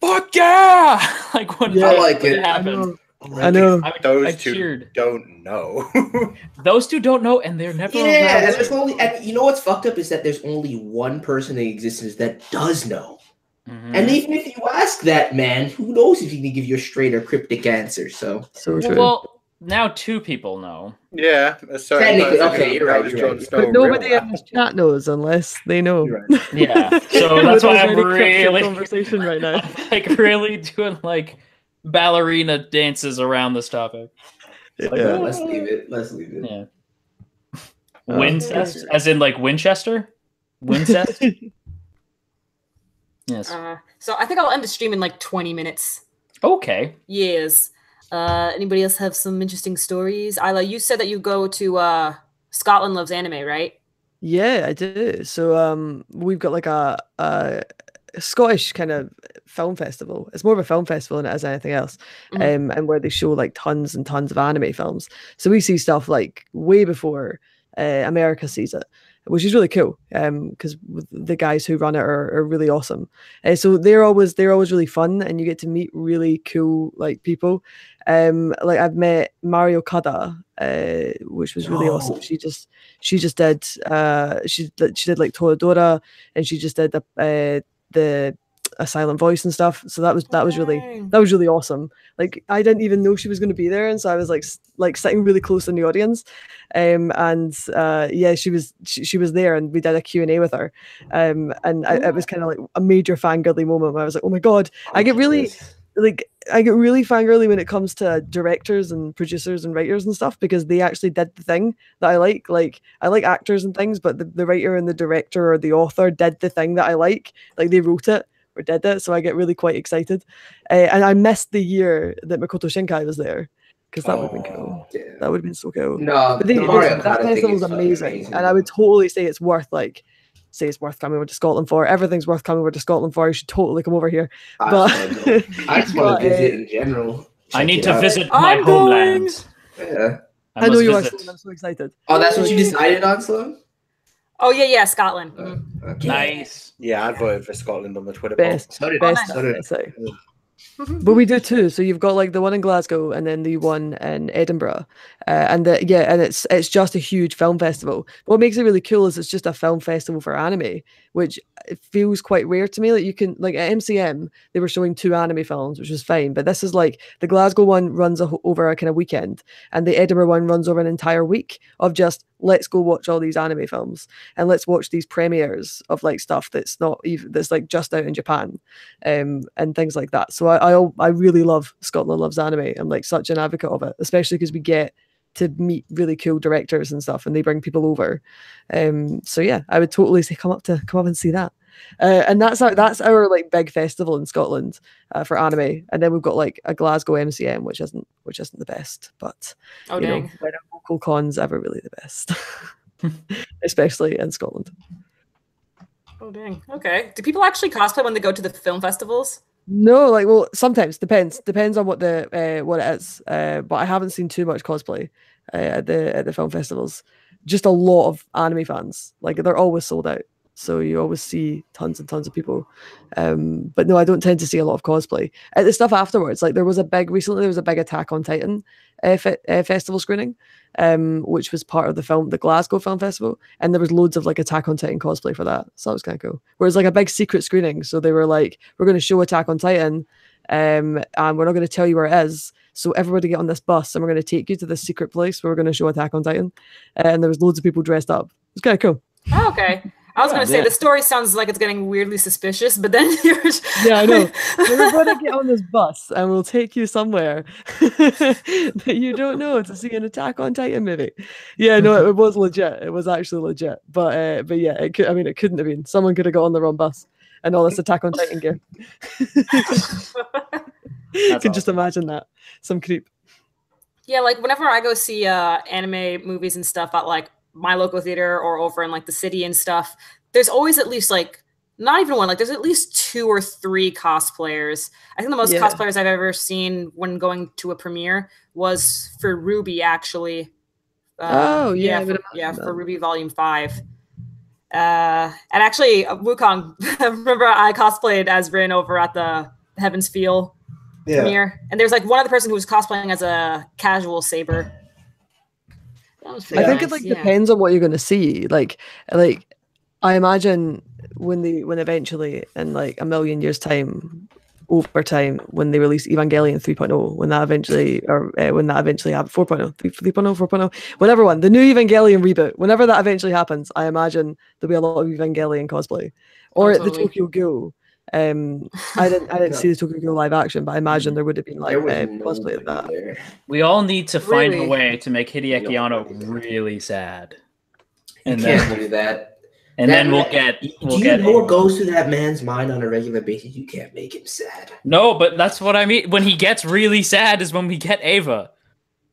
"Fuck yeah!" Like when Yeah, I like when it. I happened. know. I know. I Those two cheered. don't know. Those two don't know, and they're never Yeah, around. and there's only, and you know what's fucked up is that there's only one person in existence that does know. Mhm. And even if you ask that man, who knows if he can give you a straight or cryptic answer? So So true. Well, now 2 people know. Yeah, a certain Technically, person okay, who you're right, knows you're Jon right. Snow But real nobody well. in this chat knows unless they know. you're right. Yeah, so that's why I'm With this very cryptic really, conversation right now. I'm, like really doing like ballerina dances around this topic. It's like, Yeah. oh, Let's leave it. Let's leave it. Yeah. Oh, Wincest, as in like Winchester? Wincest? Yes. So I think I'll end the stream in like 20 minutes. Okay. Yes. Anybody else have some interesting stories? Isla, you said that you go to Scotland Loves Anime, right? Yeah, I do. So we've got like a Scottish kind of film festival. It's more of a film festival than it is anything else. And where they show like tons and tons of anime films. So we see stuff like way before America sees it, which is really cool. Because the guys who run it are really awesome. So they're always really fun, and you get to meet really cool like people. Like I've met Mario Kada, which was really awesome. She just did she did like Toradora, and she just did the a silent voice and stuff. So that was really awesome. Like I didn't even know she was going to be there, and so I was like sitting really close in the audience. Yeah, she was there, and we did a Q&A with her. It was kind of like a major fangirly moment where I was like, oh my god, I get really fangirly when it comes to directors and producers and writers and stuff, because they actually did the thing that I like. Like I like actors and things, but the writer and the director or the author did the thing that I like they wrote it or did it. So I get really quite excited. And I missed the year that Makoto Shinkai was there, because that would have been cool. Yeah. That would have been so cool. No, But the Mario that Kart thing festival's is fucking amazing, and I would totally say it's worth coming over to Scotland for. Everything's worth coming over to Scotland for. You should totally come over here. I But just want to visit in general. I Check need it to out. visit my I'm going. homeland. Yeah. I know must you are. visit. Sloan, I'm so excited. Oh, that's what you decided on, Sloan? Oh yeah, Scotland. Okay. Nice. Yeah, I voted for Scotland on the Twitter poll. Best, So did best. So did I'd say. But we do too. So you've got like the one in Glasgow and then the one in Edinburgh, and it's just a huge film festival. What makes it really cool is it's just a film festival for anime, which it feels quite rare to me. Like you can like at MCM they were showing 2 anime films, which was fine, but this is like the Glasgow one runs over a kind of weekend, and the Edinburgh one runs over an entire week of just let's go watch all these anime films and let's watch these premieres of like stuff that's not even that's like just out in Japan, and things like that. So I really love Scotland Loves Anime. I'm like such an advocate of it, especially because we get to meet really cool directors and stuff, and they bring people over. So yeah, I would totally say come up and see that. And that's our like big festival in Scotland for anime. And then we've got like a Glasgow MCM, which isn't the best, but Oh you know, dang. when are local cons ever really the best, especially in Scotland. Oh dang. Okay. Do people actually cosplay when they go to the film festivals? No, like, well, sometimes depends on what what it is. But I haven't seen too much cosplay at the film festivals. just a lot of anime fans. Like they're always sold out. So you always see tons and tons of people. But no, I don't tend to see a lot of cosplay. The stuff afterwards, like there was a big Attack on Titan festival screening, which was part of the Glasgow Film Festival, and there was loads of like Attack on Titan cosplay for that. So that was kind of cool. Whereas like a big secret screening, so they were like, we're going to show Attack on Titan, and we're not going to tell you where it is. So everybody get on this bus, and we're going to take you to this secret place where we're going to show Attack on Titan, and there was loads of people dressed up. It's kind of cool. Oh, okay. I was going to say, the story sounds like it's getting weirdly suspicious, but then you're just... Yeah, I know. We're going to get on this bus and we'll take you somewhere that you don't know to see an Attack on Titan movie. Yeah, no, it was legit. It was actually legit. But yeah, it couldn't have been. Someone could have got on the wrong bus and all this Attack on Titan gear. You can just imagine that. Some creep. Yeah, like whenever I go see anime movies and stuff at like my local theater or over in like the city and stuff, there's always at least like not even one, like there's at least 2 or 3 cosplayers. I think the most cosplayers I've ever seen when going to a premiere was for Ruby, actually. For Ruby Volume 5. And actually, Wukong, remember I cosplayed as Rin over at the Heaven's Feel premiere, and there's like one other person who was cosplaying as a casual Saber. I think it depends on what you're going to see. Like I imagine when eventually in like a million years time, over time, when they release Evangelion 3.0, when that eventually happens, 4.0, 3.0, 4.0, whatever one, the new Evangelion reboot, whenever that eventually happens, I imagine there'll be a lot of Evangelion cosplay. Or at the Tokyo Ghoul. I didn't see the Tokyo Ghoul live action, but I imagine there would have been like cosplay of that. There. We all need to find a way to make Hideaki Anno really sad. And then do that. And then we'll get. Do you know what goes through that man's mind on a regular basis? You can't make him sad. No, but that's what I mean. When he gets really sad is when we get Ava.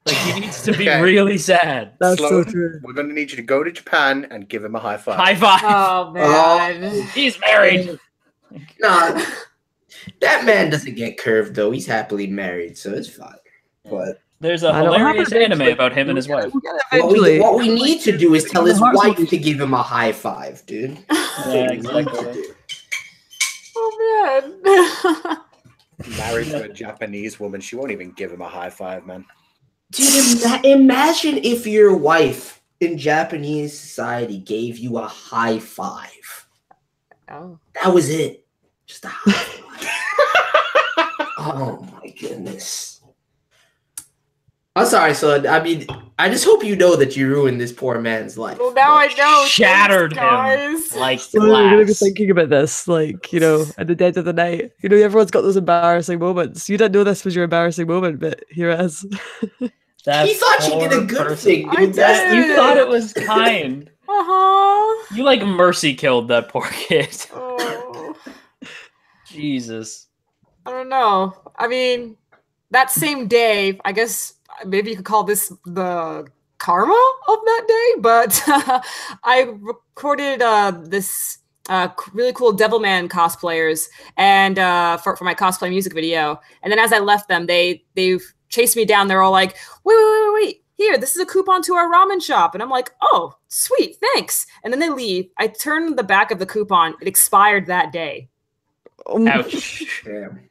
Like he needs to be really sad. That's so true. We're going to need you to go to Japan and give him a high five. High five. Oh man, he's married. Nah, that man doesn't get curved though. He's happily married, so it's fine. But there's a hilarious anime about him and his wife. What we need to do is tell his wife to give him a high five, dude. Yeah, exactly. Oh man. Married to a Japanese woman, she won't even give him a high five, man. Dude, imagine if your wife in Japanese society gave you a high five. Oh. That was it. Just a high five. Oh my goodness. I'm sorry, son. I mean, I just hope you know that you ruined this poor man's life. Well, now I know. Shattered him like so you're gonna be thinking about this, like, you know, at the dead of the night. You know, everyone's got those embarrassing moments. You didn't know this was your embarrassing moment, but here it is. He thought she did a good thing. Dude. You thought it was kind. You like mercy killed that poor kid. Oh. Jesus. I don't know. I mean, that same day, I guess maybe you could call this the karma of that day, but I recorded this really cool Devilman cosplayers and for my cosplay music video. And then as I left them, they've chased me down. They're all like, wait. Here, this is a coupon to our ramen shop. And I'm like, oh, sweet, thanks. And then they leave. I turn the back of the coupon. It expired that day. Ouch. Damn.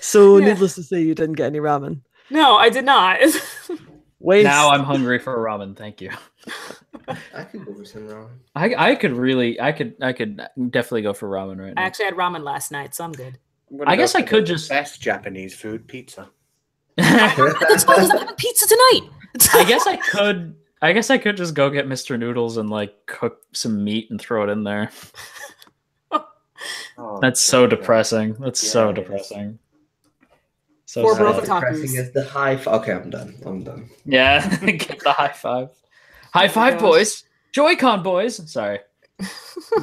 So needless to say, you didn't get any ramen. No, I did not. Waste. Now I'm hungry for a ramen. Thank you. I could go for some ramen. I could definitely go for ramen right now. I actually had ramen last night, so I'm good. I guess I could just best Japanese food, pizza. That's why he's having pizza tonight. I guess I could just go get Mr. Noodles and like cook some meat and throw it in there. That's so depressing. That's so depressing. So Poor sad. both Depressing as the high five. Okay, I'm done. Yeah, get the high five. High five, boys. Joy-Con boys. Sorry.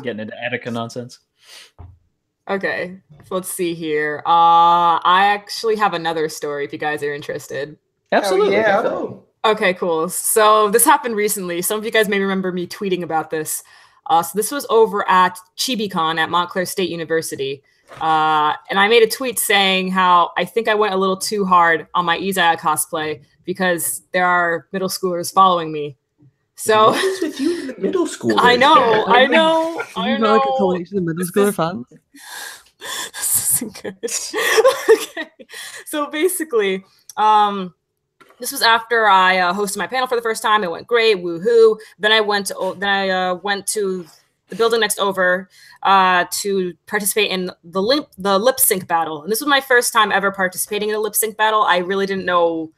Getting into Attica nonsense. Okay, so let's see here. I actually have another story if you guys are interested. Absolutely. Yeah. Okay, cool. So this happened recently. Some of you guys may remember me tweeting about this. So this was over at ChibiCon at Montclair State University. And I made a tweet saying how I think I went a little too hard on my Izaya cosplay because there are middle schoolers following me. So what is with you in the middle school? I know. You got like a collection of middle schooler fans. This isn't good. Okay. So basically, this was after I hosted my panel for the first time. It went great, woohoo. Then I went to the building next over to participate in the lip sync battle. And this was my first time ever participating in a lip sync battle. I really didn't know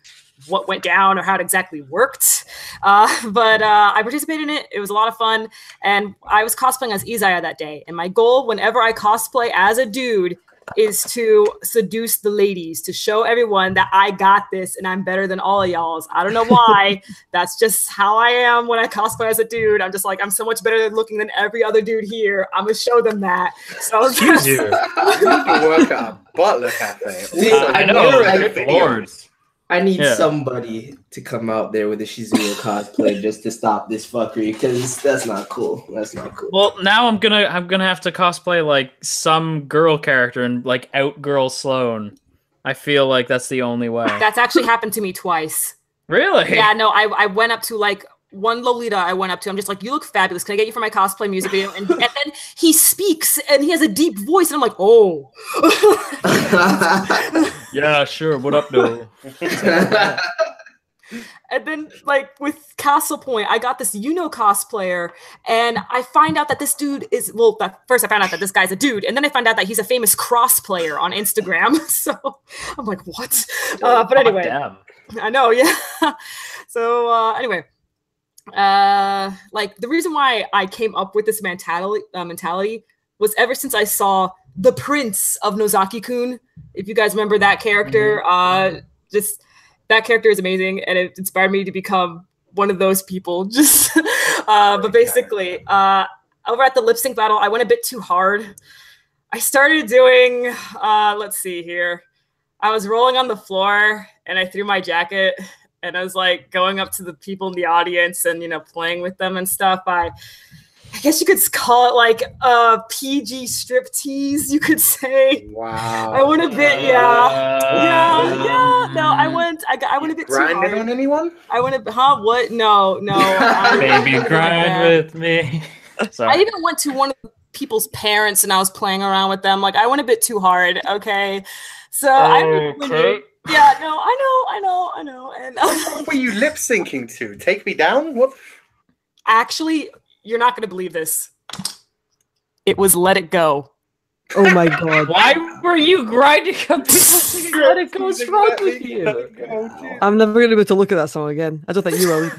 what went down or how it exactly worked. But I participated in it. It was a lot of fun. And I was cosplaying as Izaya that day. And my goal whenever I cosplay as a dude is to seduce the ladies, to show everyone that I got this and I'm better than all of y'all's. I don't know why. That's just how I am when I cosplay as a dude. I'm just like, I'm so much better looking than every other dude here. I'm going to show them that. So Excuse you. You need to work at a butler cafe. I know. Lord. I need somebody to come out there with a Shizuo cosplay just to stop this fuckery, because that's not cool. That's not cool. Well, now I'm gonna have to cosplay like some girl character and like out girl Sloane. I feel like that's the only way. That's actually happened to me twice. Really? Yeah, no, I went up to like one Lolita I'm just like, you look fabulous. Can I get you for my cosplay music video? And then he speaks and he has a deep voice. And I'm like, oh. Yeah, sure. What up, though? And then, like, with Castle Point, I got this cosplayer, and I find out that this dude is, first I found out that this guy's a dude, and then I find out that he's a famous cross player on Instagram. So I'm like, what? But anyway. Damn. I know, yeah. So anyway. Like, the reason why I came up with this mentality was ever since I saw the Prince of Nozaki-kun. If you guys remember that character, just that character is amazing, and it inspired me to become one of those people. Just, but basically, over at the lip sync battle, I went a bit too hard. I started doing, let's see here. I was rolling on the floor, and I threw my jacket. And I was like going up to the people in the audience and, playing with them and stuff. I guess you could call it like a PG striptease, you could say. Wow. I went a bit, yeah. No, I went a bit too hard. Grinded on anyone? I went a bit, huh? What? No. Baby, grind with me. Sorry. I even went to one of the people's parents and I was playing around with them. Like, I went a bit too hard, okay? So yeah, no, I know. And what were you lip syncing to? Take Me Down? What? Actually, you're not going to believe this. It was Let It Go. Oh my god. Why were you grinding up Let It Go? What's wrong with you? I'm never going to be able to look at that song again. I don't think you will.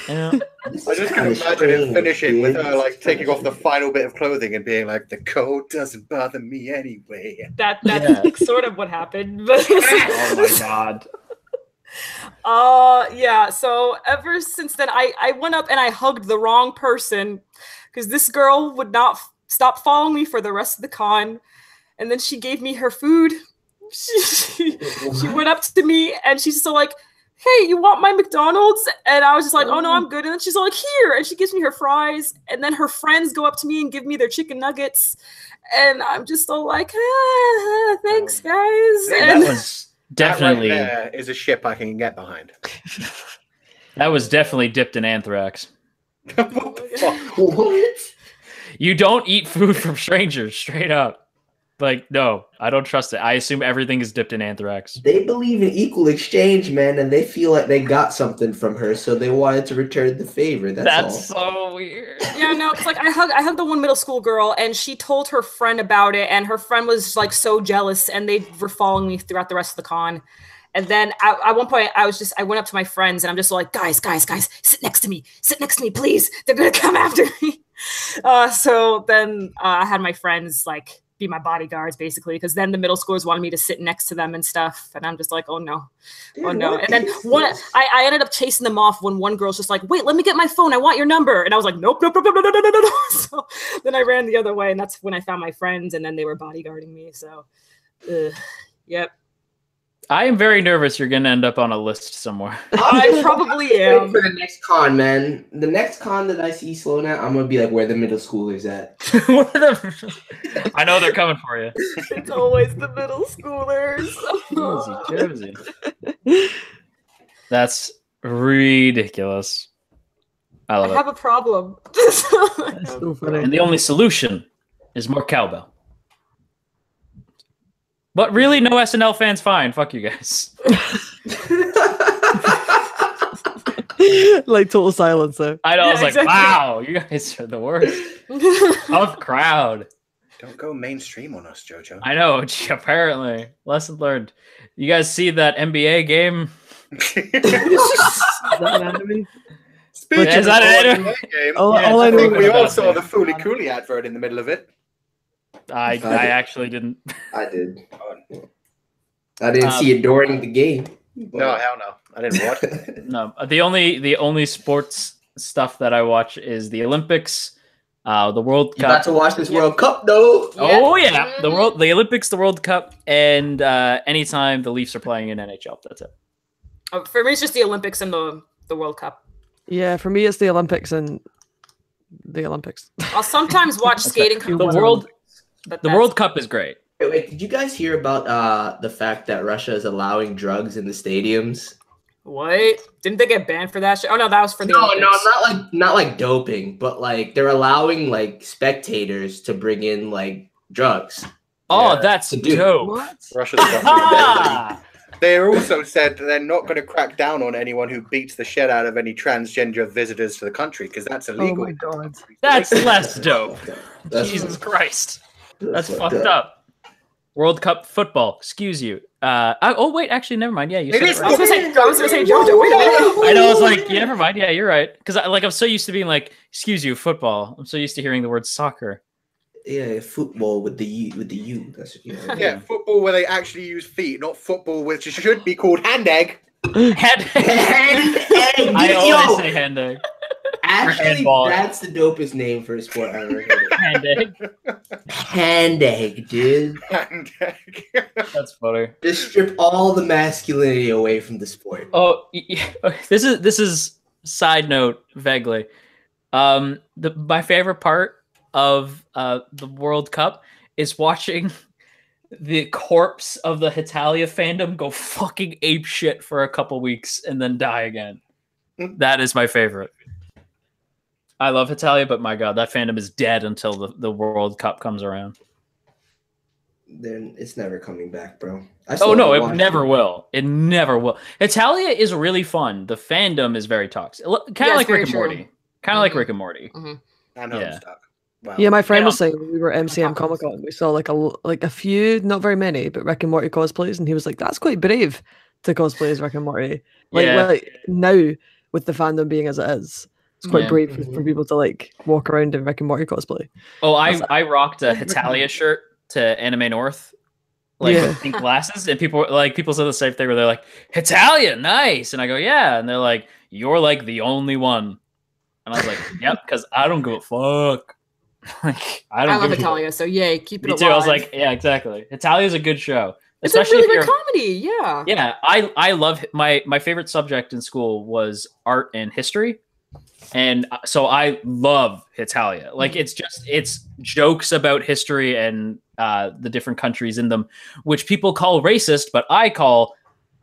Yeah. I just can imagine it finishing with her like taking off the final bit of clothing and being like, the cold doesn't bother me anyway. That's sort of what happened. But Oh my god. Yeah, so ever since then I went up and I hugged the wrong person because this girl would not stop following me for the rest of the con. And then she gave me her food. She went up to me and she's so like, hey, you want my McDonald's? And I was just like, oh no, I'm good. And then she's like, here. And she gives me her fries. And then her friends go up to me and give me their chicken nuggets. And I'm just all like, thanks, guys. And That was definitely that right there is a ship I can get behind. That was definitely dipped in anthrax. What? You don't eat food from strangers, straight up. Like, no, I don't trust it. I assume everything is dipped in anthrax. They believe in equal exchange, man, and they feel like they got something from her, so they wanted to return the favor. That's all. So weird. yeah, no, it's like I hugged the one middle school girl, and she told her friend about it, and her friend was like so jealous, and they were following me throughout the rest of the con. And then at one point, I went up to my friends, and I'm just like, guys, sit next to me, please. They're gonna come after me. So then I had my friends like be my bodyguards basically, because then the middle schoolers wanted me to sit next to them and stuff, and I'm just like, oh no. And then I ended up chasing them off when one girl's just like, wait, let me get my phone, I want your number, and I was like, nope. So then I ran the other way, and that's when I found my friends, and then they were bodyguarding me. So yep. I am very nervous you're going to end up on a list somewhere. I probably am. For the next con, man. The next con that I see Sloan at, I'm going to be like, where the middle schoolers at? I know they're coming for you. It's always the middle schoolers. Jersey. That's ridiculous. I love I it. have a problem. That's so funny. And the only solution is more cowbell. But really, no SNL fans, fine. Fuck you guys. Like total silence there. I know. I was like, exactly. wow, you guys are the worst. Tough crowd. Don't go mainstream on us, Jojo. I know. Apparently, lesson learned. You guys see that NBA game? Is that an anime? Speaking Is that of an the game, All Yeah, I I know think we about all that saw thing. the Fooly Cooley advert in the middle of it. I actually didn't. I did. I didn't see it during the game. No, hell no. I didn't watch it. No, the only sports stuff that I watch is the Olympics, the World You about Cup. to watch this World Cup, though. Oh yeah, the Olympics, the World Cup, and anytime the Leafs are playing in NHL. That's it. For me, it's just the Olympics and the World Cup. Yeah, for me, it's the Olympics and the Olympics. I'll sometimes watch skating. The World Cup is great. Wait, did you guys hear about the fact that Russia is allowing drugs in the stadiums? What? Didn't they get banned for that shit? Oh no, that was for the No, Olympics. not like doping, but like they're allowing like spectators to bring in like drugs. Oh, Yeah, that's to do. dope. What? Russia's got They also said that they're not going to crack down on anyone who beats the shit out of any transgender visitors to the country because that's Oh illegal. my god. That's less dope. That's Jesus Christ, that's fucked fucked up. World Cup football. Excuse you. Oh wait, actually, never mind. Yeah, you said it I right. was gonna say Jojo. Wait a minute. I know. I was like, yeah, never mind. Yeah, you're right. Because I'm so used to being like, excuse you, football. I'm so used to hearing the word soccer. Yeah, football with the U. That's what you know. Yeah, football where they actually use feet, not football which should be called hand egg. Hand egg. I always say hand egg. Actually, handball. that's the dopest name for a sport I've ever heard of. Hand egg. Hand egg, dude. Hand egg. That's funny. Just strip all the masculinity away from the sport. Oh, this is side note vaguely. My favorite part of the World Cup is watching the corpse of the Hetalia fandom go fucking ape shit for a couple weeks and then die again. That is my favorite. I love Hetalia, but my god, that fandom is dead until the World Cup comes around. Then it's never coming back, bro. Oh no, it never will. It never will. Hetalia is really fun. The fandom is very toxic. Kind of like Rick and Morty. Kind of like Rick and Morty. I know Yeah. I'm stuck. Wow. Yeah, my friend Yeah. was saying when we were at MCM Comic Con, we saw like a few, not very many, but Rick and Morty cosplays, and he was like, "That's quite brave to cosplay as Rick and Morty." Like now with the fandom being as it is, it's quite Yeah. brave for people to like walk around in Rick and Morty cosplay. Oh, I rocked a Hetalia shirt to Anime North, like Yeah. with pink glasses, and people said the same thing where they're like, "Hetalia, nice," and I go, "Yeah," and they're like, "You're like the only one," and I was like, "Yep," because I don't give a fuck. Like I I love give a Hetalia, so yay, keep it Me alive. too. I was like, yeah, exactly. Hetalia is a good show, it's a especially really if good you're. comedy. Yeah. Yeah, I love my favorite subject in school was art and history, and so I love Hetalia. Like it's jokes about history and the different countries in them, which people call racist, but I call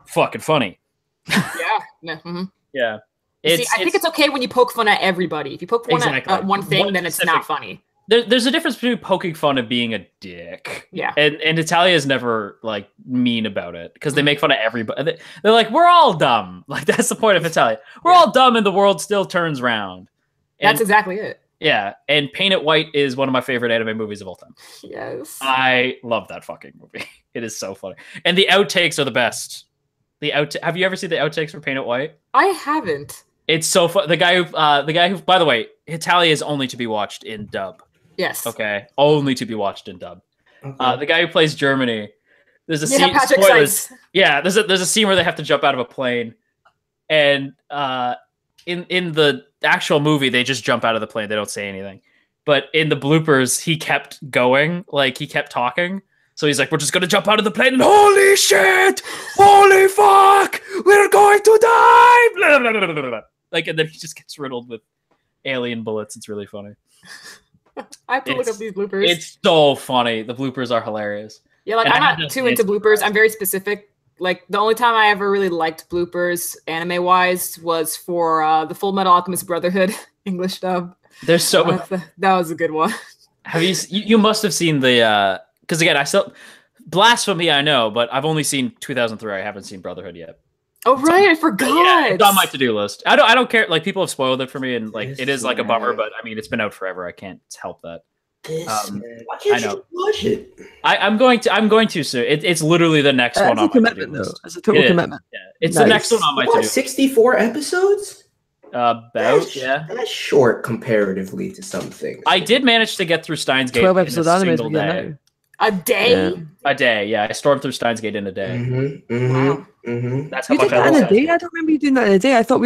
fucking funny. Yeah. Yeah, See, I think it's okay when you poke fun at everybody. If you poke fun at one thing, then it's not funny. There's a difference between poking fun and being a dick. Yeah. And Hetalia is never like mean about it because they make fun of everybody. They're like, we're all dumb. Like that's the point of Hetalia. We're all dumb and the world still turns round. And, That's exactly it. yeah. And Paint It White is one of my favorite anime movies of all time. Yes. I love that fucking movie. It is so funny. And the outtakes are the best. Have you ever seen the outtakes for Paint It White? I haven't. It's so fun. The guy who, by the way, Hetalia is only to be watched in dub. Yes. Okay, only to be watched in dub. Okay. The guy who plays Germany. There's a Yeah, scene. Patrick Spoilers. Sykes. Yeah, there's a scene where they have to jump out of a plane, and in the actual movie they just jump out of the plane. They don't say anything. But in the bloopers, he kept going, like he kept talking. So he's like, "We're just gonna jump out of the plane, and holy shit, holy fuck, we're going to die!" Blah, blah, blah, blah, blah. Like, and then he just gets riddled with alien bullets. It's really funny. I have to look up these bloopers. It's so funny. The bloopers are hilarious. Yeah, like and I'm I had not to- too into bloopers. I'm very specific like the only time I ever really liked bloopers anime wise was for the Full Metal Alchemist Brotherhood English dub. There's so that was a good one. Have you must have seen the because again I still Blasphemy I know, but I've only seen 2003. I haven't seen Brotherhood yet. Oh right, I forgot. Yeah, it's on my to-do list. I don't care. Like people have spoiled it for me, and like it is like a bummer. But I mean, it's been out forever. I can't help that. Why can't you watch it? I'm going to soon. It's literally the next one on my to-do list. It's a total commitment. Yeah, it's the next one on my to-do list. 64 episodes? That's short comparatively to some things. I did manage to get through Steins Gate 12 episodes in a anime single day. A day? Yeah. A day, yeah. I stormed through Steins Gate in a day. That's how You much did I that in love a day? I don't remember you doing that in a day. I thought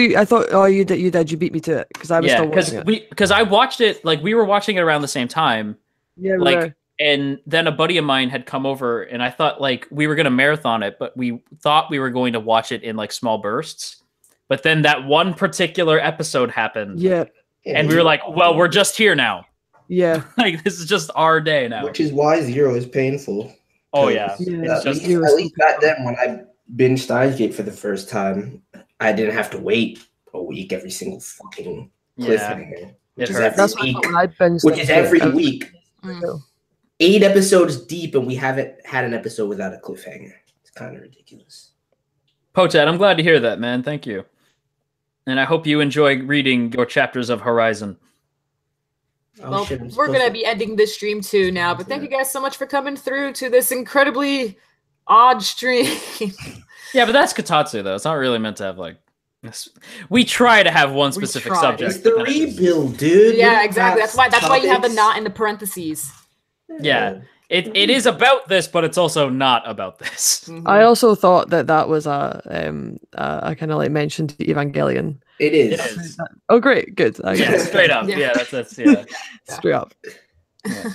oh you did you beat me to it because I was still watching it. Because I watched it like we were watching it around the same time. Yeah, like and then a buddy of mine had come over and I thought like we were gonna marathon it, but we thought we were going to watch it in like small bursts. But then that one particular episode happened. Yeah. And we were like, well, we're just here now. Yeah. Like this is just our day now. Which is why Zero is painful. Oh yeah. At least back then when I binged Steins Gate for the first time, I didn't have to wait a week every single fucking cliffhanger. Which is every week. 8 episodes deep and we haven't had an episode without a cliffhanger. It's kind of ridiculous. Pochad, I'm glad to hear that, man. Thank you. And I hope you enjoy reading your chapters of Horizon. Well, we're going to be ending this stream too now, but thank you guys so much for coming through to this incredibly odd stream. Yeah, but that's Kotatsu, though. It's not really meant to have, like... We try to have one specific subject. It's the rebuild, dude. Yeah, exactly. That's why you have the not in the parentheses. Yeah. It is about this, but it's also not about this. I also thought that was a kind of like mention to Evangelion. It is. Oh, great, good. Yeah, straight up. Yeah, that's straight up. Yeah.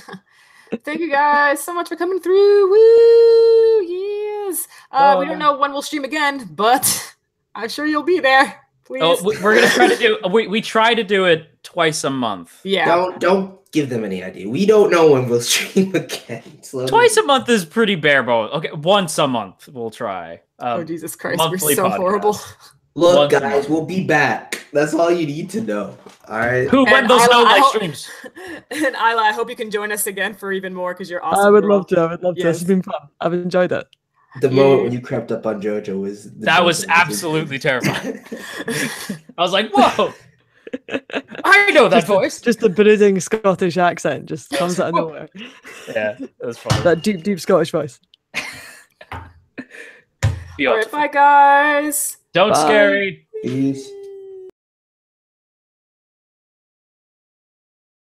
Thank you guys so much for coming through. Woo! Yes. We don't know when we'll stream again, but I'm sure you'll be there. Please. Oh, we're gonna try to do. We try to do it twice a month. Yeah. Don't give them any idea. We don't know when we'll stream again. Twice a month is pretty bare bones. Okay, once a month we'll try. Oh Jesus Christ, we're so horrible. Look, guys, we'll be back. That's all you need to know. All right. Who went those no-like streams? And Isla, I hope you can join us again for even more because you're awesome. I would love to. It's been fun. I've enjoyed it. The moment when you crept up on JoJo was... That was absolutely terrifying. I was like, whoa! I know that voice! Just a brooding Scottish accent just comes out of nowhere. Yeah, that was funny. That deep Scottish voice. Alright, bye guys! Don't scary! Peace.